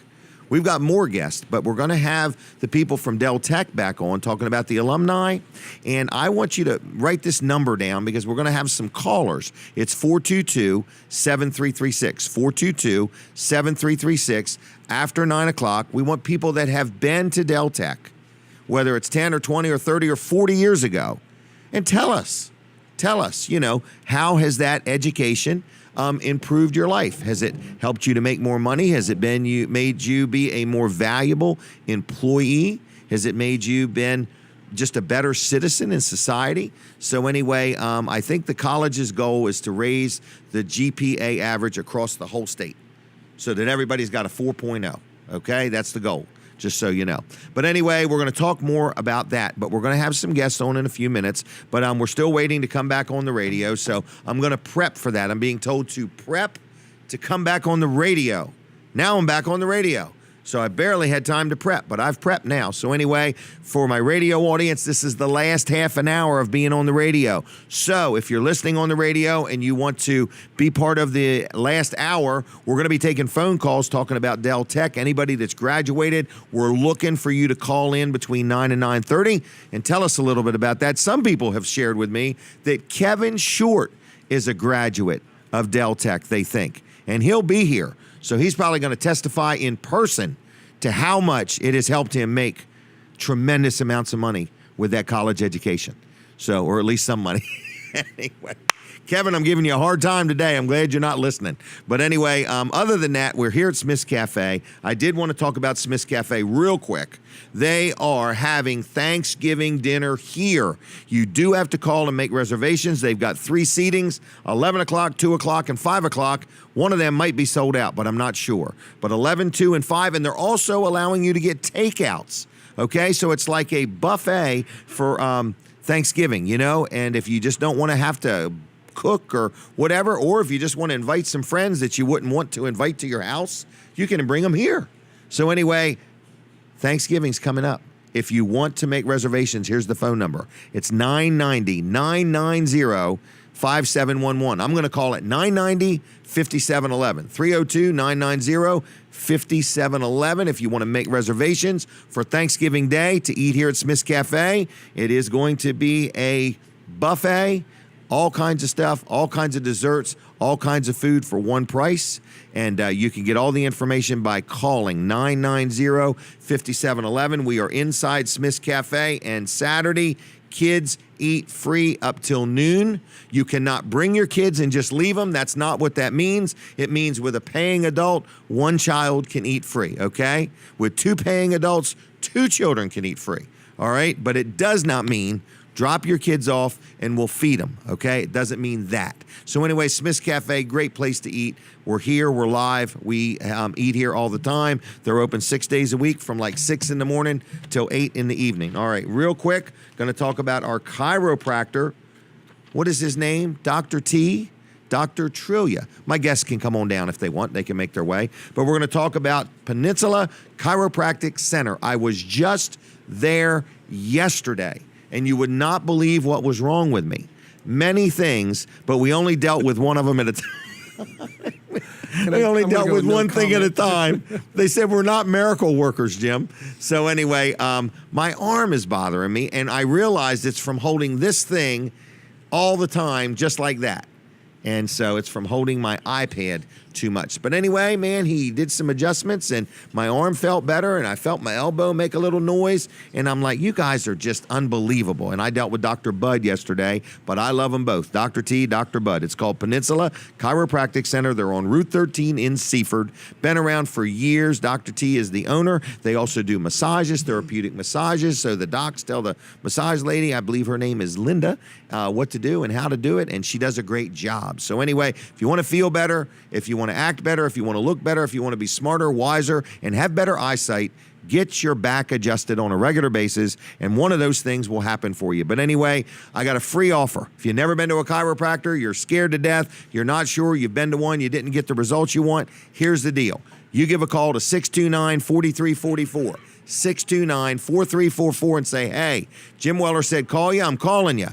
we've got more guests, but we're going to have the people from Del Tech back on talking about the alumni. And I want you to write this number down because we're going to have some callers. It's 422-7336. 422-7336. After 9 o'clock, we want people that have been to Del Tech, whether it's 10 or 20 or 30 or 40 years ago, and tell us, how has that education improved your life? Has it helped you to make more money? Has it made you be a more valuable employee? Has it made you been just a better citizen in society? So anyway, I think the college's goal is to raise the GPA average across the whole state so that everybody's got a 4.0. Okay, that's the goal, just so you know. But anyway, we're going to talk more about that, but we're going to have some guests on in a few minutes, but we're still waiting to come back on the radio, so I'm going to prep for that. I'm being told to prep to come back on the radio. Now I'm back on the radio. So I barely had time to prep, but I've prepped now. So anyway, for my radio audience, this is the last half an hour of being on the radio. So if you're listening on the radio and you want to be part of the last hour, we're going to be taking phone calls talking about Del Tech. Anybody that's graduated, we're looking for you to call in between 9 and 9:30 and tell us a little bit about that. Some people have shared with me that Kevin Short is a graduate of Del Tech, they think, and he'll be here. So he's probably going to testify in person to how much it has helped him make tremendous amounts of money with that college education. So, or at least some money. Anyway, Kevin, I'm giving you a hard time today. I'm glad you're not listening. But anyway, other than that, we're here at Smith's Cafe. I did want to talk about Smith's Cafe real quick. They are having Thanksgiving dinner here. You do have to call and make reservations. They've got 3 seatings, 11 o'clock, 2 o'clock, and 5 o'clock. One of them might be sold out, but I'm not sure. But 11, 2, and 5, and they're also allowing you to get takeouts. Okay, so it's like a buffet for Thanksgiving, and if you just don't want to have to cook or whatever, or if you just want to invite some friends that you wouldn't want to invite to your house, you can bring them here. So anyway, Thanksgiving's coming up. if you want to make reservations, here's the phone number. It's 990-990-5711. I'm going to call it 990-5711. 302-990-5711 if you want to make reservations for Thanksgiving Day to eat here at Smith's Cafe. It is going to be a buffet, all kinds of stuff, all kinds of desserts, all kinds of food for one price. And you can get all the information by calling 990-5711. We are inside Smith's Cafe, and Saturday, kids eat free up till noon. You cannot bring your kids and just leave them. That's not what that means. It means with a paying adult, one child can eat free, okay? With two paying adults, two children can eat free, all right? But it does not mean drop your kids off and we'll feed them, okay? It doesn't mean that. So anyway, Smith's Cafe, great place to eat. We're here, we're live. We eat here all the time. They're open 6 days a week from like 6 in the morning till 8 in the evening. All right, real quick, going to talk about our chiropractor. What is his name? Dr. T? Dr. Trillia. My guests can come on down if they want. They can make their way. But we're going to talk about Peninsula Chiropractic Center. I was just there yesterday, and you would not believe what was wrong with me. Many things, but we only dealt with one of them at a time. We only dealt with one thing at a time. They said we're not miracle workers, Jim. So anyway, my arm is bothering me, and I realized it's from holding this thing all the time, just like that. And so it's from holding my iPad too much. But anyway, man, he did some adjustments and my arm felt better and I felt my elbow make a little noise. And I'm like, you guys are just unbelievable. And I dealt with Dr. Bud yesterday, but I love them both. Dr. T, Dr. Bud. It's called Peninsula Chiropractic Center. They're on Route 13 in Seaford. Been around for years. Dr. T is the owner. They also do massages, therapeutic massages. So the docs tell the massage lady, I believe her name is Linda, what to do and how to do it. And she does a great job. So anyway, if you want to feel better, if you want to act better, if you want to look better, if you want to be smarter, wiser, and have better eyesight, get your back adjusted on a regular basis, and one of those things will happen for you. But anyway, I got a free offer. If you've never been to a chiropractor, you're scared to death, you're not sure, you've been to one, you didn't get the results you want, here's the deal. You give a call to 629-4344. 629-4344 and say, hey, Jim Weller said call you, I'm calling you.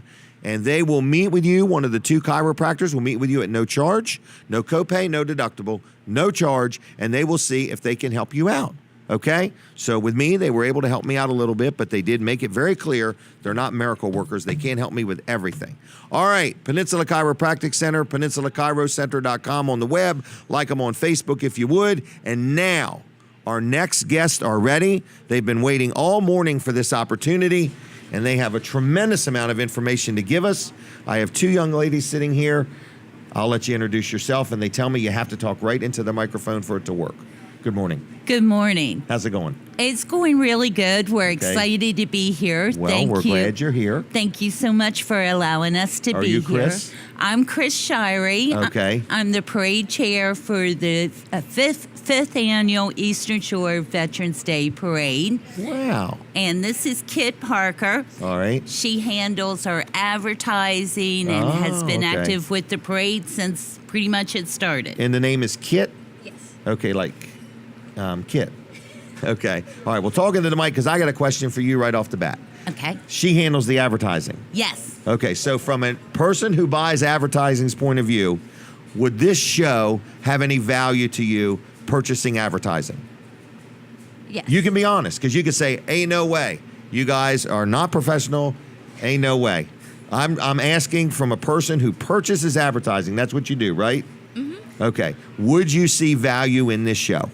And they will meet with you. One of the two chiropractors will meet with you at no charge, no copay, no deductible, no charge, and they will see if they can help you out. Okay? So with me, they were able to help me out a little bit, but they did make it very clear they're not miracle workers. They can't help me with everything. All right, Peninsula Chiropractic Center, peninsulaChiroCenter.com on the web. Like them on Facebook if you would. And now, our next guests are ready. They've been waiting all morning for this opportunity, and they have a tremendous amount of information to give us. I have two young ladies sitting here. I'll let you introduce yourself, and they tell me you have to talk right into the microphone for it to work. Good morning. Good morning. How's it going? It's going really good. We're excited to be here. Well, we're glad you're here. Thank you so much for allowing us to be here. Are you here. Chris? I'm Chris Shirey. Okay. I'm the parade chair for the fifth annual Eastern Shore Veterans Day Parade. Wow. And this is Kit Parker. All right. She handles our advertising and has been active with the parade since pretty much it started. And the name is Kit? Yes. Okay, like Kit. Okay. All right, well, talking to the mic because I got a question for you right off the bat. Okay. She handles the advertising. Yes. Okay, so from a person who buys advertising's point of view, would this show have any value to you purchasing advertising? Yes. You can be honest, because you could say, ain't no way. You guys are not professional. Ain't no way. I'm asking from a person who purchases advertising. That's what you do, right? Mm-hmm. Okay. Would you see value in this show?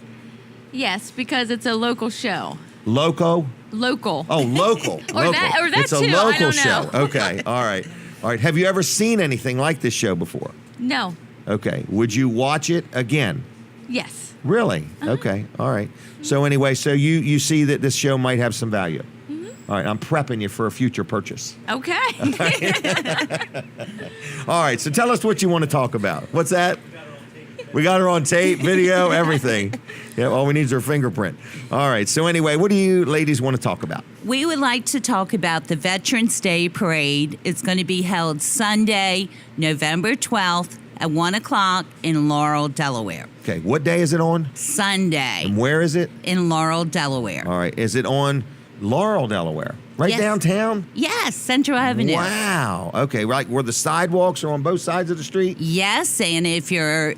Yes, because it's a local show. Local? Local. Oh, local. Or local. that It's a too, I local don't show. know. Okay. All right. All right. Have you ever seen anything like this show before? No. Okay. Would you watch it again? Yes. Really? Okay. All right. So anyway, so you see that this show might have some value. Mm-hmm. All right. I'm prepping you for a future purchase. Okay. All right. So tell us what you want to talk about. What's that? We got her on tape, video, everything. Yeah, all we need is her fingerprint. All right. So anyway, what do you ladies want to talk about? We would like to talk about the Veterans Day Parade. It's going to be held Sunday, November 12th at 1 o'clock in Laurel, Delaware. Okay. What day is it on? Sunday. And where is it? In Laurel, Delaware. All right. Is it on Laurel, Delaware. Right Yes. downtown? Yes, Central Avenue. Wow. Okay, right where the sidewalks are on both sides of the street? Yes, and if you're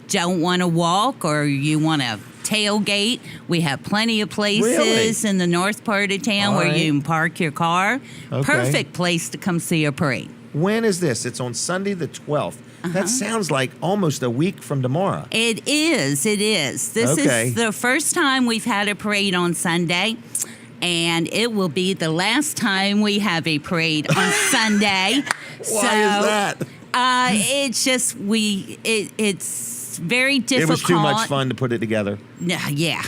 don't want to walk or you want to tailgate, we have plenty of places in the north part of town All where right. you can park your car. Okay. Perfect place to come see a parade. When is this? It's on Sunday the 12th. That sounds like almost a week from tomorrow. It is. It is. This Okay. is the first time we've had a parade on Sunday. And it will be the last time we have a parade on Sunday. Why is that? It's just it's very difficult. It was too much fun to put it together. No, yeah.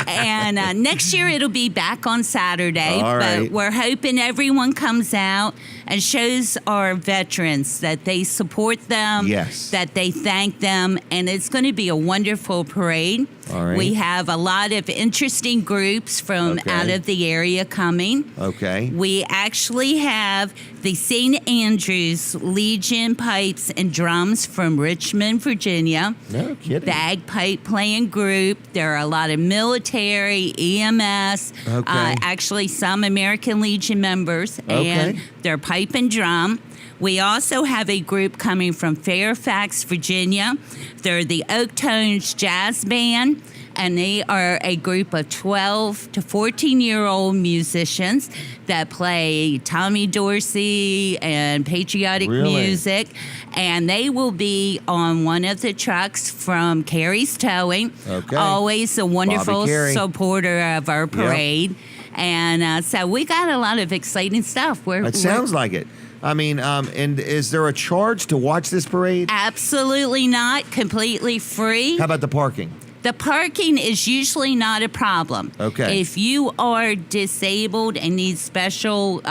And next year it'll be back on Saturday. All right. But we're hoping everyone comes out and shows our veterans that they support them, Yes. that they thank them, and it's going to be a wonderful parade. All right. We have a lot of interesting groups from Okay. out of the area coming. Okay. We actually have the St. Andrews Legion Pipes and Drums from Richmond, Virginia. No kidding. Bagpipe playing group. There are a lot of military, EMS, Okay. actually some American Legion members, Okay. and their pipe and drum. We also have a group coming from Fairfax, Virginia. They're the Oak Tones Jazz Band, and they are a group of 12 to 14-year-old musicians that play Tommy Dorsey and patriotic Really? music. And they will be on one of the trucks from Carrie's Towing. Okay. Always a wonderful Bobby Carey. supporter of our parade. And so we got a lot of exciting stuff. It sounds like it. I mean, and is there a charge to watch this parade? Absolutely not. Completely free. How about the parking? The parking is usually not a problem. Okay. If you are disabled and need special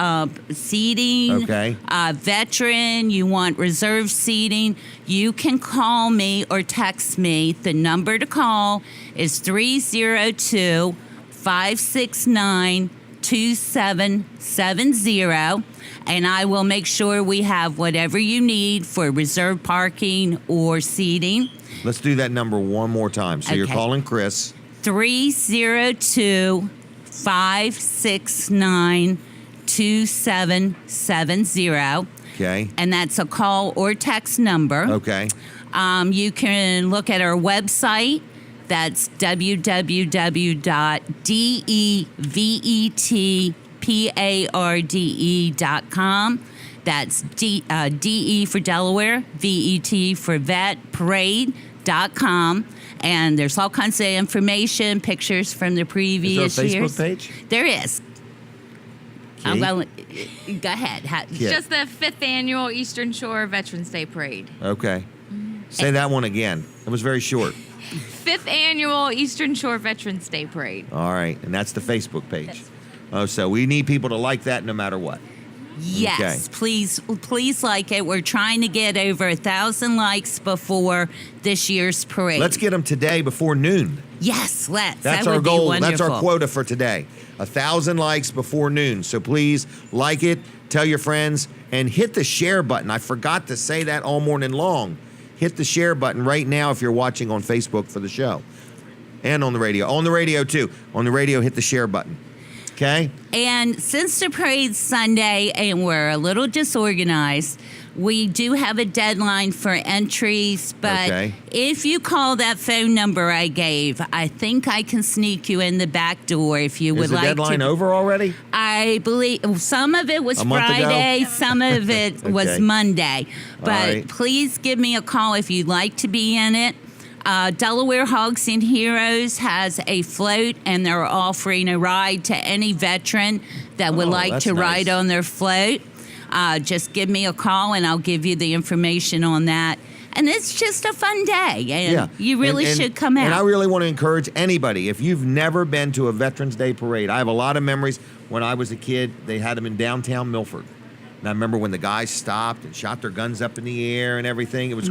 seating, Okay. Veteran, you want reserved seating, you can call me or text me. The number to call is 302 569 2770, and I will make sure we have whatever you need for reserved parking or seating. Let's do that number one more time. So you're Okay. calling Chris. 302 569 2770, Okay. and that's a call or text number. Okay. You can look at our website. That's www.devetparde.com. That's DE for Delaware, VET for vet, parade.com. And there's all kinds of information, pictures from the previous Is there a years. Facebook page? There is. I'm Kate? going, go ahead. Yeah. Just the 5th annual Eastern Shore Veterans Day Parade. Okay. Say that one again. It was very short. 5th annual Eastern Shore Veterans Day Parade. All right. And that's the Facebook page. Oh, so we need people to like that no matter what. Yes, Okay. please like it. We're trying to get over 1,000 likes before this year's parade. Let's get them today before noon. Yes, let's. That's That our would be goal. That's our wonderful. quota for today. 1,000 likes before noon. So please like it, tell your friends, and hit the share button. I forgot to say that all morning long. Hit the share button right now if you're watching on Facebook for the show. And on the radio. On the radio, too. On the radio, hit the share button. Okay? And since the parade's Sunday and we're a little disorganized, we do have a deadline for entries. But Okay. if you call that phone number I gave, I think I can sneak you in the back door if you would Is the like deadline to. over already? I believe some of it was A month ago? Friday, some of it was Okay. Monday. But right. please give me a call if you'd like to be in it. Delaware Hogs and Heroes has a float, and they're offering a ride to any veteran that would Oh, like that's to nice. ride on their float. Just give me a call, and I'll give you the information on that. And it's just a fun day, and you really should come out. And I really want to encourage anybody, if you've never been to a Veterans Day parade, I have a lot of memories. When I was a kid, they had them in downtown Milford. And I remember when the guys stopped and shot their guns up in the air and everything. It was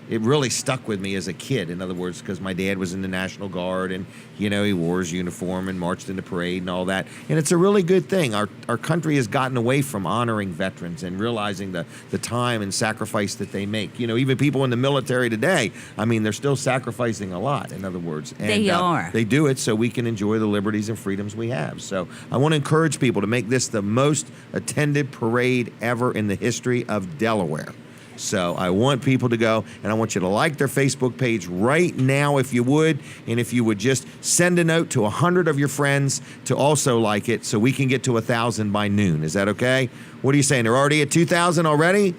it really stuck with me as a kid. In other words, because my dad was in the National Guard, and he wore his uniform and marched in the parade and all that. And it's a really good thing. Our country has gotten away from honoring veterans and realizing the time and sacrifice that they make. Even people in the military today, they're still sacrificing a lot. In other words, and They are. They do it so we can enjoy the liberties and freedoms we have. So I want to encourage people to make this the most attended parade ever in the history of Delaware. So I want people to go, and I want you to like their Facebook page right now if you would, and if you would just send a note to 100 of your friends to also like it so we can get to 1,000 by noon. Is that okay? What are you saying? They're already at 2,000 already?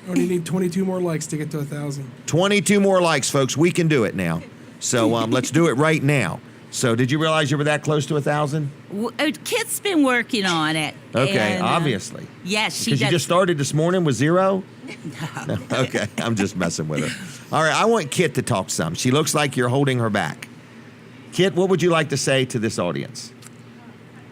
Only need 22 more likes to get to 1,000. 22 more likes, folks. We can do it now. So let's do it right now. So did you realize you were that close to 1,000? Kit's been working on it. Okay, and, obviously. Yes, she Because does. you just started this morning with 0? No. Okay, I'm just messing with her. All right, I want Kit to talk some. She looks like you're holding her back. Kit, what would you like to say to this audience?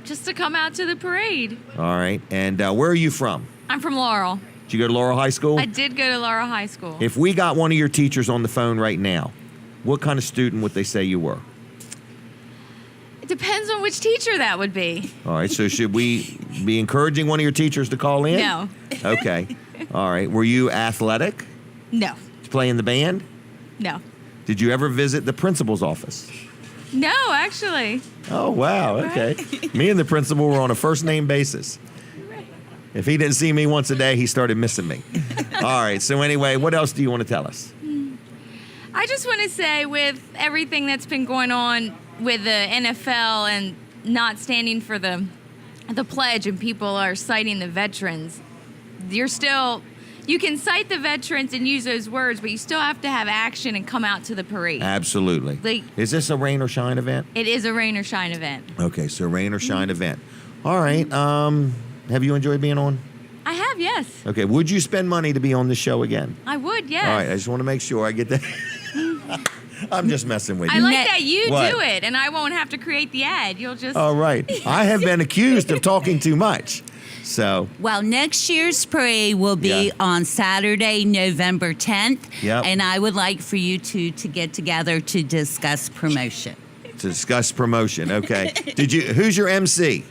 Just to come out to the parade. All right, and where are you from? I'm from Laurel. Did you go to Laurel High School? I did go to Laurel High School. If we got one of your teachers on the phone right now, what kind of student would they say you were? It depends on which teacher that would be. All right, so should we be encouraging one of your teachers to call in? No. Okay. All right. Were you athletic? No. Did you play in the band? No. Did you ever visit the principal's office? No, actually. Oh, wow. Okay. Me and the principal were on a first name basis. If he didn't see me once a day, he started missing me. All right. So anyway, what else do you want to tell us? I just want to say, with everything that's been going on with the NFL and not standing for the pledge, and people are citing the veterans, you can cite the veterans and use those words, but you still have to have action and come out to the parade. Absolutely. Is this a rain or shine event? It is a rain or shine event. Okay, so rain or shine event. All right. Have you enjoyed being on? I have, yes. Okay. Would you spend money to be on the show again? I would, yes. All right. I just want to make sure I get that. I'm just messing with you. I like that you What? do it, and I won't have to create the ad. You'll just... All right. I have been accused of talking too much. So, Well, next year's parade will be Yeah. on Saturday, November 10th. Yep. And I would like for you two to get together to discuss promotion. to discuss promotion. Okay. Who's your MC?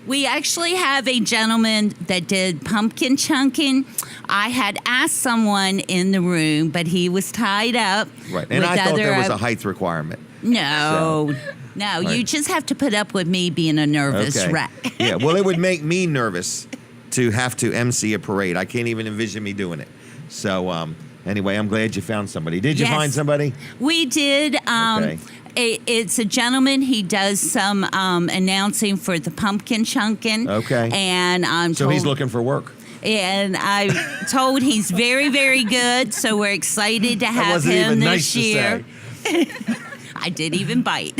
We actually have a gentleman that did pumpkin chunking. I had asked someone in the room, but he was tied up. Right. And with I thought there was other- a height requirement. No. No, Right. you just have to put up with me being a nervous Okay. wreck. Yeah. Well, it would make me nervous to have to MC a parade. I can't even envision me doing it. So, anyway, I'm glad you found somebody. Did you Yes. find somebody? We did. Okay. It's a gentleman. He does some announcing for the pumpkin chunking. Okay. And I'm So told, he's looking for work. And I'm told he's very, very good. So we're excited to have wasn't him even this nice to year. I did even bite.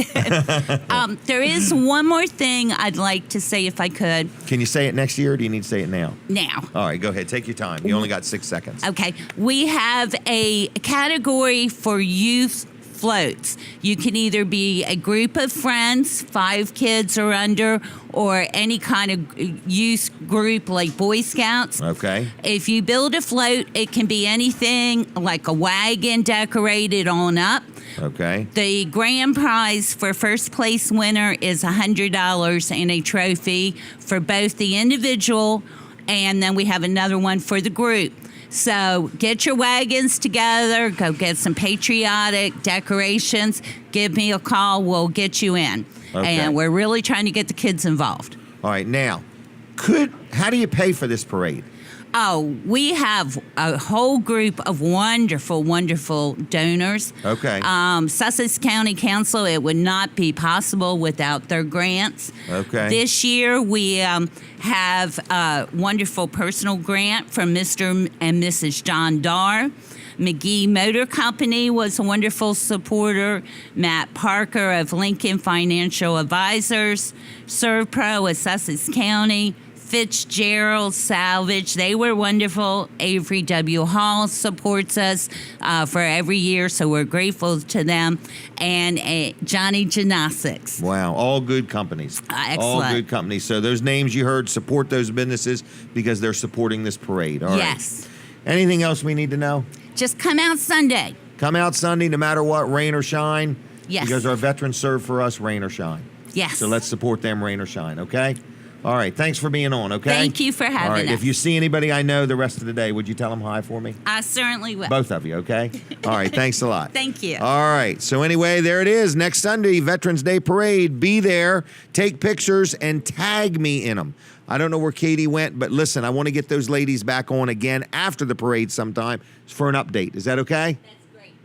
There is one more thing I'd like to say if I could. Can you say it next year, or do you need to say it now? Now. All right, go ahead. Take your time. You only got 6 seconds. Okay. We have a category for youth floats. You can either be a group of friends, 5 kids or under, or any kind of youth group like Boy Scouts. Okay. If you build a float, it can be anything like a wagon decorated on up. Okay. The grand prize for first place winner is $100 and a trophy for both the individual, and then we have another one for the group. So get your wagons together, go get some patriotic decorations, give me a call, we'll get you in. Okay. And we're really trying to get the kids involved. All right. Now, how do you pay for this parade? Oh, we have a whole group of wonderful, wonderful donors. Okay. Sussex County Council, it would not be possible without their grants. Okay. This year, we have a wonderful personal grant from Mr. and Mrs. John Darr. McGee Motor Company was a wonderful supporter. Matt Parker of Lincoln Financial Advisors. ServPro of Sussex County. Fitzgerald Salvage, they were wonderful. Avery W. Hall supports us for every year, so we're grateful to them. And Johnny Gymnastics. Wow, all good companies. Excellent. All good companies. So those names you heard, support those businesses because they're supporting this parade. All right. Yes. Anything else we need to know? Just come out Sunday. Come out Sunday, no matter what, rain or shine. Yes. Because our veterans serve for us, rain or shine. Yes. So let's support them, rain or shine, okay? All right, thanks for being on, okay? Thank you for having All right, us. if you see anybody I know the rest of the day, would you tell them hi for me? I certainly will. Both of you, okay? All right, thanks a lot. Thank you. All right, so anyway, there it is. Next Sunday, Veterans Day Parade. Be there, take pictures, and tag me in them. I don't know where Katie went, but listen, I want to get those ladies back on again after the parade sometime for an update. Is that okay?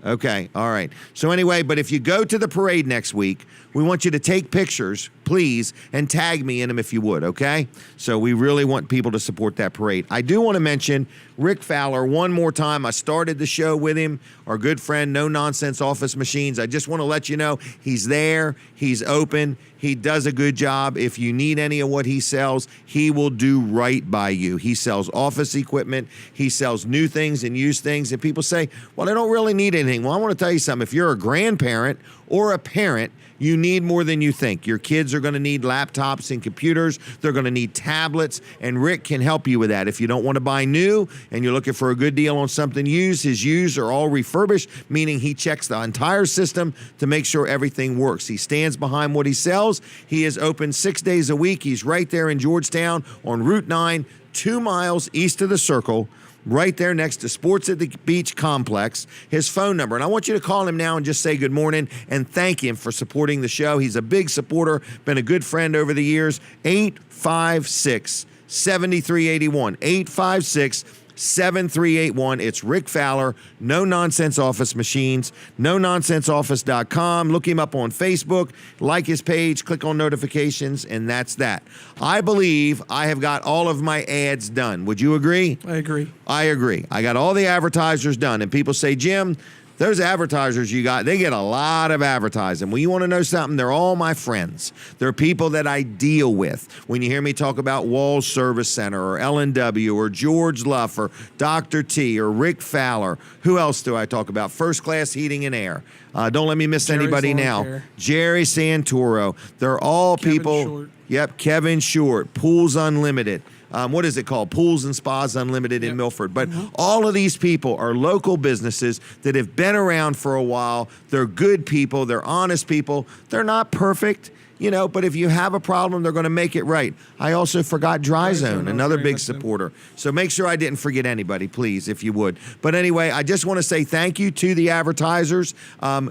Okay, all right. So anyway, but if you go to the parade next week, we want you to take pictures, please, and tag me in them if you would, okay? So we really want people to support that parade. I do want to mention Rick Fowler one more time. I started the show with him, our good friend, No Nonsense Office Machines. I just want to let you know he's there, he's open, he does a good job. If you need any of what he sells, he will do right by you. He sells office equipment, he sells new things and used things, and people say, well, I don't really need anything. Well, I want to tell you something. If you're a grandparent or a parent, you need more than you think. Your kids are going to need laptops and computers. They're going to need tablets, and Rick can help you with that. If you don't want to buy new and you're looking for a good deal on something used, his used are all refurbished, meaning he checks the entire system to make sure everything works. He stands behind what he sells. He is open 6 days a week. He's right there in Georgetown on Route 9, 2 miles east of the Circle, right there next to Sports at the Beach Complex. His phone number, and I want you to call him now and just say good morning and thank him for supporting the show. He's a big supporter, been a good friend over the years. 856-7381. 856-7381. It's Rick Fowler, No Nonsense Office Machines, NoNonsenseOffice.com. Look him up on Facebook, like his page, click on notifications, and that's that. I believe I have got all of my ads done. Would you agree? I agree. I agree. I got all the advertisers done, and people say, Jim, those advertisers you got, they get a lot of advertising. Well, you want to know something? They're all my friends. They're people that I deal with. When you hear me talk about Walls Service Center or L&W or George Luff or Dr. T or Rick Fowler, who else do I talk about? First Class Heating and Air. Don't let me miss anybody now. Care. Jerry Santoro. They're all Kevin people. Short. Yep, Kevin Short, Pools Unlimited. What is it called? Pools and Spas Unlimited in Milford. But all of these people are local businesses that have been around for a while. They're good people. They're honest people. They're not perfect, but if you have a problem, they're going to make it right. I also forgot Dry Zone, another big supporter. So make sure I didn't forget anybody, please, if you would. But anyway, I just want to say thank you to the advertisers.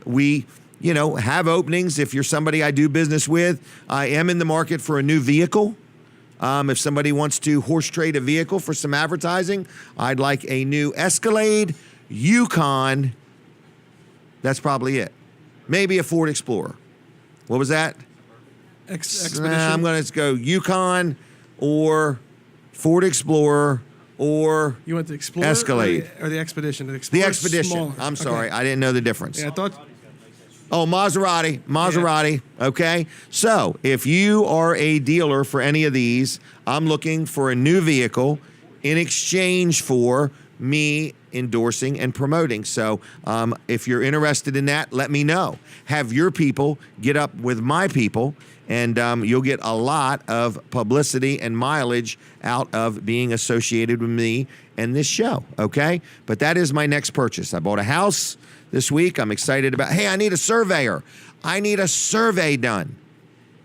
We have openings. If you're somebody I do business with, I am in the market for a new vehicle. If somebody wants to horse trade a vehicle for some advertising, I'd like a new Escalade, Yukon. That's probably it. Maybe a Ford Explorer. What was that? Expedition. I'm going to go Yukon or Ford Explorer or You want the Explorer Escalade. or the Expedition? The The Explorer's Expedition. smaller. I'm sorry. Okay. I didn't know the difference. Yeah, I thought. Oh, Maserati, okay? So if you are a dealer for any of these, I'm looking for a new vehicle in exchange for me endorsing and promoting. So if you're interested in that, let me know. Have your people get up with my people, and you'll get a lot of publicity and mileage out of being associated with me and this show, okay? But that is my next purchase. I bought a house this week. I'm excited about, hey, I need a surveyor. I need a survey done.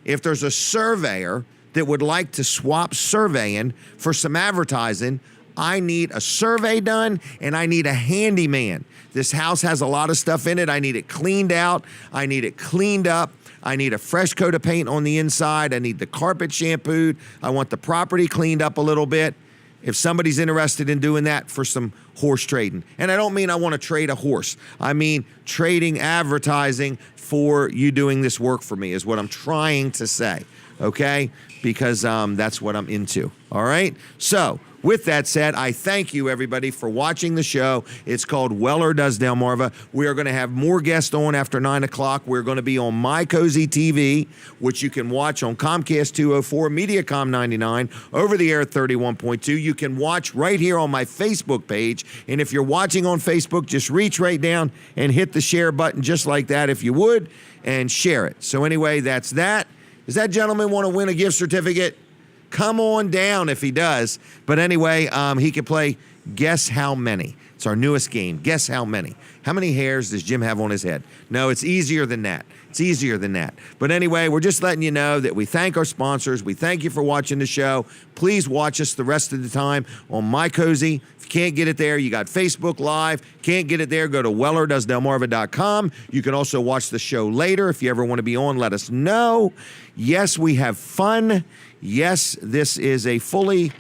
If there's a surveyor that would like to swap surveying for some advertising, I need a survey done and I need a handyman. This house has a lot of stuff in it. I need it cleaned out. I need it cleaned up. I need a fresh coat of paint on the inside. I need the carpet shampooed. I want the property cleaned up a little bit. If somebody's interested in doing that for some horse trading. And I don't mean I want to trade a horse. I mean trading advertising for you doing this work for me is what I'm trying to say, okay? Because that's what I'm into, all right? So with that said, I thank you, everybody, for watching the show. It's called Weller Does Delmarva. We are going to have more guests on after 9 o'clock. We're going to be on My Cozy TV, which you can watch on Comcast 204, Mediacom 99, over the air 31.2. You can watch right here on my Facebook page. And if you're watching on Facebook, just reach right down and hit the share button just like that, if you would, and share it. So anyway, that's that. Does that gentleman want to win a gift certificate? Come on down if he does. But anyway, he can play Guess how many? It's our newest game. Guess how many? How many hairs does Jim have on his head? No, it's easier than that. It's easier than that. But anyway, we're just letting you know that we thank our sponsors. We thank you for watching the show. Please watch us the rest of the time on My Cozy. If you can't get it there, you got Facebook Live. Can't get it there, go to wellerdoesdelmarva.com. You can also watch the show later. If you ever want to be on, let us know. Yes, we have fun. Yes, this is a fully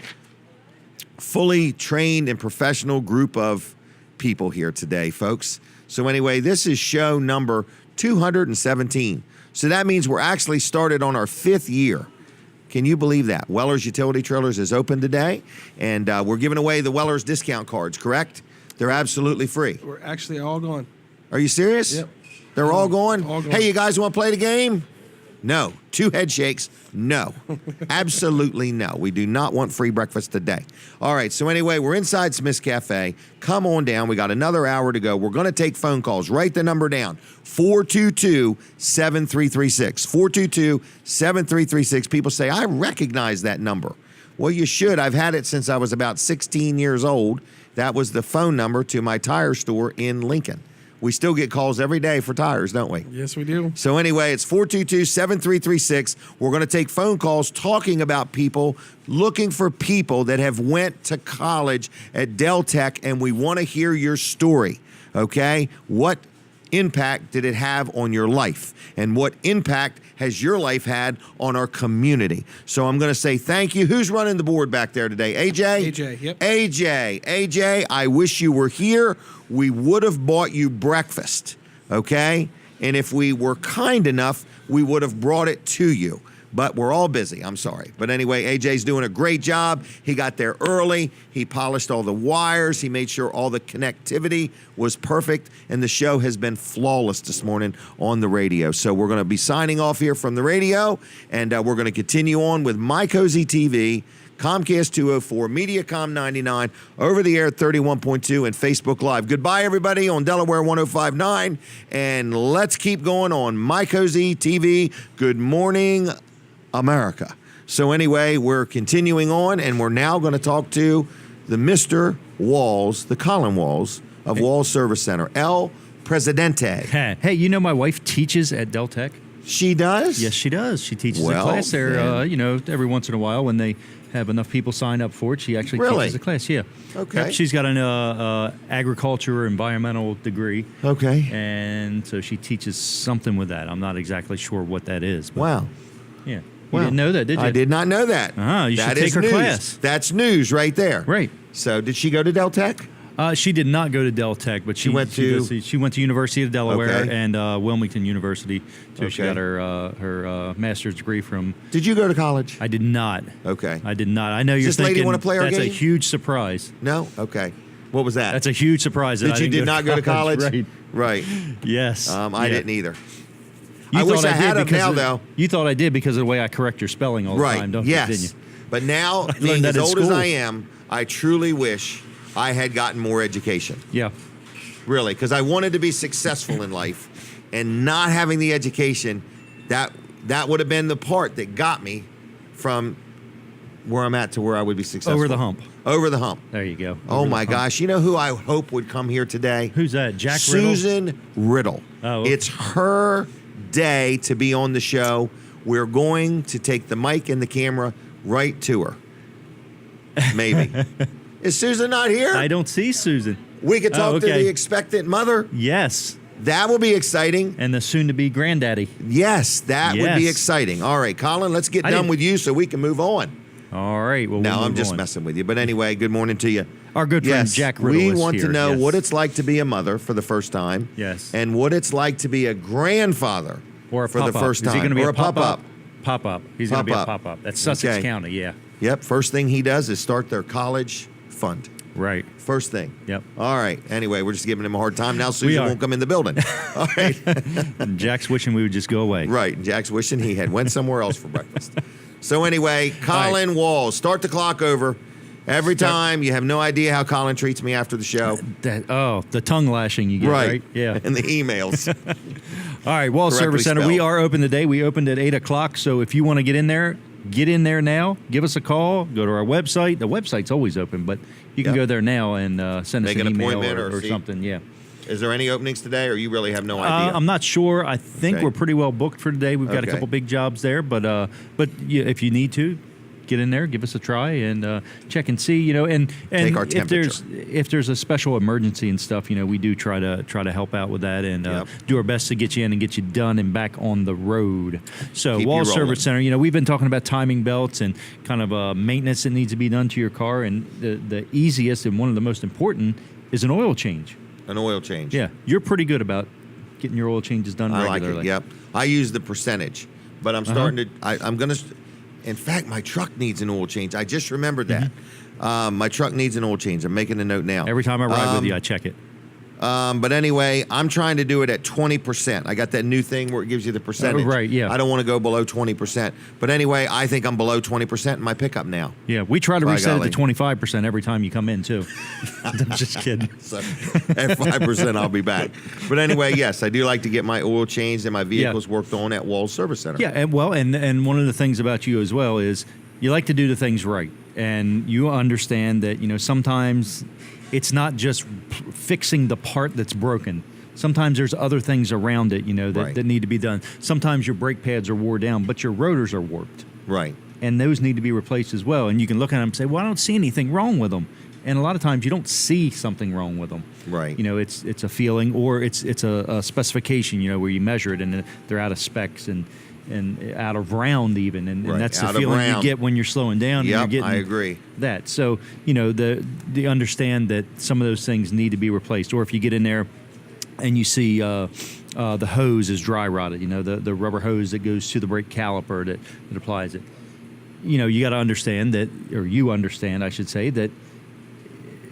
trained and professional group of people here today, folks. So anyway, this is show number 217. So that means we're actually started on our 5th year. Can you believe that? Weller's Utility Trailers is open today, and we're giving away the Weller's discount cards, correct? They're absolutely free. We're actually all gone. Are you serious? Yep. They're all gone? All gone. Hey, you guys want to play the game? No. 2 head shakes? No. Absolutely no. We do not want free breakfast today. All right, so anyway, we're inside Smith's Cafe. Come on down. We got another hour to go. We're going to take phone calls. Write the number down. 422-7336. 422-7336. People say, I recognize that number. Well, you should. I've had it since I was about 16 years old. That was the phone number to my tire store in Lincoln. We still get calls every day for tires, don't we? Yes, we do. So anyway, it's 422-7336. We're going to take phone calls talking about people, looking for people that have went to college at Del Tech, and we want to hear your story, okay? What impact did it have on your life? And what impact has your life had on our community? So I'm going to say thank you. Who's running the board back there today? AJ? AJ, yep. AJ, I wish you were here. We would have bought you breakfast, okay? And if we were kind enough, we would have brought it to you. But we're all busy. I'm sorry. But anyway, AJ's doing a great job. He got there early. He polished all the wires. He made sure all the connectivity was perfect. And the show has been flawless this morning on the radio. So we're going to be signing off here from the radio. And we're going to continue on with My Cozy TV, Comcast 204, Mediacom 99, over the air at 31.2, and Facebook Live. Goodbye, everybody, on Delaware 105.9. And let's keep going on My Cozy TV. Good morning, America. So anyway, we're continuing on, and we're now going to talk to the Mr. Walls, the Colin Walls of Walls Service Center, El Presidente. Hey, you know my wife teaches at Del Tech? She does? Yes, she does. She teaches a Well, class there, then. every once in a while when they have enough people sign up for it. She actually Really? teaches a class, yeah. Okay. Yep, she's got an agriculture environmental degree. Okay. And so she teaches something with that. I'm not exactly sure what that is. But Wow. Yeah. You Wow. didn't know that, did you? I did not know that. You should That take is her news. class. That's news right there. Right. So did she go to Del Tech? She did not go to Del Tech, but she went to- she went to University of Delaware Okay. and Wilmington University. So she Okay. got her master's degree from. Did you go to college? I did not. Okay. I did not. I know you're this lady thinking wanna play our that's a game? huge surprise. No? Okay. What was that? That's a huge surprise. That That I you didn't did not go to college? Right. Right. Yes. I Yeah. didn't either. You I wish thought I had did them because now, of- though. You thought I did because of the way I correct your spelling all the Right. time, don't Yes. you? Didn't you? But now, learned being that as in old as school. I am, I truly wish I had gotten more education. Yeah. Really, because I wanted to be successful in life, and not having the education, that would have been the part that got me from where I'm at to where I would be successful. Over the hump. Over the hump. There you go. Oh Over the my hump. gosh! You know who I hope would come here today? Who's that? Jack Riddle? Susan Riddle. Oh, okay. It's her day to be on the show. We're going to take the mic and the camera right to her. Maybe. Is Susan not here? I don't see Susan. We could talk to okay. the expectant mother. Yes. That will be exciting. And the soon-to-be granddaddy. Yes, that would be Yes. exciting. All right, Colin, let's get I done didn't- with you so we can move on. All right. Well, No, we'll I'm move just on. messing with you. But anyway, good morning to you. Our good friend Yes, Jack Riddle we is want here. to know Yes. what it's like to be a mother for the first time. Yes. And what it's like to be a grandfather Or a for the pop-up. first time. Is he going to be or a pop-up? pop-up. Pop-up. He's going to be a Pop-up. pop-up. That's Sussex Okay. County, yeah. Yep, first thing he does is start their college fund. Right. First thing. Yep. All right. Anyway, we're just giving him a hard time. Now We Susan are. won't come in the building. All right. And Jack's wishing we would just go away. Right. And Jack's wishing he had went somewhere else for breakfast. So anyway, Colin Walls, start the clock over. Every time, you have no idea how Colin treats me after the show. The tongue lashing you get, right? Yeah. And the emails. All right, Wall Correctly Service Center, we spelled. are open today. We opened at 8 o'clock, so if you want to get in there, get in there now. Give us a call. Go to our website. The website's always open, but you can go there now and send us Make an an email appointment or or see- something. Yeah. Is there any openings today, or you really have no idea? I'm not sure. I think Okay. we're pretty well booked for today. We've got a Okay. couple big jobs there, but yeah, if you need to, get in there, give us a try, and check and see. You know, and Take our if there's a special emergency and stuff, you know, we do try to help out with that and do our best to get you in and get you done and back on the road. So Keep Wall you rolling. Service Center, you know, we've been talking about timing belts and kind of maintenance that needs to be done to your car, and the easiest and one of the most important is an oil change. An oil change. Yeah, you're pretty good about getting your oil changes done I like regularly. it. Yep. I use the percentage, but I'm starting to. I'm gonna. In fact, my truck needs an oil change. I just remembered that. My truck needs an oil change. I'm making a note now. Every time I ride with you, I check it. But anyway, I'm trying to do it at 20%. I got that new thing where it gives you the percentage. right, yeah. I don't want to go below 20%. But anyway, I think I'm below 20% in my pickup now. Yeah, we try to By reset golly. it to 25% every time you come in, too. I'm just kidding. So at 5%, I'll be back. But anyway, yes, I do like to get my oil changed and my vehicles worked on at Wall Service Center. Yeah, and well, and one of the things about you as well is you like to do the things right. And you understand that, you know, sometimes it's not just fixing the part that's broken. Sometimes there's other things around it, you know, that, Right. that need to be done. Sometimes your brake pads are wore down, but your rotors are warped. Right. And those need to be replaced as well. And you can look at them and say, well, I don't see anything wrong with them. And a lot of times you don't see something wrong with them. Right. You know, it's a feeling or it's a specification, you know, where you measure it and they're out of specs and out of round even. And Right. that's the Out of feeling you round. get when you're slowing down. Yep, and you're getting I agree. that. So, you know, the understand that some of those things need to be replaced. Or if you get in there and you see the hose is dry rotted, you know, the rubber hose that goes to the brake caliper that applies it. You know, you got to understand that, or you understand, I should say, that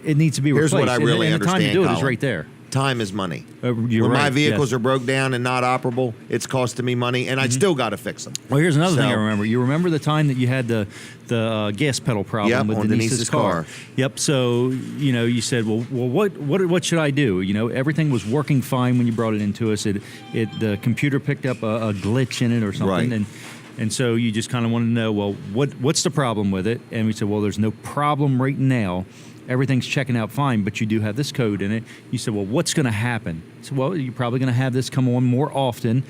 it needs to be Here's replaced. what I really and the time to understand, do it is Colin. right there. Time is money. You're when my right, vehicles yes. are broke down and not operable, it's costing me money, and I still got to fix them. Well, here's another thing I So- remember. You remember the time that you had the gas pedal problem Yep, with on Denise's car? car. Yep. So you know, you said, well, what should I do? You know, everything was working fine when you brought it into us. The computer picked up a glitch in it or something, Right. and so you just kind of wanted to know, well, what's the problem with it? And we said, well, there's no problem right now. Everything's checking out fine, but you do have this code in it. You said, well, what's going to happen? So, well, you're probably going to have this come on more often.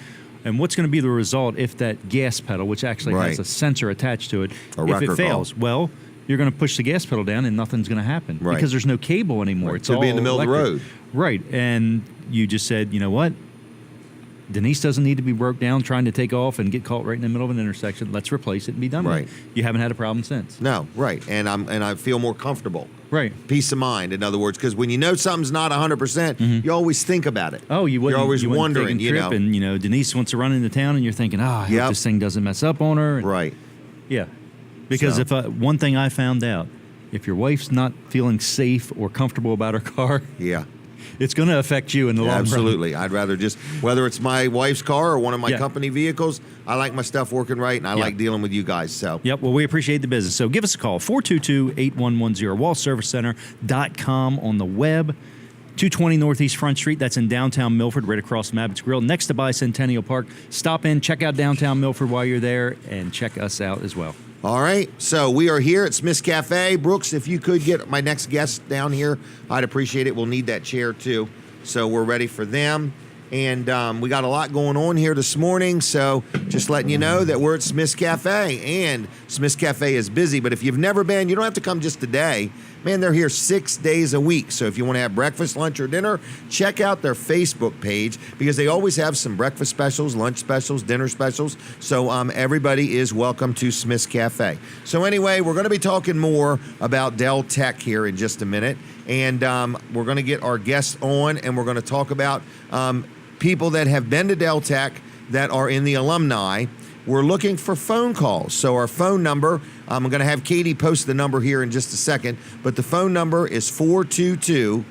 And what's going to be the result if that gas pedal, which actually has Right. a sensor attached to it, A if wrecker it fails? call. Well, you're going to push the gas pedal down and nothing's going to happen Right. because there's no cable anymore. Right. It's Could all be in the middle of the electric. road. Right. And you just said, you know what? Denise doesn't need to be broke down trying to take off and get caught right in the middle of an intersection. Let's replace it and be done Right. with it. You haven't had a problem since. No, right. And I feel more comfortable. Right. Peace of mind, in other words, because when you know something's not 100%, you always think about it. Oh, you wouldn't. You're always you wouldn't wondering, take a you trip know. And you know, Denise wants to run into town, and you're thinking, I hope Yep. this thing doesn't mess up on her. And- Right. Yeah, because So- if one thing I found out, if your wife's not feeling safe or comfortable about her car, Yeah. it's going to affect you in the long run. Absolutely. I'd rather just, whether it's my wife's car or one of my Yeah. company vehicles, I like my stuff working right, and I Yeah. like dealing with you guys. So, Yep. Well, we appreciate the business. So give us a call, 422-8110, wallservicecenter.com on the web. 220 Northeast Front Street. That's in downtown Milford, right across from Abbott's Grill, next to Bicentennial Park. Stop in, check out downtown Milford while you're there, and check us out as well. all right. So we are here at Smith's Cafe. Brooks, if you could get my next guest down here, I'd appreciate it. We'll need that chair too. So we're ready for them. And we got a lot going on here this morning. So just letting you know that we're at Smith's Cafe. And Smith's Cafe is busy. But if you've never been, you don't have to come just today. Man, they're here 6 days a week. So if you want to have breakfast, lunch, or dinner, check out their Facebook page because they always have some breakfast specials, lunch specials, dinner specials. So everybody is welcome to Smith's Cafe. So anyway, we're going to be talking more about Dell Tech here in just a minute. And we're going to get our guests on, and we're going to talk about people that have been to Dell Tech that are in the alumni. We're looking for phone calls. So our phone number, I'm going to have Katie post the number here in just a second, but the phone number is 422-7336.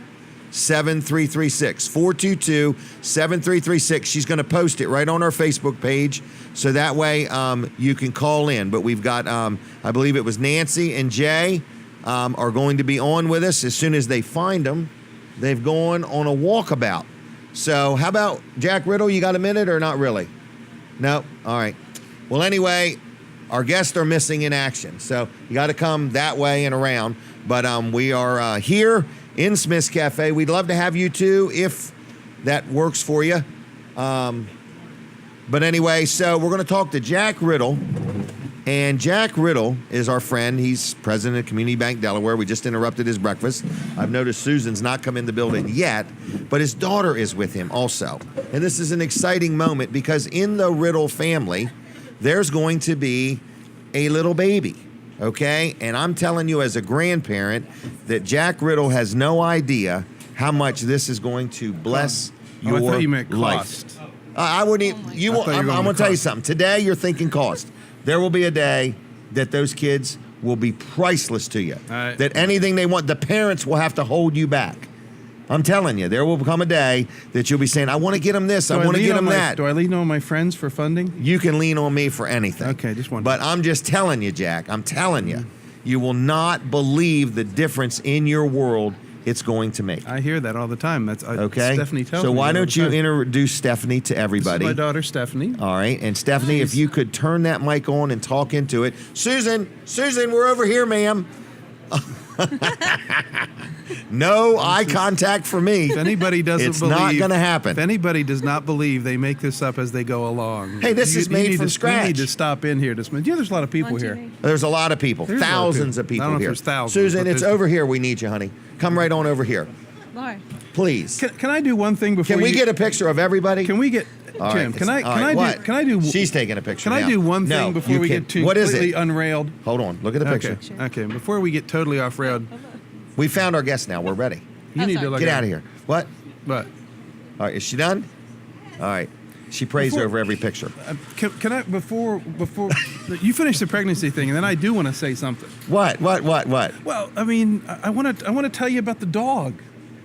422-7336. She's going to post it right on our Facebook page, so that way you can call in. But we've got, I believe it was Nancy and Jay are going to be on with us as soon as they find them. They've gone on a walkabout. So how about Jack Riddle? You got a minute or not really? No? All right. Well, anyway, our guests are missing in action. So you got to come that way and around. But we are here in Smith's Cafe. We'd love to have you too if that works for you. But anyway, so we're going to talk to Jack Riddle. And Jack Riddle is our friend. He's president of Community Bank Delaware. We just interrupted his breakfast. I've noticed Susan's not come in the building yet, but his daughter is with him also. And this is an exciting moment because in the Riddle family, there's going to be a little baby, okay? And I'm telling you as a grandparent that Jack Riddle has no idea how much this is going to bless your I thought you meant life. cost. I wouldn't. I'm going to tell you something. Today, you're thinking cost. There will be a day that those kids will be priceless to you. That anything they want, the parents will have to hold you back. I'm telling you, there will come a day that you'll be saying, I want to get them this, I want to get them that. Do I lean on my friends for funding? You can lean on me for anything. Okay, just one. But I'm just telling you, Jack, I'm telling you, you will not believe the difference in your world it's going to make. I hear that all the time. That's okay. Stephanie tells me. So why all don't the you time. introduce Stephanie to everybody? This is my daughter, Stephanie. All right, and Stephanie, if you could turn that mic on and talk into it. Susan, we're over here, ma'am. No eye contact for me. If anybody doesn't it's believe, not going to happen. If anybody does not believe, they make this up as they go along. Hey, this is made from scratch. You need to stop in here. There's a lot of people here. There's a lot of people. There's thousands a lot of people I don't know here. if there's thousands, Susan, but it's there's- over here. We need you, honey. Come right on over here. Laura. Please. Can I do one thing before? Can we get a picture of everybody? Can we get? All Jim, right, can I? all Can right, I do? what? Can I do? She's taking a picture. Can now. I do one No, thing before you we can- get too What is completely it? unrailed? Hold on. Look at the picture. Okay. Before we get totally off railed, We found our guest now. We're ready. you need to look Get at out of here. What? But All right. Is she done? All right. She prays Before- over every picture. can I before you finish the pregnancy thing, and then I do want to say something. What? Well, I mean, I want to tell you about the dog.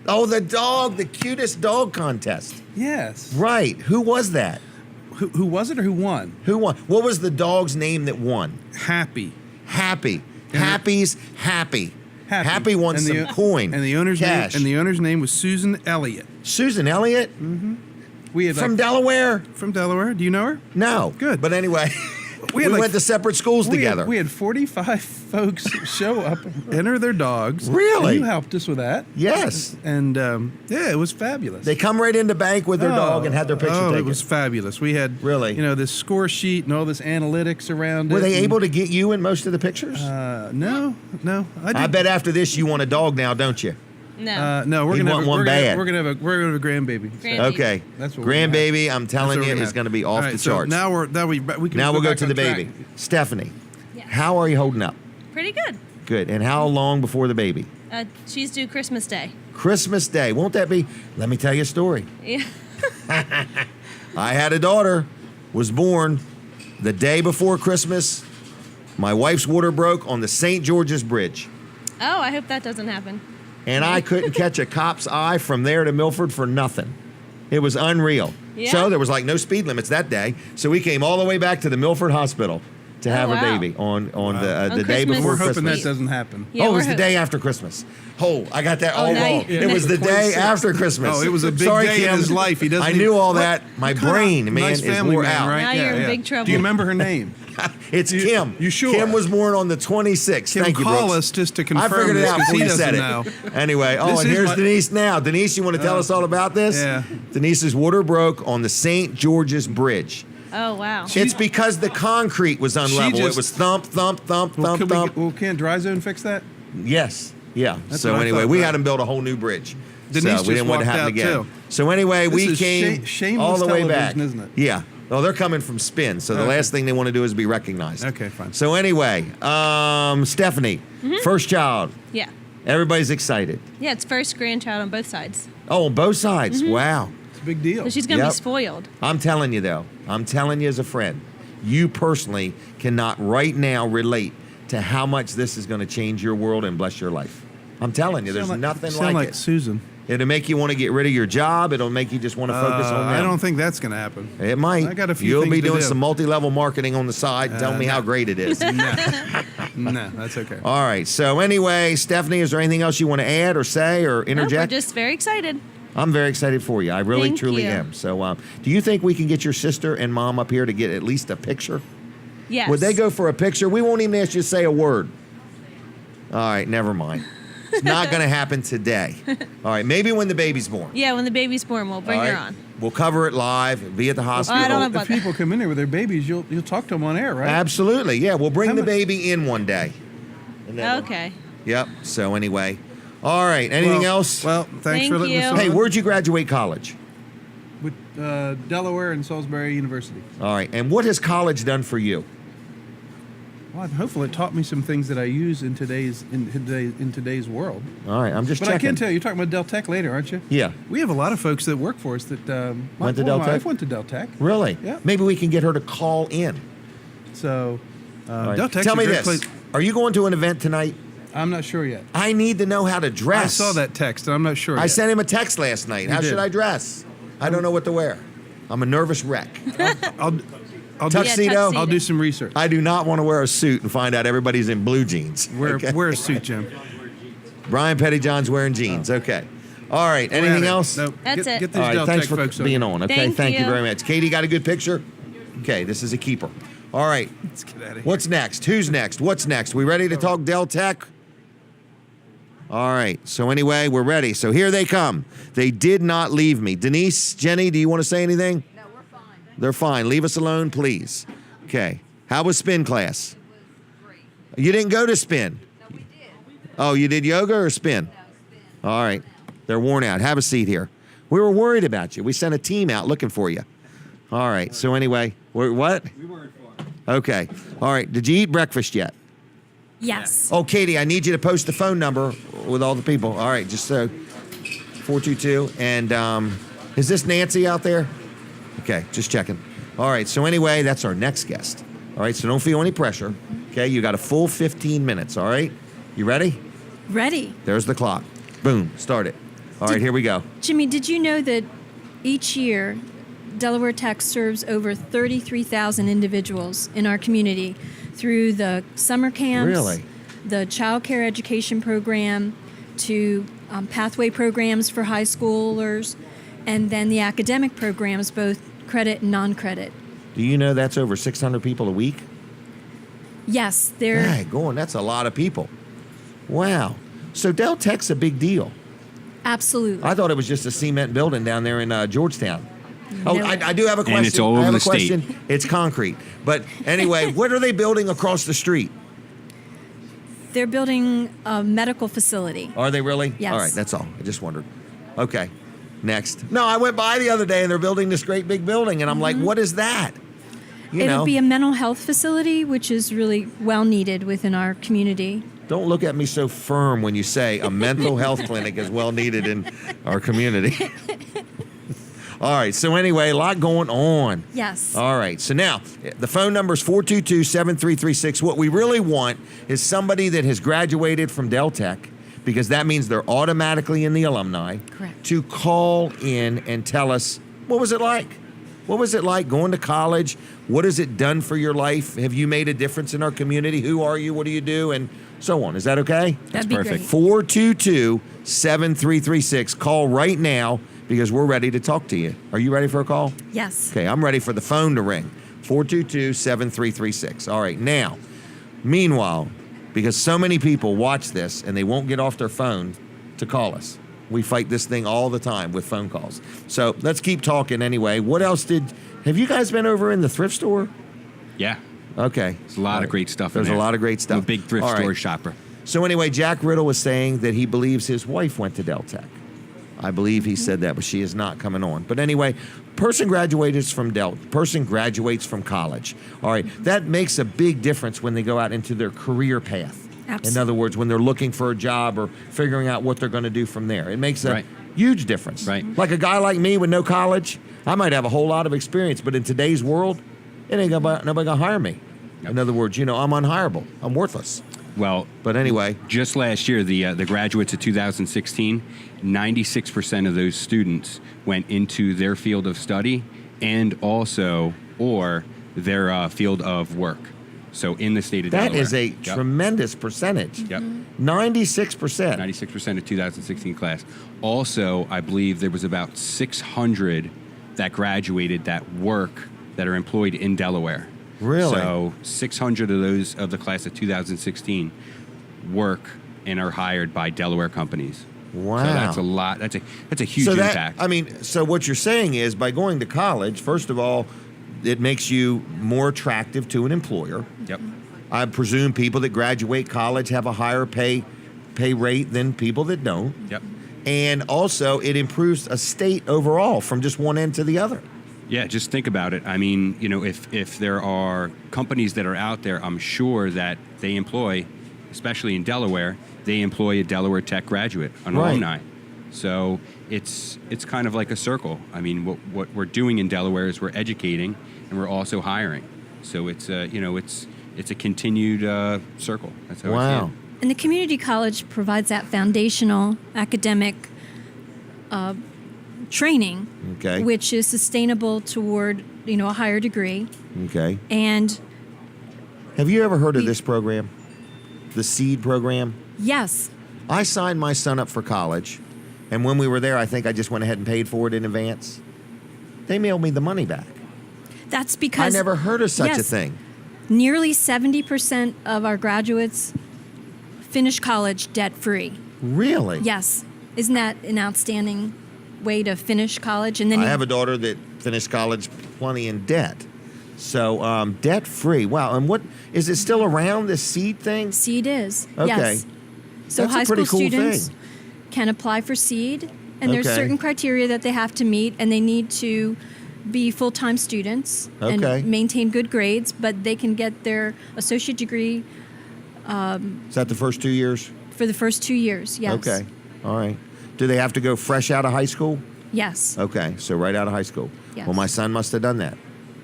Oh, the dog, the cutest dog contest. Yes. Right. Who was that? Who was it or who won? Who won? What was the dog's name that won? Happy. Happy. Happy's happy. Happy won And some the- coin. And the owner's cash. name was Susan Elliott. Susan Elliott? We had From Delaware? From Delaware. Do you know her? No. Good. But anyway, we had like- went to separate schools together. We had 45 folks show up, enter their dogs. Really? And you helped us with that. Yes. And yeah, it was fabulous. They come right into bank with their dog and had their picture taken. It was fabulous. We had Really? this score sheet and all this analytics around it. Were they and- able to get you in most of the pictures? No. I bet after this you want a dog now, don't you? No. No, we're You gonna want have one bad. We're gonna have a grandbaby. Okay. That's what we're gonna Grandbaby, I'm That's telling what you, we're is have. going to be off All right, the so charts. now we can Now we'll go back to on the track. baby. Stephanie, Yes. how are you holding up? Pretty good. Good. And how long before the baby? She's due Christmas Day. Christmas Day. Won't that be? Let me tell you a story. Yeah. I had a daughter, was born the day before Christmas. My wife's water broke on the St. George's Bridge. Oh, I hope that doesn't happen. And I couldn't catch a cop's eye from there to Milford for nothing. It was unreal. Yeah. So there was like no speed limits that day. So we came all the way back to the Milford Hospital to have wow. a baby on the day Christmas. before We're hoping Christmas. that doesn't happen. Yeah, it we're was the ho- day after Christmas. Oh, I got that all now wrong. you- It was the day 26th. after Christmas. Oh, it was a big Sorry, day in Kim. his life. He doesn't I even- knew all What? that. My What kind of brain, man, nice is family wore man, out. right? Now Yeah, you're in yeah. big trouble. Do you remember her name? It's Kim. You sure? Kim was born on the 26th. Kim, Thank you, call Brooks. us just to I confirm figured it this out because before he you said doesn't it. know. Anyway, This and is here's my- Denise now. Denise, you want to tell us all about this? Yeah. Denise's water broke on the St. George's Bridge. Oh, wow. It's because the concrete was unlevel. just- It was thump, thump, thump, Well, thump, thump. can't Dry Zone fix that? Yes. Yeah. That's So what I anyway, thought, we right. had them build a whole new bridge. Denise so just we didn't want it to walked happen out, again. too. So anyway, This we is came shameless all the way back. television, isn't it? Yeah. Well, they're coming from spin, so the Okay. last thing they want to do is be recognized. Okay, fine. So anyway, Stephanie, first child. Yeah. Everybody's excited. Yeah, it's first grandchild on both sides. Oh, on both sides. Wow. It's a big deal. So she's going to Yep. be spoiled. I'm telling you, though. I'm telling you as a friend. You personally cannot right now relate to how much this is going to change your world and bless your life. I'm telling you, there's nothing sound like it. Susan. It'll make you want to get rid of your job. It'll make you just want to focus on them. I don't think that's going to happen. It might. I got a few You'll things be to doing do. some multi-level marketing on the side. Tell me how great it is. No, that's okay. All right. So anyway, Stephanie, is there anything else you want to add or say or Nope, we're interject? just very excited. I'm very excited for you. I really, Thank truly you. am. So do you think we can get your sister and mom up here to get at least a picture? Yes. Would they go for a picture? We won't even ask you to say a word. All right, never mind. It's not going to happen today. All right, maybe when the baby's born. Yeah, when the baby's born, we'll bring All her right? on. We'll cover it live, be at the hospital. I don't know If about people come in there with their babies, you'll talk to them on air, right? Absolutely, yeah. We'll bring How the mu- baby in one day. And then we'll- Okay. Yep. So anyway, all right. Anything Well- else? Well, thanks Thank for letting us you. on. Hey, where'd you graduate college? With Delaware and Salisbury University. All right. And what has college done for you? Well, hopefully it taught me some things that I use in today's world. All right. I'm just But checking. I can tell you, you're talking about Del Tech later, aren't you? Yeah. We have a lot of folks that work for us that Went to my Del Tech? wife went to Del Tech. Really? Yeah. Maybe we can get her to call in. So All right. Del Tech's Tell a me great this. place. Are you going to an event tonight? I'm not sure yet. I need to know how to dress. I saw that text, and I'm not sure I yet. sent him a text last night. You How did. should I dress? I don't know what to wear. I'm a nervous wreck. I'll Tuxedo? I'll do some research. I do not want to wear a suit and find out everybody's in blue jeans. Wear Okay? a suit, Jim. Brian Pettyjohn's wearing jeans. Okay. All right. Go at Anything it. else? No, That's get, it. Get these All right. Del Thanks Tech for folks being on. Okay. Thank you you. very much. Katie, got a good picture? Okay. This is a keeper. All right. Let's get out of here. What's next? Who's next? What's next? We ready to talk Del Tech? All right. So anyway, we're ready. So here they come. They did not leave me. Denise, Jenny, do you want to say anything? No, we're fine. They're fine. Leave us alone, please. Okay. How was spin class? Great. You didn't go to spin. No, we did. Oh, you did yoga or spin? No, spin. All right. They're worn out. Have a seat here. We were worried about you. We sent a team out looking for you. All right. So anyway, what? We weren't far. Okay. All right. Did you eat breakfast yet? Yes. Oh, Katie, I need you to post the phone number with all the people. All right. Just so 422. And is this Nancy out there? Okay. Just checking. All right. So anyway, that's our next guest. All right. So don't feel any pressure. Okay. You got a full 15 minutes. All right. You ready? Ready. There's the clock. Boom. Start it. All right, here we go. Jimmy, did you know that each year Delaware Tech serves over 33,000 individuals in our community through the summer camps, Really? the child care education program, to pathway programs for high schoolers, and then the academic programs, both credit and non-credit. Do you know that's over 600 people a week? Yes, they're Daggone, that's a lot of people. Wow. So Del Tech's a big deal. absolutely. I thought it was just a cement building down there in Georgetown. Oh, No. I do have a question. And it's all I over have a the state. question. It's concrete. But anyway, what are they building across the street? They're building a medical facility. Are they really? Yes. All right, that's all. I just wondered. Okay, next. No, I went by the other day and they're building this great big building, and I'm like, what is that? You It'll know, be a mental health facility, which is really well needed within our community. don't look at me so firm when you say a mental health clinic is well needed in our community. All right, so anyway, a lot going on. Yes. All right, so now the phone number is 422-7336. What we really want is somebody that has graduated from Del Tech, because that means they're automatically in the alumni, Correct. to call in and tell us, what was it like? What was it like going to college? What has it done for your life? Have you made a difference in our community? Who are you? What do you do? And so on. Is that okay? That'd be perfect. great. 422-7336. Call right now because we're ready to talk to you. Are you ready for a call? Yes. Okay, I'm ready for the phone to ring. 422-7336. All right, now, meanwhile, because so many people watch this and they won't get off their phone to call us. We fight this thing all the time with phone calls. So let's keep talking anyway. What else have you guys been over in the thrift store? Yeah. Okay. There's a lot of great stuff in There's there. a lot of great stuff. I'm a big thrift All right. store shopper. So anyway, Jack Riddle was saying that he believes his wife went to Del Tech. I believe he said that, but she is not coming on. But anyway, person graduates from college. All right, that makes a big difference when they go out into their career path. Absolutely. In other words, when they're looking for a job or figuring out what they're going to do from there. It makes a Right. huge difference. Right. Like a guy like me with no college, I might have a whole lot of experience, but in today's world, nobody going to hire me. In other words, I'm unhireable. I'm worthless. Well, But anyway, just last year, the graduates of 2016, 96% of those students went into their field of study and also or their field of work. So in the state of that Delaware. is a Yep. tremendous percentage. Yep. 96%. 96% of 2016 class. Also, I believe there was about 600 that graduated that work that are employed in Delaware. Really? So 600 of those of the class of 2016 work and are hired by Delaware companies. Wow. So that's a lot. That's a huge impact. So what you're saying is by going to college, first of all, it makes you more attractive to an employer. Yep. I presume people that graduate college have a higher pay rate than people that don't. Yep. And also, it improves a state overall from just one end to the other. Yeah, just think about it. I mean, if there are companies that are out there, I'm sure that they employ, especially in Delaware, they employ a Delaware Tech graduate, an alumni. So it's kind of like a circle. I mean, what we're doing in Delaware is we're educating and we're also hiring. So it's a continued circle. That's how I see it. And the community college provides that foundational academic training, which is sustainable toward a higher degree. Okay. And have you ever heard of this program, the SEED program? Yes. I signed my son up for college, and when we were there, I think I just went ahead and paid for it in advance. They mailed me the money back. That's because I never heard of such a thing. Nearly 70% of our graduates finish college debt-free. Really? Yes. Isn't that an outstanding way to finish college? And then I have a daughter that finished college plenty in debt. So debt-free. Wow. And what is it still around, this SEED thing? SEED is. Okay. Yes. So That's high a pretty school cool students thing. can apply for SEED, and there's Okay. certain criteria that they have to meet, and they need to be full-time students Okay. and maintain good grades, but they can get their associate degree Is that the first 2 years? for the first 2 years. Yes. Okay. All right. Do they have to go fresh out of high school? Yes. Okay. So right out of high school. Yes. Well, my son must have done that.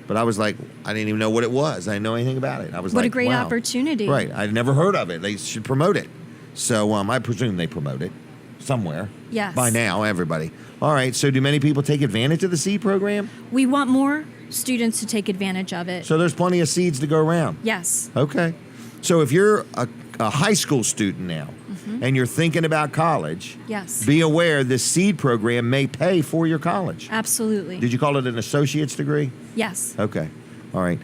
But I was like, I didn't even know what it was. I didn't know anything about it. I was What like, a great wow. opportunity. Right. I'd never heard of it. They should promote it. So I presume they promote it somewhere. Yes. By now, everybody. All right. So do many people take advantage of the SEED program? We want more students to take advantage of it. So there's plenty of seeds to go around. Yes. Okay. So if you're a high school student now and you're thinking about college, Yes. be aware this SEED program may pay for your college. Absolutely. Did you call it an associate's degree? Yes. Okay. All right.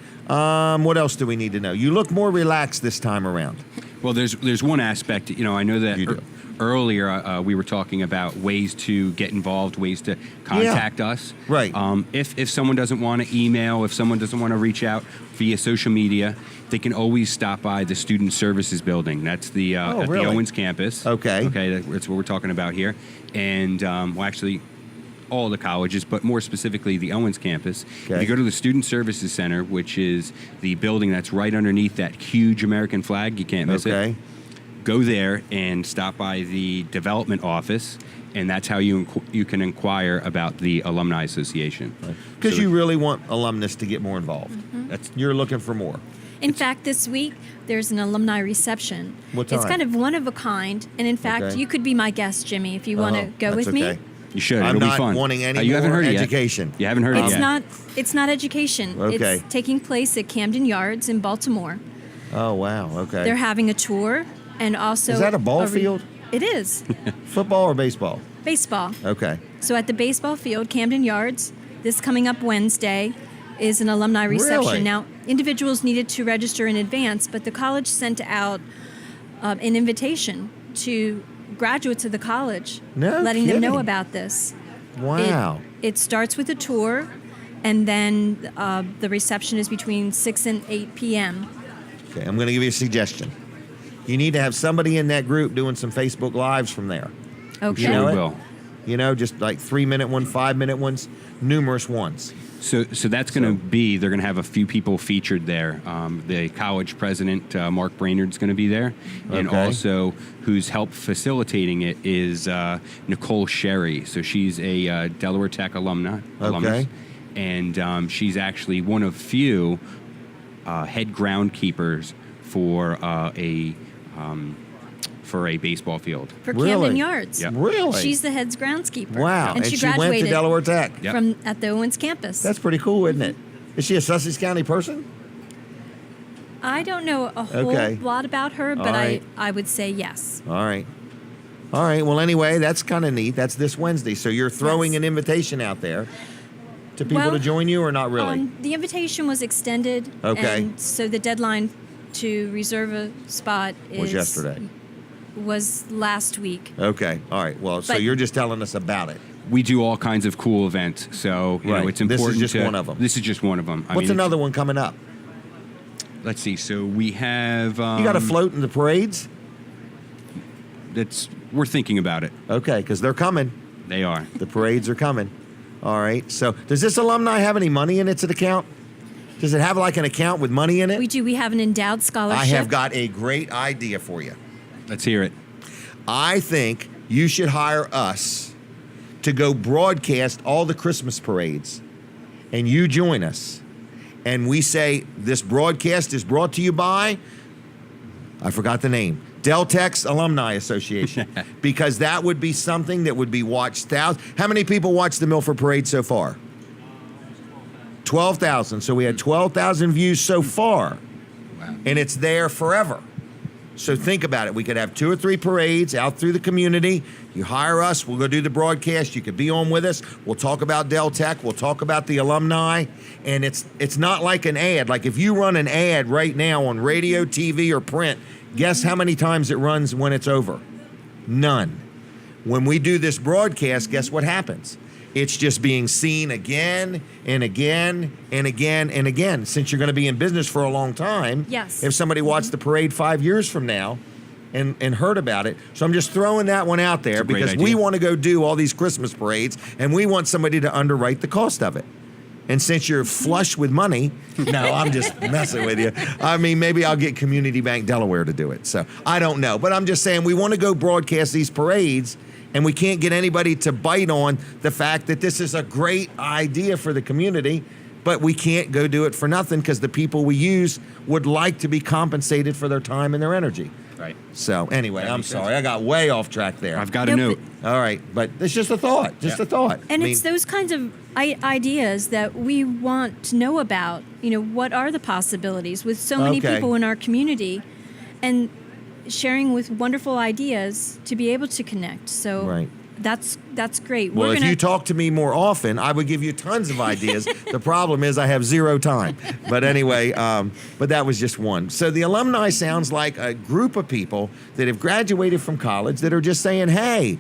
What else do we need to know? You look more relaxed this time around. Well, there's one aspect. I know that earlier we were talking about ways to get involved, ways to contact us. Right. If someone doesn't want to email, if someone doesn't want to reach out via social media, they can always stop by the Student Services Building. That's the at really? the Owens campus. Okay. Okay, that's what we're talking about here. And actually, all the colleges, but more specifically the Owens campus. Okay. If you go to the Student Services Center, which is the building that's right underneath that huge American flag, you can't miss it. Go there and stop by the development office, and that's how you can inquire about the Alumni Association. Because you really want alumnus to get more involved. You're looking for more. In fact, this week there's an alumni reception. What time? It's kind of one of a kind, and in fact, Okay. you could be my guest, Jimmy, if you want to go That's with okay. me. You should. I'm It'll not be fun. wanting any You haven't more heard it yet. education. You haven't heard it yet. It's not education. Okay. It's taking place at Camden Yards in Baltimore. Oh, wow. Okay. They're having a tour, and also Is that a ball field? It is. Football or baseball? Baseball. Okay. So at the baseball field, Camden Yards, this coming up Wednesday, is an alumni reception. Really? Now, individuals needed to register in advance, but the college sent out an invitation to graduates of the college, No letting them know kidding. about this. Wow. It starts with a tour, and then the reception is between 6 and 8 p.m. Okay, I'm going to give you a suggestion. You need to have somebody in that group doing some Facebook Lives from there. Okay. You know Sure it? we will. You know, just like 3-minute one, 5-minute ones, numerous ones. So that's going to be, they're going to have a few people featured there. The college president, Mark Brainerd's going to be there. And Okay. also who's helped facilitating it is Nicole Sherry. So she's a Delaware Tech alumnus. And she's actually one of few head groundkeepers for a baseball field. For Really? Camden Yards. Yep. Really? She's the head's groundskeeper. Wow. And she went to graduated Delaware Tech. Yep. from at the Owens campus. That's pretty cool, isn't it? Is she a Sussex County person? I don't know a whole Okay. lot about her, but All right. I would say yes. All right. All right. Well, anyway, that's kind of neat. That's this Wednesday. So you're throwing Yes. an invitation out there. to people to join you, or not really? The invitation was extended. Okay. And so the deadline to reserve a spot Was yesterday. Was last week. Okay. All right. Well, so But- you're just telling us about it. We do all kinds of cool events, so you know, it's This is important. just one of them. This is just one of them. What's another one coming up? Let's see. So we have. You got a float in the parades? We're thinking about it. Okay, because they're coming. They are. The parades are coming. All right. So does this alumni have any money in its account? Does it have like an account with money in it? We do. We have an endowed scholarship. I have got a great idea for you. Let's hear it. I think you should hire us to go broadcast all the Christmas parades, and you join us. And we say this broadcast is brought to you by, I forgot the name, Deltex Alumni Association, because that would be something that would be watched thousands. How many people watched the Milford Parade so far? 12,000. So we had 12,000 views so far, and it's there forever. So think about it. We could have 2 or 3 parades out through the community. You hire us. We'll go do the broadcast. You could be on with us. We'll talk about Del Tech. We'll talk about the alumni. And it's not like an ad. Like if you run an ad right now on radio, TV, or print, guess how many times it runs when it's over? None. When we do this broadcast, guess what happens? It's just being seen again and again and again and again. Since you're going to be in business for a long time, Yes. if somebody watched the parade 5 years from now and heard about it. So I'm just throwing that one out there It's a great because we idea. want to go do all these Christmas parades, and we want somebody to underwrite the cost of it. And since you're flush with money, no, I'm just messing with you. I mean, maybe I'll get Community Bank Delaware to do it. So I don't know. But I'm just saying we want to go broadcast these parades, and we can't get anybody to bite on the fact that this is a great idea for the community, but we can't go do it for nothing because the people we use would like to be compensated for their time and their energy. Right. So anyway, I'm sorry. I got way off track there. I've got a note. All right. But it's just a thought. Just a thought. And I mean, it's those kinds of ideas that we want to know about. You know, what are the possibilities with so many Okay. people in our community, and sharing with wonderful ideas to be able to connect. So Right. that's great. Well, We're if gonna, you talk to me more often, I would give you tons of ideas. The problem is I have 0 time. But anyway, but that was just one. So the alumni sounds like a group of people that have graduated from college that are just saying, hey,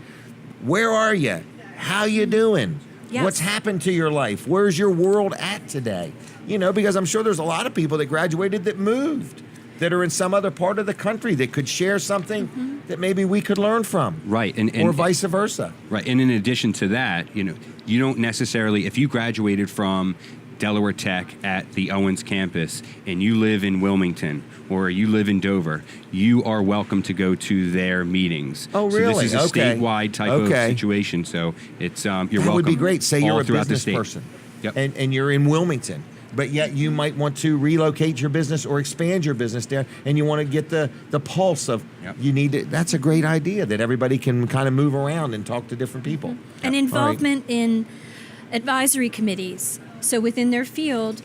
where are you? How you doing? Yes. What's happened to your life? Where's your world at today? You know, because I'm sure there's a lot of people that graduated that moved, that are in some other part of the country that could share something that maybe we could learn from. Right. And or vice versa. Right. And in addition to that, you know, you don't necessarily, if you graduated from Delaware Tech at the Owens campus and you live in Wilmington or you live in Dover, you are welcome to go to their meetings. Oh, So really? this is a Okay. statewide type of situation. So it's you're welcome. That would be great. Say all you're a throughout the business state. person, Yep. and you're in Wilmington, but yet you might want to relocate your business or expand your business there, and you want to get the pulse of you need to. That's a great idea that everybody can kind of move around and talk to different people. and involvement in advisory committees. So within their field,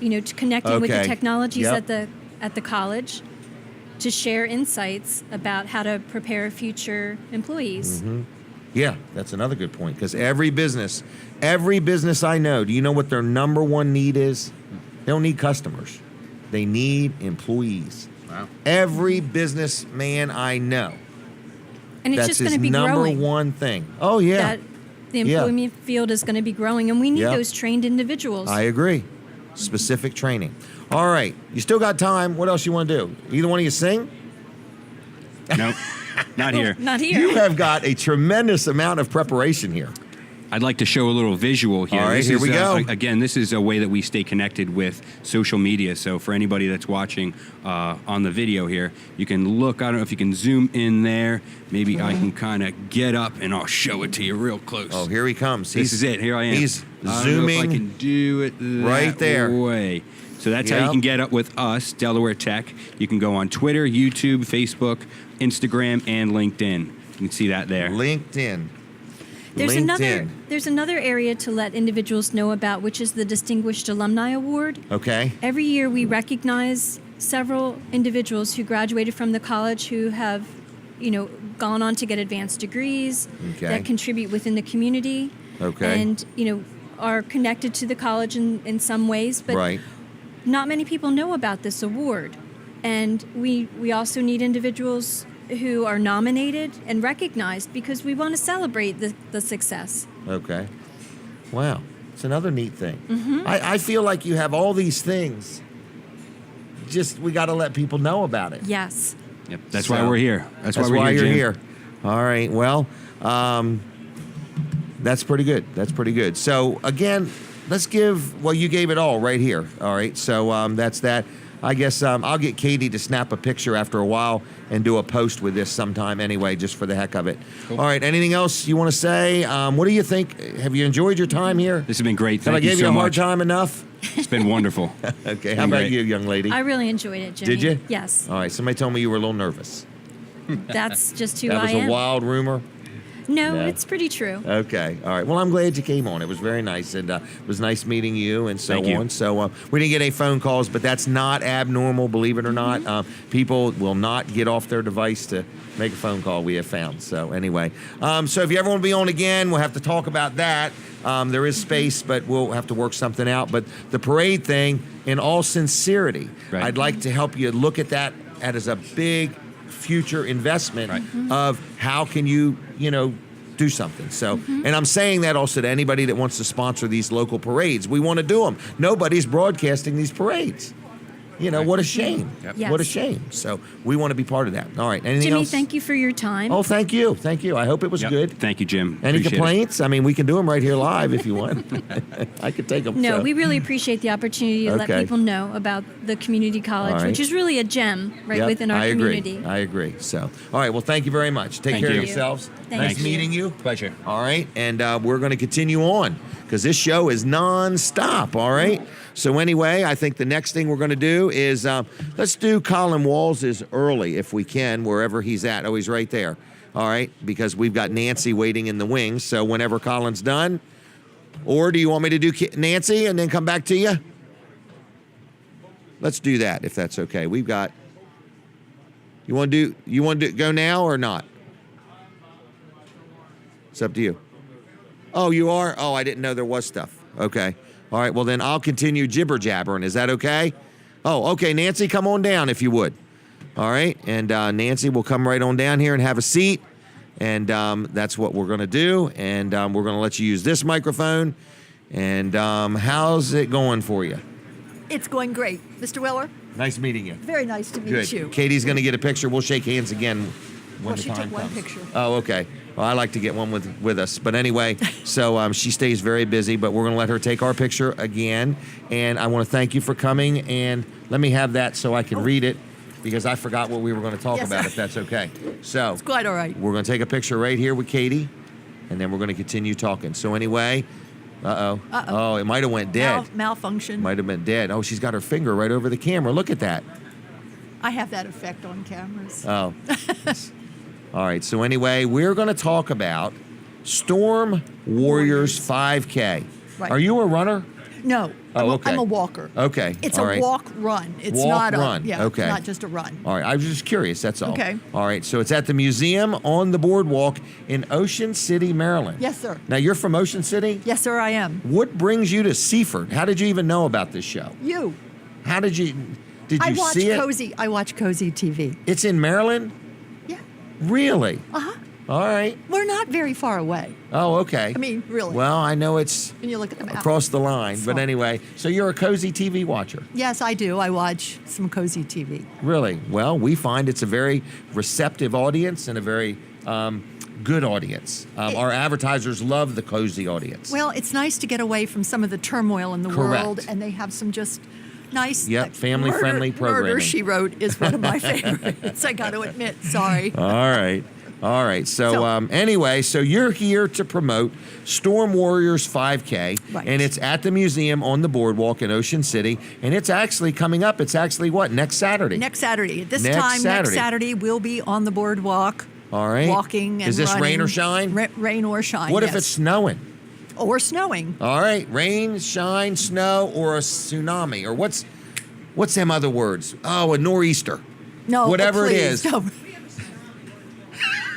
you know, to connecting with the Okay. technologies Yep. at the college, to share insights about how to prepare future employees. Yeah, that's another good point because every business I know, do you know what their number one need is? They don't need customers. They need employees. Wow. Every businessman I know. And it's That's just his going to be number growing. one thing. Oh, yeah. That the employment field is going to be growing, and we need Yep. those trained individuals. I agree. Specific training. All right. You still got time. What else you want to do? Either one of you sing? No, not here. Not here. You have got a tremendous amount of preparation here. I'd like to show a little visual here. All right, This here is, we go. Again, this is a way that we stay connected with social media. So for anybody that's watching on the video here, you can look. I don't know if you can zoom in there. Maybe I can kind of get up and I'll show it to you real close. Oh, here he comes. This is it. Here I am. He's I don't know zooming if I can do it right there. way. So that's how Yep. you can get up with us, Delaware Tech. You can go on Twitter, YouTube, Facebook, Instagram, and LinkedIn. You can see that there. LinkedIn. There's another area to let individuals know about, which is the Distinguished Alumni Award. Okay. Every year we recognize several individuals who graduated from the college who have, you know, gone on to get advanced degrees Okay. that contribute within the community. Okay. And, you know, are connected to the college in some ways, but Right. not many people know about this award. And we also need individuals who are nominated and recognized because we want to celebrate the success. Okay. Wow. It's another neat thing. I feel like you have all these things. Just we got to let people know about it. Yes. Yep. That's So, why we're here. That's why you're Jim. here. All right. Well, that's pretty good. That's pretty good. So again, let's give. Well, you gave it all right here. All right. So that's that. I guess I'll get Katie to snap a picture after a while and do a post with this sometime anyway, just for the heck of it. Cool. All right. Anything else you want to say? What do you think? Have you enjoyed your time here? This has been great. Have Thank I gave you you so a hard much. time enough? It's been wonderful. Okay. It's How been about great. you, young lady? I really enjoyed it, Jimmy. Did you? Yes. All right. Somebody told me you were a little nervous. That's just who That was I am. a wild rumor. No, No. it's pretty true. Okay. All right. Well, I'm glad you came on. It was very nice, and it was nice meeting you, and so Thank you. on. So we didn't get any phone calls, but that's not abnormal, believe it or not. People will not get off their device to make a phone call. We have found. So anyway, so if you ever want to be on again, we'll have to talk about that. There is space, but we'll have to work something out. But the parade thing, in all sincerity, Right. I'd like to help you look at that as a big future investment of how can you do something. So, and I'm saying that also to anybody that wants to sponsor these local parades. We want to do them. Nobody's broadcasting these parades. What a shame. Yep. Yes. What a shame. So we want to be part of that. All right. Anything Jimmy, else? thank you for your time. Oh, thank you. Thank you. I hope it was Yep. good. Thank you, Jim. Any Appreciate it. complaints? I mean, we can do them right here live if you want. I could take them. No, so. we really appreciate the opportunity to let Okay. people know about the community college, All right. which is really a gem Yep, within our I agree. community. I agree. So, all right. Well, thank you very much. Take Thank care you. of yourselves. Thank nice you. meeting you. Pleasure. All right. And we're going to continue on because this show is nonstop. All right. So anyway, I think the next thing we're going to do is let's do Colin Walls's early if we can, wherever he's at. Oh, he's right there. All right. Because we've got Nancy waiting in the wings. So whenever Colin's done, or do you want me to do Nancy and then come back to you? Let's do that if that's okay. We've got. You want to go now or not? It's up to you. Oh, you are? Oh, I didn't know there was stuff. Okay. All right. Well, then I'll continue jibber jabbering. Is that okay? Oh, okay. Nancy, come on down if you would. All right. And Nancy will come right on down here and have a seat. And that's what we're going to do. And we're going to let you use this microphone. And how's it going for you? It's going great. Mr. Weller, Nice meeting you. very nice to meet Good. you. Katie's going to get a picture. We'll shake hands again when Well, the she time took one comes. picture. Oh, okay. Well, I like to get one with us. But anyway, so she stays very busy, but we're going to let her take our picture again. And I want to thank you for coming. And let me have that so I can read it because I forgot what we were going to talk Yes, about, sir. if that's okay. So It's quite all right. we're going to take a picture right here with Katie, and then we're going to continue talking. So anyway, uh-oh. Oh, it might have went dead. Malfunction. Might have been dead. Oh, she's got her finger right over the camera. Look at that. I have that effect on cameras. Oh. All right. So anyway, we're going to talk about Storm Warriors 5K. Right. Are you a runner? No. Oh, okay. I'm a walker. Okay. It's all a right. walk-run. It's Walk, not run. a... Yeah, Okay. it's not just a run. All right. I was just curious. That's all. Okay. All right. So it's at the museum on the boardwalk in Ocean City, Maryland. Yes, sir. Now, you're from Ocean City? Yes, sir, I am. What brings you to Seaford? How did you even know about this show? You. How did you... Did I you watch see it? I watch Cozy TV. It's in Maryland? Yeah. Really? Uh-huh. All right. We're not very far away. Oh, okay. I mean, really. Well, I know it's When you look at the map. across the line, but So- anyway, so you're a Cozy TV watcher. Yes, I do. I watch some Cozy TV. Really? Well, we find it's a very receptive audience and a very good audience. Our advertisers love the Cozy audience. Well, it's nice to get away from some of the turmoil in the Correct. world, and they have some just nice, Yep, family-friendly Murder, programming. She Wrote is one of my favorites. I got to admit. Sorry. All right. All right. So, anyway, so you're here to promote Storm Warriors 5K, Right. and it's at the museum on the boardwalk in Ocean City, and it's actually coming up. It's actually what, next Saturday? Next Saturday. At this Next time, Saturday. next Saturday, we'll be on the boardwalk. All right. Walking and Is this rain running. or shine? Rain or shine. What yes. if it's snowing? Or snowing? All right, rain, shine, snow, or a tsunami, or what's them other words? Oh, a nor'easter. No. Whatever it please, is. No.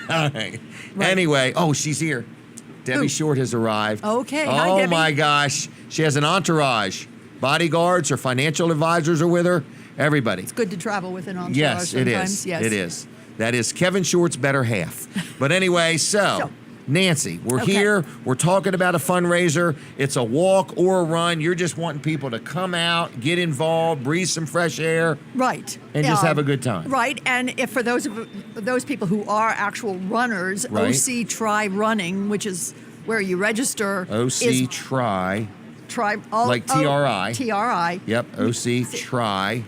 All right. Anyway, oh, she's here. Debbie Short has arrived. Okay, Oh, hi, Debbie. my gosh. She has an entourage. Bodyguards, her financial advisors are with her. Everybody. It's good to travel with an entourage Yes, it sometimes. is. Yes. It is. That is Kevin Short's better half. But anyway, so Nancy, we're Okay. here. We're talking about a fundraiser. It's a walk or a run. You're just wanting people to come out, get involved, breathe some fresh air, Right. and just have a good time. Right. And if for those people who are actual runners, Right. OC Try Running, which is where you register. OC is Try. like TRI. TRI. Yep, OC Try.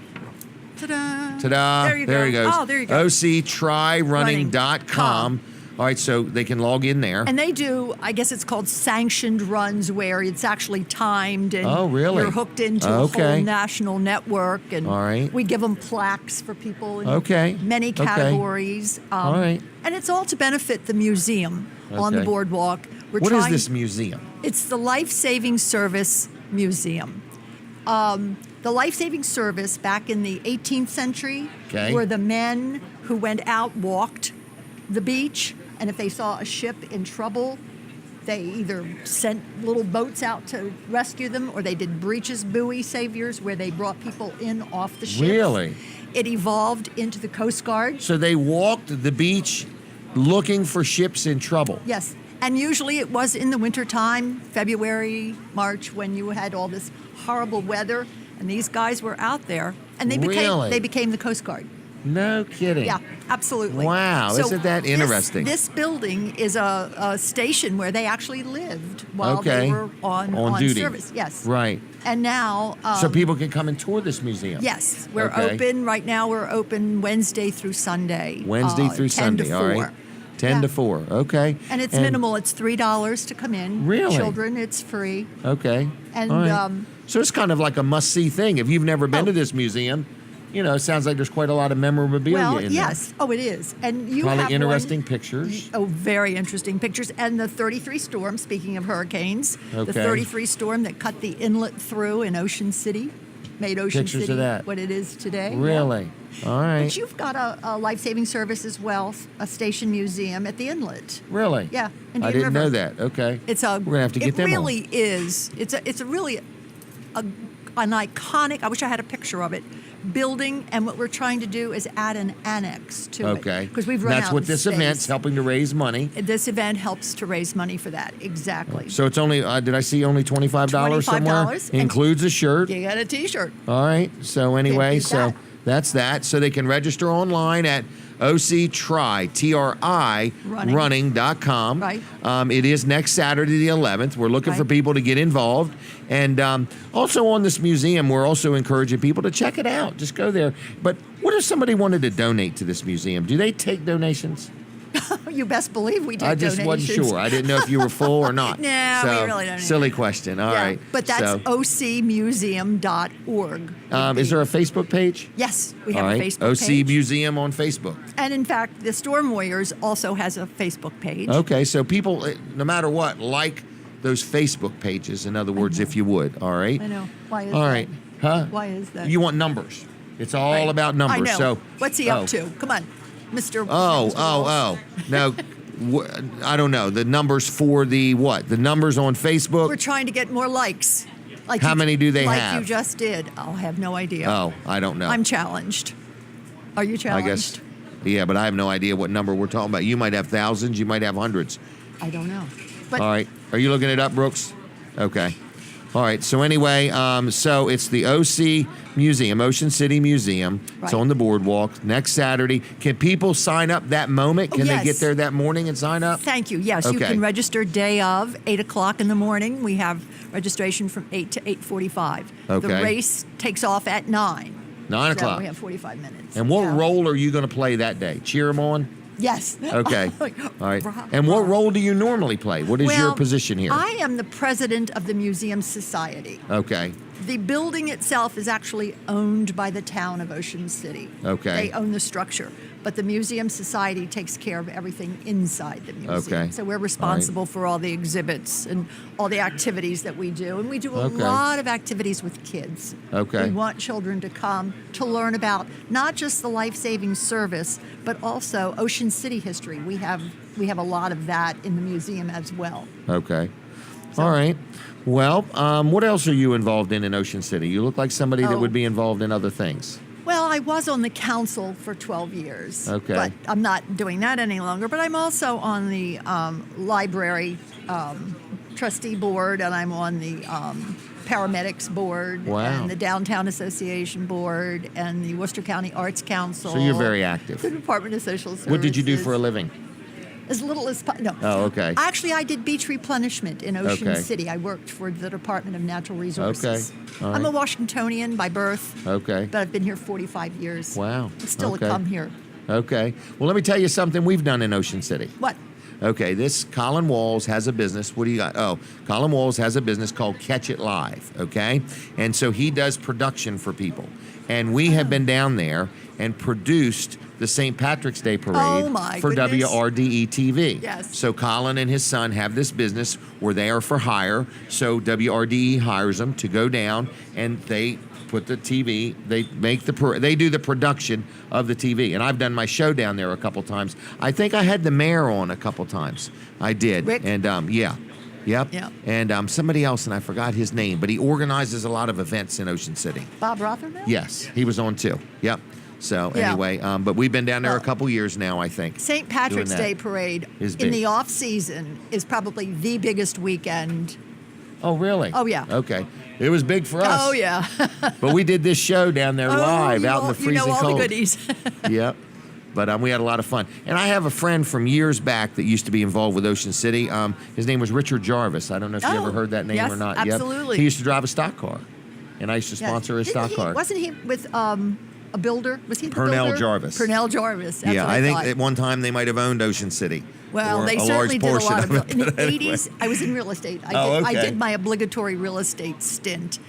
Ta-da. Ta-da. There you go. There he goes. Oh, there you go. OCTryRunning.com. All right, so they can log in there. And they do, I guess it's called sanctioned runs where it's actually timed and Oh, really? you're hooked into a Okay. whole national network. And All right. we give them plaques for people in Okay. many Okay. categories. All right. And it's all to benefit the museum on the Okay. boardwalk. What is this museum? It's the Life Saving Service Museum. The Life Saving Service back in the 18th century were the men who went out, walked the beach, and if they saw a ship in trouble, they either sent little boats out to rescue them or they did breeches buoy saviors where they brought people in off the ships. Really? It evolved into the Coast Guard. So they walked the beach looking for ships in trouble. Yes. And usually it was in the wintertime, February, March, when you had all this horrible weather, and these guys were out there, and they became the Coast Guard. No kidding. Yeah, absolutely. Wow, isn't that interesting? This building is a station where they actually lived while they were on duty. service. Yes. Right. And now... so people can come and tour this museum. Yes, we're open. Right now we're open Wednesday through Sunday. Wednesday through 10 Sunday, to 4. all right. 10 to 4, okay. And it's minimal. It's $3 to come in. Really? Children, it's free. Okay. And all right. So it's kind of like a must-see thing. If you've never been to this museum, you know, it sounds like there's quite a lot of memorabilia in yes. there. Oh, it is. And you Probably have interesting pictures. Oh, very interesting pictures. And the 33 storm, speaking of hurricanes, the 33 storm that cut the inlet through in Ocean City, made Ocean Pictures City of that. what it is today. Really? Yeah. All right. But you've got a life-saving service as well, a station museum at the inlet. Really? Yeah. I Indian didn't know River. that. Okay. It's a. We're gonna have to get them It on. really is. It's a really an iconic. I wish I had a picture of it. Building, and what we're trying to do is add an annex to it. Okay. Because we've run That's out what of this space. event's helping to raise money. This event helps to raise money for that. Exactly. So it's only, did I see only $25 somewhere? $25, and Includes a shirt. You got a T-shirt. All right. So anyway, beat that. that's that. So they can register online at running.com. Right. It is next Saturday, the 11th. We're looking for Right. people to get involved. And also on this museum, we're also encouraging people to check it out. Just go there. But what if somebody wanted to donate to this museum? Do they take donations? You best believe we take I just wasn't donations. sure. I didn't know if you were full or not. No, so, we really don't. Silly question. All right. But that's So, ocmuseum.org. is there a Facebook page? Yes, we have All a right. Facebook OC page. Museum on Facebook. And in fact, the Storm Warriors also has a Facebook page. Okay, so people, no matter what, like those Facebook pages, in other words, if you would. All right? I know. Why is All that? right. Huh? Why is that? You want numbers. It's all Right. about numbers. I know. So, What's he up to? Come on, Mr. Mr. Walsh. Now, I don't know. The numbers for the what? The numbers on Facebook? We're trying to get more likes. Like How many do they like have? you just did. I'll have no idea. Oh, I don't know. I'm challenged. Are you I challenged? guess. Yeah, but I have no idea what number we're talking about. You might have thousands. You might have hundreds. I don't know. But All right. Are you looking it up, Brooks? Okay. All right. So anyway, so it's the OC Museum, Ocean City Museum. It's Right. on the boardwalk next Saturday. Can people sign up that moment? Can they yes. get there that morning and sign up? Thank you. Yes, you Okay. can register day of 8:00 in the morning. We have registration from 8 to 8:45. Okay. The race takes off at 9. 9 So o'clock. we have 45 minutes. And what Yeah. role are you going to play that day? Cheer them on? Yes. Okay. All right. And what role do you normally play? What is your Well, position here? I am the president of the Museum Society. Okay. The building itself is actually owned by the town of Ocean City. Okay. They own the structure. But the Museum Society takes care of everything inside the museum. Okay. So we're responsible for all the exhibits and all the activities that we do. And we do a Okay. lot of activities with kids. Okay. We want children to come to learn about not just the life-saving service, but also Ocean City history. We have we have a lot of that in the museum as well. Okay. All right. Well, what else are you involved in Ocean City? You look like somebody that would be involved in other things. Well, I was on the council for 12 years. Okay. But I'm not doing that any longer. But I'm also on the library trustee board, and I'm on the paramedics board, Wow. and the Downtown Association board, and the Worcester County Arts Council. So you're very active. The Department of Social Services. What did you do for a living? As little as no. Oh, okay. Actually, I did beach replenishment in Ocean Okay. City. I worked for the Department of Natural Resources. Okay. All I'm a right. Washingtonian by birth. Okay. But I've been here 45 years. Wow. I still Okay. come here. Okay. Well, let me tell you something we've done in Ocean City. What? Okay, this Colin Walls has a business. What do you got? Oh, Colin Walls has a business called Catch It Live, okay? And so he does production for people. And we have been down there and produced the St. Patrick's Day Parade for goodness. WRDE TV. Yes. So Colin and his son have this business where they are for hire. So WRDE hires them to go down and they put the TV, they do the production of the TV. And I've done my show down there a couple times. I think I had the mayor on a couple times. I did. Rick? And yeah. Yep. Yep. And somebody else, and I forgot his name, but he organizes a lot of events in Ocean City. Bob Rothermel? Yes, he was on too. Yep. So Yeah. anyway, but we've been down there a Well, couple years now, I think. St. Patrick's doing that. Day Parade Is in big. the off season is probably the biggest weekend. Oh, really? Oh, yeah. Okay. It was big for us. Oh, yeah. But we did this show down there live out in the freezing You know all cold. the goodies. Yep. But we had a lot of fun. And I have a friend from years back that used to be involved with Ocean City. His name was Richard Jarvis. I don't know if you ever heard that name yes, or not. absolutely. Yep. He used to drive a stock car. And I used to Yes. sponsor his Didn't stock car. Wasn't he with a builder? Was he the Purnell builder? Jarvis. Purnell Jarvis. That's yeah, what I think thought. at one time they might have owned Ocean City. Well, or they a certainly large did a portion lot of it. in the But anyway. 80s. I was in real estate. Oh, I okay. did my obligatory real estate stint,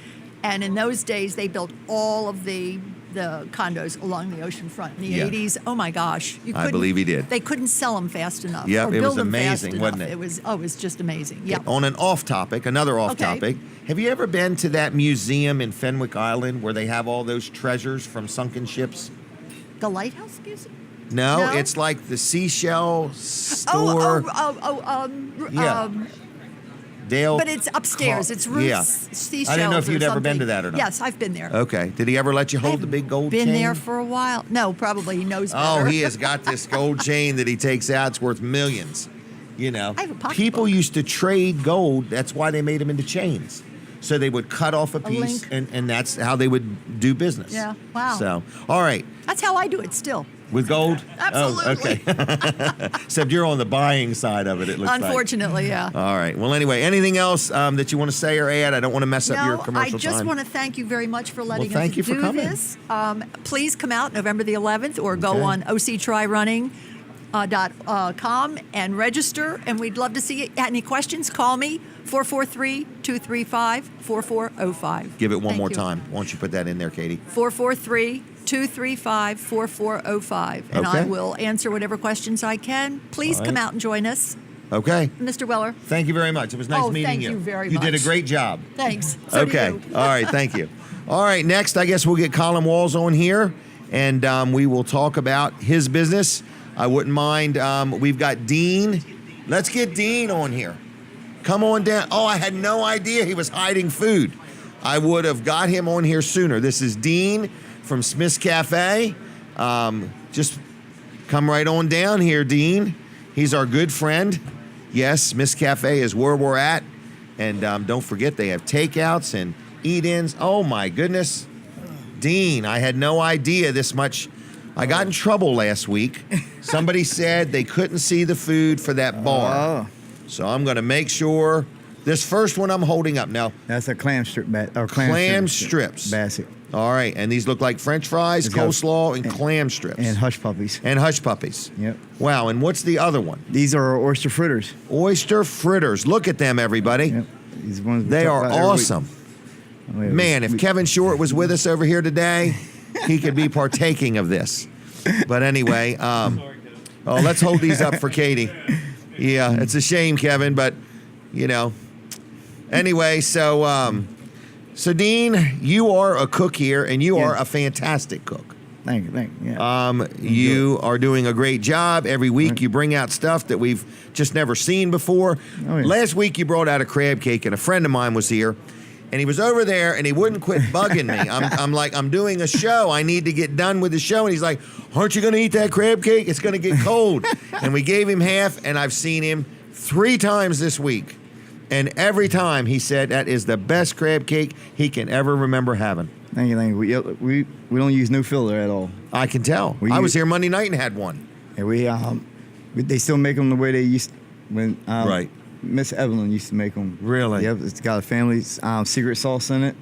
and in those days they built all of the condos along the ocean front. In the Yeah. 80s, oh my gosh, I couldn't- believe he did. They couldn't sell them fast enough. Yep, or it build was them fast amazing, wasn't enough. it? It was just amazing. Yeah. On an off topic, another off Okay. topic. Have you ever been to that museum in Fenwick Island where they have all those treasures from sunken ships? The Lighthouse Museum. No, No? it's like the seashell store. Yeah. Dale. But it's upstairs. It's Ruth's Yeah. seashells. I didn't know if or you'd ever been something. to that or not. Yes, I've been there. Okay. Did he ever let you hold the big gold Been chain? there for a while. No, probably he knows better. Oh, he has got this gold chain that he takes out. It's worth millions. You know, I have a pocketbook. people used to trade gold. That's why they made them into chains. So they would cut off a piece, link. and that's how they would do business. Yeah, wow. So, all right. That's how I do it still. With gold? Absolutely. Oh, okay. Except you're on the buying side of it, it looks like. Unfortunately, yeah. All right. Well, anyway, anything else that you want to say or add? I don't want to mess up your commercial I just time. want to thank you very much for letting thank us you for do coming. this. Please come out November the 11th or go Okay. on octryrunning.com and register. And we'd love to see you. Any questions, call me, 443-235-4405. Give it one Thank more you. time. Why don't you put that in there, Katie? 443-235-4405. And I Okay. will answer whatever questions I can. Please All come right. out and join us. Okay. Mr. Weller, Thank you very much. It was nice meeting thank you. you very You did a much. great job. thanks. So do Okay. you. All right. Thank you. All right. Next, I guess we'll get Colin Walls on here, and we will talk about his business. I wouldn't mind. We've got Dean. Let's get Dean on here. Come on down. Oh, I had no idea he was hiding food. I would have got him on here sooner. This is Dean from Smith's Cafe. Just come right on down here, Dean. He's our good friend. Yes, Smith's Cafe is where we're at. And don't forget, they have takeouts and eat-ins. Oh, my goodness. Dean, I had no idea this much. I got in trouble last week. Somebody said they couldn't see the food for that bar. So I'm going to make sure. This first one I'm holding up now. That's a clam strip, Clam strips. Basset. All right, and these look like French fries, It's got- coleslaw, and clam strips. And hush puppies. And hush puppies. Yep. Wow, and what's the other one? These are our oyster fritters. Oyster fritters. Look at them, everybody. Yep. These ones we They talk are about every week. awesome. Oh, yeah, Man, if we- Kevin Short was with us over here today, he could be partaking of this. But anyway, let's hold these up for Katie. Yeah, it's a shame, Kevin, but, you know. Anyway, so Dean, you are a cook here, and you are a fantastic cook. Thank you. Yeah. You are doing a great job. Every week you bring out stuff that we've just never seen before. Oh, yeah. Last week you brought out a crab cake, and a friend of mine was here, and he was over there, and he wouldn't quit bugging me. I'm like, I'm doing a show. I need to get done with the show. And he's like, aren't you going to eat that crab cake? It's going to get cold. And we gave him half, and I've seen him 3 times this week. And every time he said that is the best crab cake he can ever remember having. Thank you. We don't use no filler at all. I can tell. I was here Monday night and had one. And they still make them the way they used when Right. Miss Evelyn used to make them. Really? Yep. It's got a family secret sauce in it,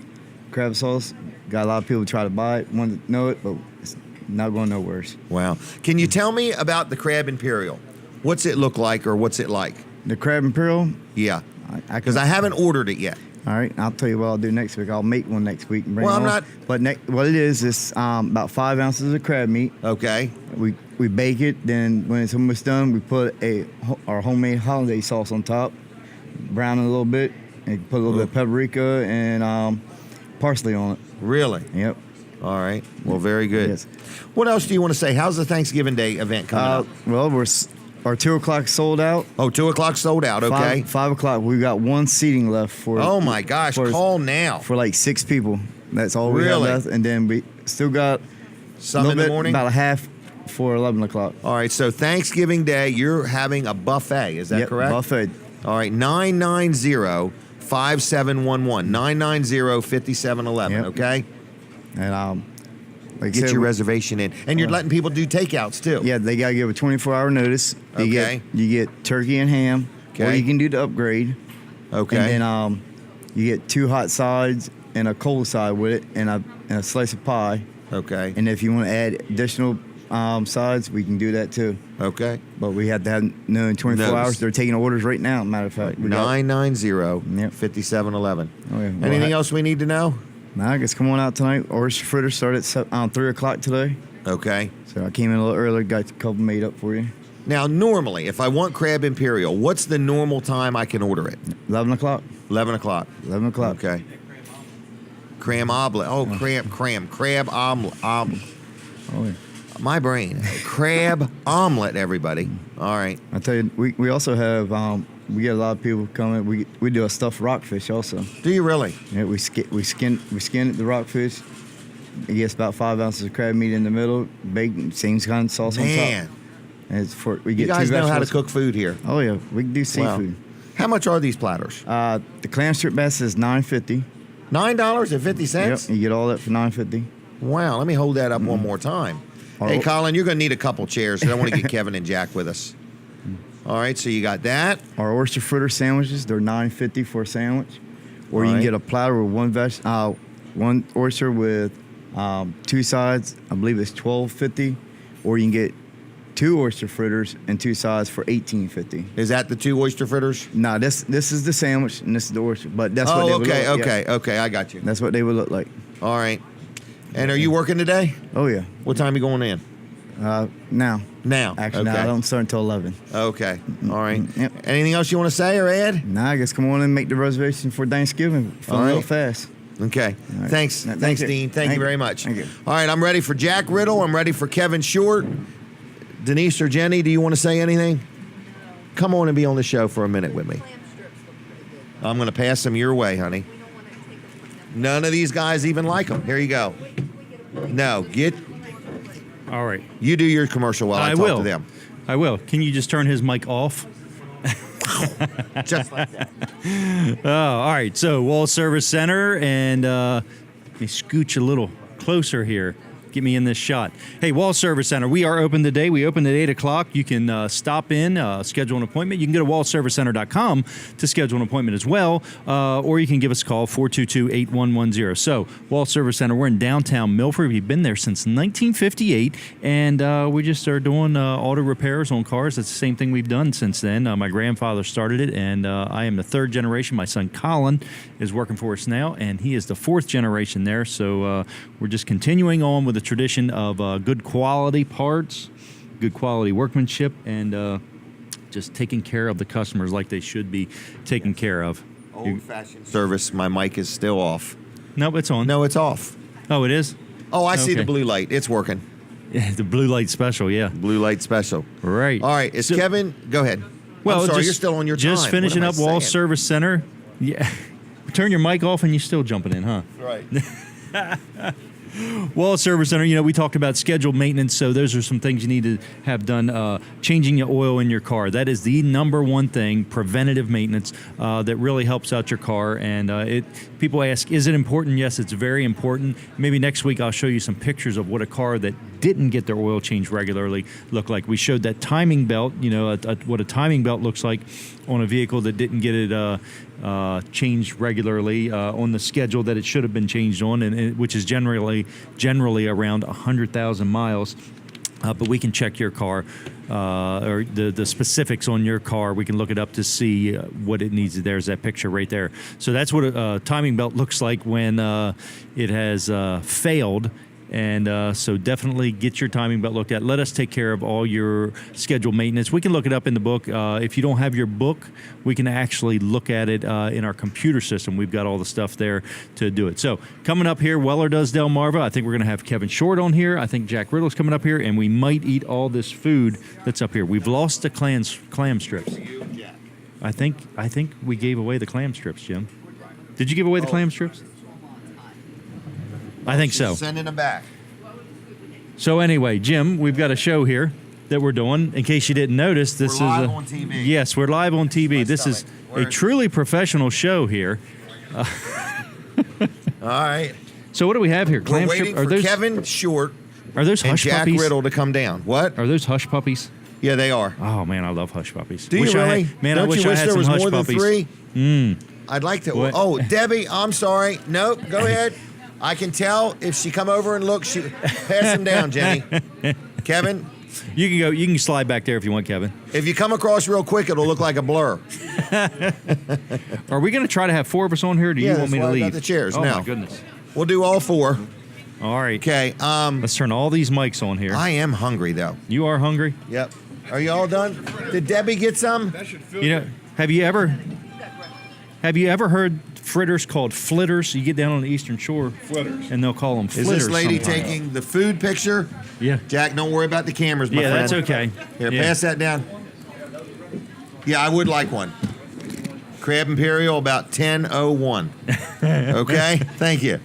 crab sauce. Got a lot of people try to buy it, want to know it, but it's not going nowhere. Wow. Can you tell me about the Crab Imperial? What's it look like, or what's it like? The Crab Imperial? Yeah. Because I haven't ordered it yet. All right, I'll tell you what I'll do next week. I'll make one next week and bring Well, it I'm on. not- But what it is about 5 ounces of crab meat. Okay. We bake it. Then when it's almost done, we put our homemade holiday sauce on top, brown it a little bit, and put a little bit of paprika and parsley on it. Really? Yep. All right. Well, very good. Yes. What else do you want to say? How's the Thanksgiving Day event coming up? Well, our 2 o'clock sold out. Oh, 2 o'clock sold out. Okay. 5 o'clock. We've got one seating left for. Oh my gosh! Call now. For like 6 people. That's all we have Really? left, and then we still got Some a in little the bit, morning? about a half for 11 o'clock. All right. So Thanksgiving Day, you're having a buffet. Is that Yep, correct? buffet. All right. 990-5711. 990-5711. Yep. Okay. And like I Get said, your reservation in, and you're letting people do takeouts too. Yeah, they gotta give a 24-hour notice. Okay. You get turkey and ham, or Okay. you can do the upgrade. Okay. And then you get 2 hot sides and a cold side with it, and a slice of pie. Okay. And if you want to add additional sides, we can do that too. Okay. But we have to have in 24 Notice. hours. They're taking orders right now. Matter of fact, we got- 990-5711. Oh, yeah. Anything else we need to know? Nah, I guess come on out tonight. Oyster fritters start at 3 o'clock today. Okay. So I came in a little early, got a couple made up for you. Now, normally, if I want Crab Imperial, what's the normal time I can order it? 11 o'clock. 11 o'clock. 11 o'clock. Okay. Crab omelet. Oh, crab omelet. Oh, yeah. My brain. Crab omelet, everybody. All right. I tell you, we also have we get a lot of people coming. We do a stuffed rockfish also. Do you really? Yeah, we skin it, the rockfish. It gets about 5 ounces of crab meat in the middle, bacon, same kind of sauce on Man. top. And it's we get You guys 2 know how to vegetables. cook food here. Oh yeah, we can do Wow. seafood. How much are these platters? The clam strip bass is $9.50. $9.50? Yep, you get all that for $9.50. Wow, let me hold that up one more time. Hey, Our- Colin, you're going to need a couple chairs. I don't want to get Kevin and Jack with us. All right, so you got that. Our oyster fritter sandwiches, they're $9.50 for a sandwich, or you All can right. get a platter with one oyster with 2 sides. I believe it's $12.50, or you can get 2 oyster fritters and 2 sides for $18.50. Is that the 2 oyster fritters? No, this is the sandwich and this is the oyster, but that's what they would look like. Okay, I got you. That's what they would look like. All right. And are you working today? Oh yeah. What time are you going in? Now. Now. Actually, okay. no, I don't start until 11. Okay. All right. Yep. Anything else you want to say or add? Nah, I guess come on and make the reservation for Thanksgiving. Fun All right. real fast. Okay. All right. Thanks. Thank Thanks, you. Dean. Thank you very much. Thank you. All right, I'm ready for Jack Riddle. I'm ready for Kevin Short. Denise or Jenny, do you want to say anything? Come on and be on the show for a minute with me. I'm going to pass them your way, honey. None of these guys even like them. Here you go. No, All right. you do your commercial while I talk will. to them. I will. Can you just turn his mic off? Just like that. All right. So, Wall Service Center, and let me scooch a little closer here. Get me in this shot. Hey, Wall Service Center, we are open today. We open at 8 o'clock. You can stop in, schedule an appointment. You can go to wallservicecenter.com to schedule an appointment as well, or you can give us a call, 422-8110. So, Wall Service Center, we're in downtown Milford. We've been there since 1958, and we just are doing auto repairs on cars. That's the same thing we've done since then. My grandfather started it, and I am the 3rd generation. My son, Colin, is working for us now, and he is the 4th generation there. So, we're just continuing on with the tradition of good quality parts, good quality workmanship, and just taking care of the customers like they should be taken care of. Old-fashioned service. My mic is still off. No, it's on. No, it's off. Oh, it is? Oh, I see Okay. the blue light. It's working. Yeah, the blue light special, yeah. Blue light special. Right. All right. Is Kevin? Go ahead. Well, I'm sorry, just, you're still on your time. Just What finishing am I up Wall saying? Service Center. Yeah. Turn your mic off and you're still jumping in, huh? Right. Wall Service Center, we talked about scheduled maintenance, so those are some things you need to have done. Changing your oil in your car. That is the number one thing, preventative maintenance, that really helps out your car. And people ask, is it important? Yes, it's very important. Maybe next week I'll show you some pictures of what a car that didn't get their oil changed regularly looked like. We showed that timing belt, what a timing belt looks like on a vehicle that didn't get it changed regularly on the schedule that it should have been changed on, and which is generally around 100,000 miles. But we can check your car or the specifics on your car. We can look it up to see what it needs. There's that picture right there. So that's what a timing belt looks like when it has failed. And so definitely get your timing belt looked at. Let us take care of all your scheduled maintenance. We can look it up in the book. If you don't have your book, we can actually look at it in our computer system. We've got all the stuff there to do it. So coming up here, Weller Does Delmarva. I think we're going to have Kevin Short on here. I think Jack Riddle's coming up here, and we might eat all this food that's up here. We've lost the clam strips. I think we gave away the clam strips, Jim. Did you give away the clam strips? I think so. Sending them back. So anyway, Jim, we've got a show here that we're doing. In case you didn't notice, this is live on TV. Yes, we're live on TV. This is a truly professional show here. All right. So what do we have here? We're waiting for Kevin Short Are those and hush Jack puppies? Riddle to come down. What? Are those hush puppies? Yeah, they are. Oh man, I love hush puppies. Do you Wish I really? had- man, I Don't wish you I wish had there some was hush more than puppies. 3? I'd like to. What? Oh, Debbie, I'm sorry. Nope. Go ahead. I can tell if she come over and look. She pass him down, Jenny. Kevin, You can go. You can slide back there if you want, Kevin. if you come across real quick, it'll look like a blur. Are we going to try to have 4 of us on here? Or do Yeah, you want that's me to why I got leave? the chairs Oh now. my goodness. We'll do all 4. All right. Okay. Let's turn all these mics on here. I am hungry though. You are hungry? Yep. Are you all done? Did Debbie get some? Have you ever heard fritters called flitters? You get down on the Eastern Shore, Flitters. and they'll call them Is flitters. this lady sometimes. taking the food picture? Yeah. Jack, don't worry about the cameras, my Yeah, friend. that's okay. Here, Yeah. pass that down. Yeah, I would like one. Crab Imperial, about 10:01. Okay? Thank you.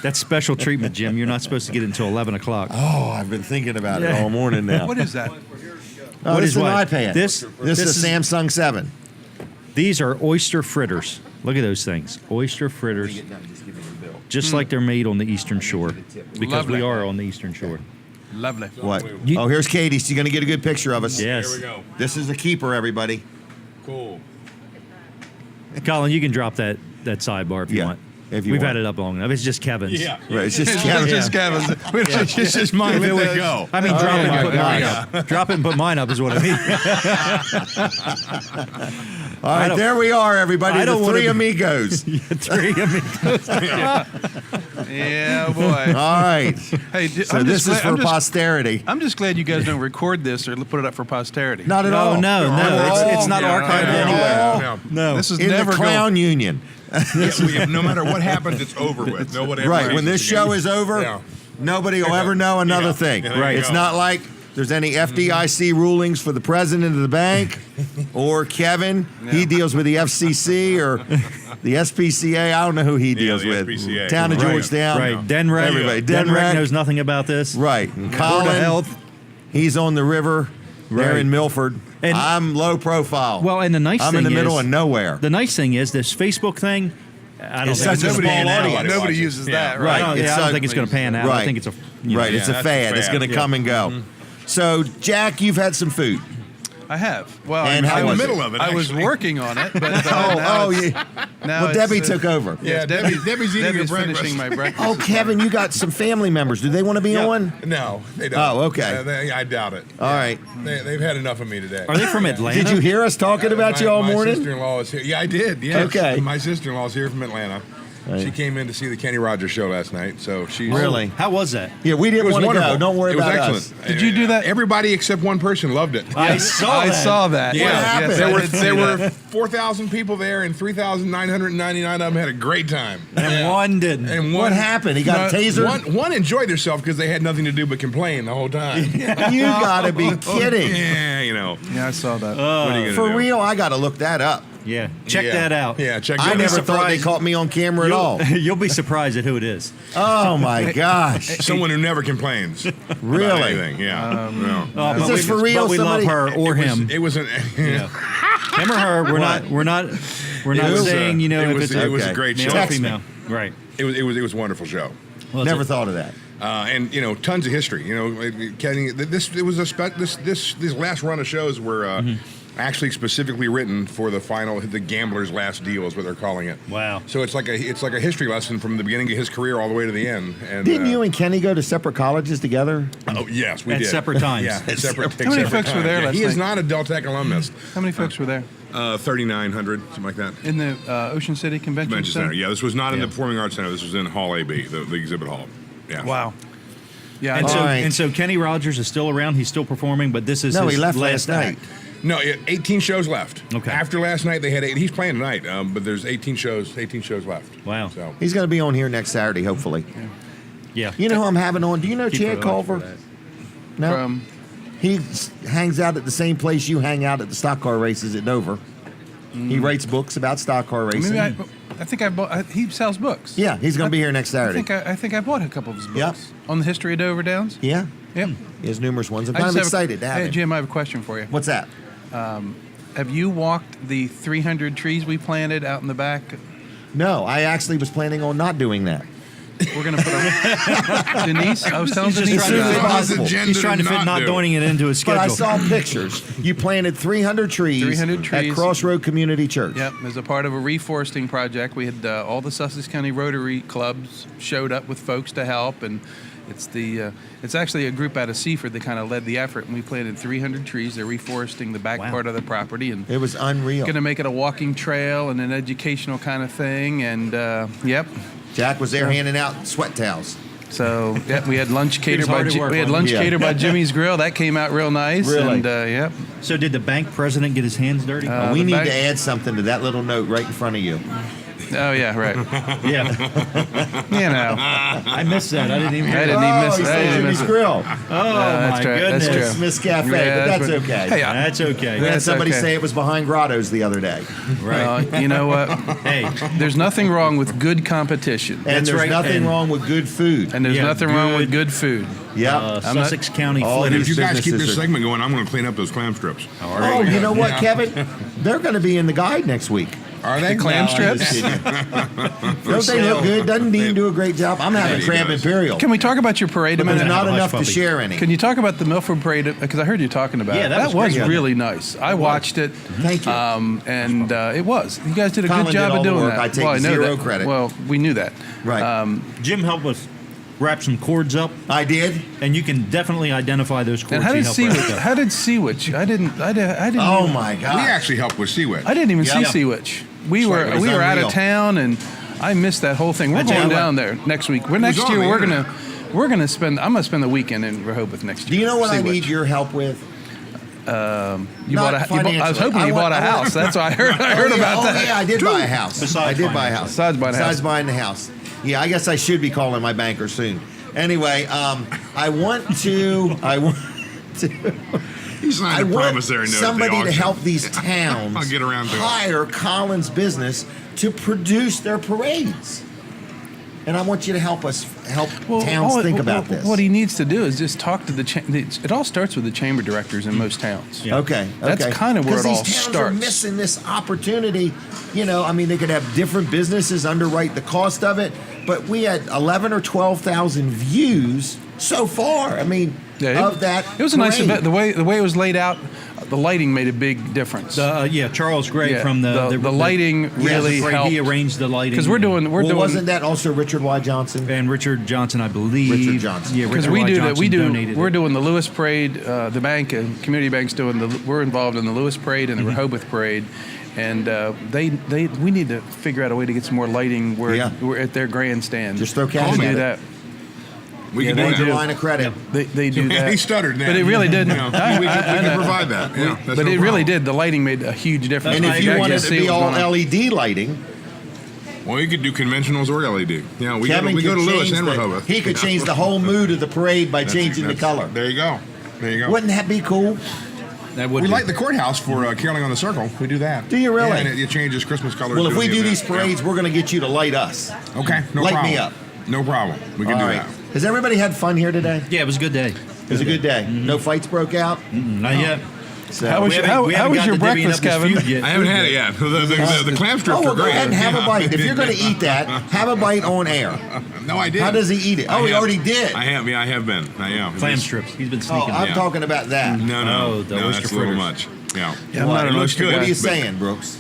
That's special treatment, Jim. You're not supposed to get it until 11 o'clock. Oh, I've been thinking about it all morning now. What is that? Oh, What this is is an what? iPad. This is is- a Samsung 7. These are oyster fritters. Look at those things. Oyster fritters. Just like they're made on the Eastern Shore. Because Lovely. we are on the Eastern Shore. Lovely. What? Oh, here's Katie. She's going to get a good picture of us. Yes. Here we go. This is a keeper, everybody. Cool. Colin, you can drop that sidebar if you Yeah, want. if you We've want. had it up long enough. It's just Kevin's. Yeah. Right, it's just It's Kevin. just Kevin's. It's just mine. Here we go. I mean, drop it and my put mine gosh. up. Drop it and put mine up is what I mean. All right, don't- there we are, everybody. I The don't wanna 3 be- amigos. 3 amigos. Yeah, boy. All right. Hey, So this is for posterity. I'm just glad you guys don't record this or put it up for posterity. Not at No, all. no. It's not archived anywhere. No. This is In never the clown union. No matter what happens, it's over with. Nobody ever Right. When this raises again. show is over, Yeah. nobody will ever know another Yeah. thing. Yeah, there you It's go. not like there's any FDIC rulings for the president of the bank or Kevin. He deals with the FCC or the SPCA. I don't know who he deals the with. SPCA. Town of Right. Georgetown. Right. Denrec. Everybody. Denrec Denrec knows nothing about this. Right. And Board of Colin, Health. he's on the river there Right. in Milford. And- I'm low profile. Well, and the nice I'm thing in the is, middle of nowhere. The nice thing is this Facebook thing. I don't It's think such a Nobody- small nobody audience. Nobody watches. uses Yeah. that, Right. right? I don't, It's I don't so- think it's going to pan out. Right. I think it's a Right. Yeah, It's a that's fad. a It's fad. going to come and go. So, Jack, you've had some food. I have. Well, And I how In the was middle of it, I was actually. working on it, but Oh, yeah. now Well, it's, Debbie took over. Yeah, Debbie's eating your Debbie's breakfast. finishing my breakfast. Oh, Kevin, you got some family members. Do they want to be on? No, they don't. Oh, okay. I doubt it. All right. They've had enough of me today. Are they from Atlanta? Did you hear us talking about you all my morning? sister-in-law is here. Yeah, I did. Yeah. Okay. My sister-in-law is here from Atlanta. Right. She came in to see the Kenny Rogers show last night, so she's Really? How was that? Yeah, we It didn't was want to wonderful. go. Don't worry it was about excellent. us. Did you do that? Everybody except one person loved it. I saw I that. saw that. Yeah, What happened? Yes, there I were did see there were that. 4,000 people there, and 3,999 of them had a great time. And one didn't. And What happened? He got tasered? One enjoyed themselves because they had nothing to do but complain the whole time. You gotta be kidding. Yeah, you know. Yeah, I saw that. What are you gonna For do? real, I gotta look that up. Yeah, check Yeah. that out. Yeah, check I that never out. thought they caught me on camera at all. You'll be surprised at who it is. Oh my gosh. Someone who never complains. about Really? anything. Yeah. No. But Is this for real? But we love Somebody- her or him. It was an. Him or her. We're not was, saying it if was- it's it was a okay. great male show. or Text me. female. Right. It was a wonderful show. Well, Never thought of that. And tons of history. Kenny, this last run of shows were actually specifically written for the gambler's last deal is what they're calling it. Wow. So it's like a history lesson from the beginning of his career all the way to the end. And Didn't you and Kenny go to separate colleges together? Oh yes, we At did separate times. Yeah, at separate. How many folks were there Yeah, last he is night? not a Del Tech alumnus. How many folks were there 3,900, something like that. in the Ocean City Convention Convention Center? Center. Yeah, this was not in the Performing Arts Center. This was in Hall AB, the exhibit hall. Yeah. Wow. Yeah. And I- so, All right. and so Kenny Rogers is still around. He's still performing, but this is No, his he left last last night. act. No, 18 shows left. Okay. After last night, they had 8. He's playing tonight, but there's 18 shows left. Wow. So He's gonna be on here next Saturday, hopefully. Yeah. You know who I'm having on? Do you know Keep Chad it up Culver? for that. No. From He hangs out at the same place you hang out at the stock car races at Dover. He writes books about stock car racing. maybe I think I bought. He sells books. Yeah, he's going to be here next Saturday. I think I bought a couple of his books Yep. on the history of Dover Downs. Yeah, Yep. he has numerous ones. I'm I kind of just have- excited to have Hey him. Jim, I have a question for you. What's that? Have you walked the 300 trees we planted out in the back? No, I actually was planning on not doing that. We're gonna put a Denise. I was telling He's just Denise. trying to As soon as fit- possible. He's trying to fit not doing it into his But schedule. I saw pictures. You planted 300 trees, 300 at trees. Crossroad Community Church. Yep, as a part of a reforesting project, we had all the Sussex County Rotary clubs showed up with folks to help, and it's actually a group out of Seaford that kind of led the effort, and we planted 300 trees. They're reforesting the back Wow. part of the property, and It was unreal. going to make it a walking trail and an educational kind of thing. And yep, Jack was there handing out sweat towels. so we had lunch catered by hard at work, we had wasn't lunch he? Yeah. catered by Jimmy's Grill. That came out real nice. Really? And yep. So did the bank president get his hands dirty? We the need bank- to add something to that little note right in front of you. Oh yeah, right. yeah. You know. I missed that. I didn't even I hear didn't that. even miss he it. I said didn't Jimmy's miss it. Grill. Oh, that's my right. goodness. That's true. It's Miss Cafe, Yeah, but that's what- okay. Hey, That's okay. We had That's somebody okay. say it was behind grottos the other day. Right. you know what? Hey, There's nothing wrong with good competition. And That's there's right, nothing and- wrong with good food. And there's Yeah, nothing wrong with good food. Yep. I'm not- Sussex County all Flint. And if these you guys keep businesses this are- segment going, I'm going to clean up those clam strips. Oh, you know what, Kevin? They're going to be in the guide next week. Are they? The clam No, I'm just strips? kidding. Don't they look good? Doesn't Dean do a great job? I'm having he crab does. imperial. Can we talk about your parade a But there's minute? not Hush enough to puppy. share any. Can you talk about the Milford Parade? Because I heard you talking about Yeah, it. that was great. really nice. I watched it. Thank you. And it was. You guys did a Colin good did job all of the doing work. that. I take well, know zero that. credit. Well, we knew that. Right. Jim helped us wrap some cords up, I did. and you can definitely identify those cords. And how he did helped wrap Seawitch? up. How did Seawitch? I didn't. Oh even- my We God. actually helped with Seawitch. I didn't even Yeah. see Seawitch. We That's were right, it was we were out unreal. of town, and I missed that whole thing. We're I tell going you down what. there next week. was Next on year the we're internet. gonna spend. I'm gonna spend the weekend in Rehoboth next year. Do you know what I Seawitch. need your help with? You Not bought a, you bought, I was financially. hoping you I bought want- a I want- house. That's what I heard. I heard about that. Yeah, I did buy a house. Besides I did buy a buying house. Besides buying a Besides house. buying the house. Yeah, I guess I should be calling my banker soon. Anyway, I want to. He signed I a want promissory note at the somebody to auction. help these towns I'll get around to it. hire Collins Business to produce their parades. And I want you to help us help towns think about this. What he needs to do is just talk to it all starts with the chamber directors in most towns. Yeah. Okay, That's okay. kind of where it all Because these towns are starts. missing this opportunity. You know, I mean, they could have different businesses underwrite the cost of it, but we had 11 or 12,000 views so far. I mean, of that. It was a nice parade. event. The way it was laid out, the lighting made a big difference. Yeah, Charles Gray Yeah, from the lighting really helped. He arranged the lighting Because we're doing wasn't that also Richard Y. Johnson? and Richard Johnson, I believe. Richard Johnson. Yeah, Because Richard we Y. do that. Johnson donated We're it. doing the Lewis Parade. The bank, Community Bank's doing we're involved in the Lewis Parade and the Rehoboth Parade, And we need to figure out a way to get some more lighting where we're at their grandstand. Just throw cash We at do it. that. We can They do do that. line of credit. They do that. He stuttered now. But it really did. We can provide that. Yeah, that's but no it really problem. did. The lighting made a huge difference. And if you want it to be all LED. LED lighting, Well, you could do conventionals or LED. Yeah, we Kevin go to could Lewis change and the- Rehoboth. he could change the whole mood of the parade by changing the color. There you go. There you go. Wouldn't that be cool? That would We be. light the courthouse for Caroling on the Circle. We do that. Do you really? Yeah, and it changes Christmas colors. Well, if during we the do event. these parades, we're going to get you to light us. Yeah. Okay, no Light problem. me up. No problem. We can All do right. that. Has everybody had fun here today? Yeah, it was a good day. It was a good day. No fights broke out. Not yet. So How was your, how, how was your breakfast, Kevin? I haven't had it yet. The clam strips Oh, well, are go great. ahead and have Yeah. a bite. If you're going to eat that, have a bite on air. No, I did. How does he eat it? Oh, he already did. I have. Yeah, I have been. I am. Clam strips. He's been Oh, sneaking. I'm Yeah. talking about that. No, Oh, the oyster that's a little fritters. much. Yeah. Yeah, I'm not it an looks oyster good. guy. What are you but saying, Brooks?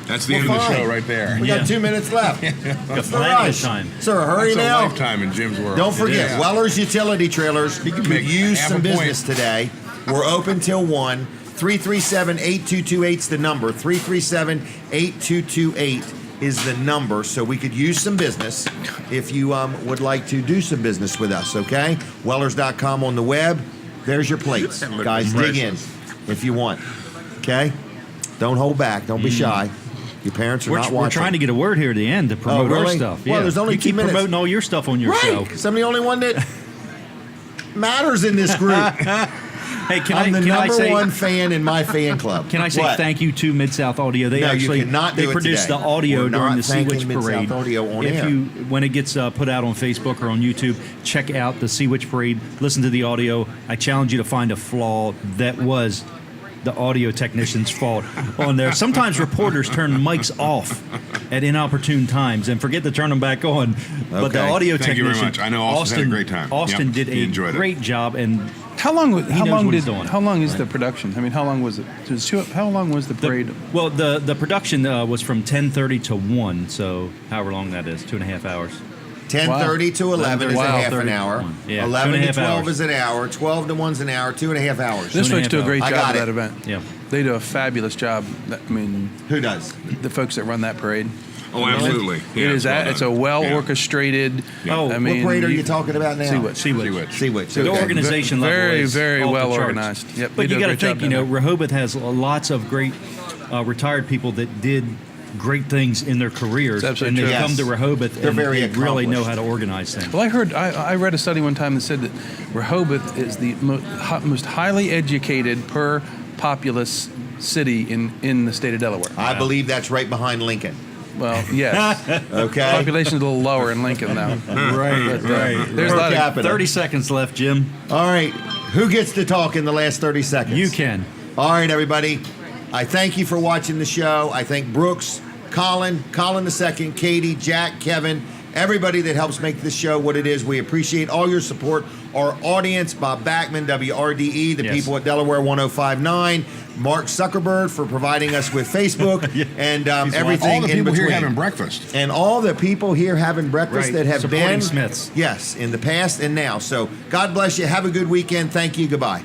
That's the Well, end of the fine. show right there. We got 2 minutes left. What's the plenty of rush? time. Sir, hurry That's a now. lifetime in Jim's world. Don't forget, Yeah. Weller's Utility Trailers He can could make use half some a point. business today. We're open till 1. 337-8228 is the number. 337-8228 is the number. So we could use some business if you would like to do some business with us, okay? Wellers.com on the web. There's your plates. That looked Guys, dig in precious. if you want, okay? Don't hold back. Don't be shy. Your parents are not watching. We're trying to get a word here at the end to promote our really? stuff. Well, there's only you 2 keep minutes. promoting all your stuff on your show. Right. 'Cause I'm the only one that matters in this group. Hey, I'm the can I number say, one fan in my fan club. Can I say What? thank you to Mid-South Audio? They No, you actually cannot do they it produced today. the audio We're during not the Sea thanking Witch Mid-South Parade. Audio on air. When it gets put out on Facebook or on YouTube, check out the Sea Witch Parade. Listen to the audio. I challenge you to find a flaw that was the audio technician's fault on there. Sometimes reporters turn mics off at inopportune times and forget to turn them back on. But the Okay. audio Thank you very technician, much. I know Austin had a great time. Austin Yep, did he a enjoyed it. great job, and How long? knows what he's doing. How long is the production? I mean, how long was it? How long was the parade? the production was from 10:30 to 1, so however long that is, 2.5 hours. 10:30 to 11 is Wow. a half an 30 to hour. 1. Yeah, 11 to 2.5 12 hours. is an hour. 12 to 1's an hour. 2.5 hours. This 2.5 folks do a great I job got of it. that event. Yeah. They do a fabulous job. I mean, Who does? the folks that run that parade. Oh, absolutely. It is. It's a well orchestrated. Oh, I mean, what parade are you talking about now? Sea Witch. Sea Witch. Sea Witch. The okay. organization level Very, is very off the well charts. organized. Yep, But they you do a got to great job think, down there. Rehoboth has lots of great retired people that did great things in their careers, That's and absolutely they true. come to Yes. Rehoboth They're and very they really know accomplished. how to organize things. Well, I read a study one time that said that Rehoboth is the most highly educated per populace city in the state of Delaware. I believe that's right behind Lincoln. Well, yes. Okay. Population is a little lower in Lincoln now. Right, There's a lot of capita. 30 seconds left, Jim. All right. Who gets to talk in the last 30 seconds? You can. All right, everybody. I thank you for watching the show. I thank Brooks, Colin the second, Katie, Jack, Kevin, everybody that helps make this show what it is. We appreciate all your support. Our audience, Bob Backman, WRDE, the Yes. people at Delaware 105.9, Mark Zuckerberg for providing us with Facebook, and everything All the in people between. here having breakfast. And all the people here having breakfast Right. that have Supporting been Smiths. Yes, in the past and now. So God bless you. Have a good weekend. Thank you. Goodbye.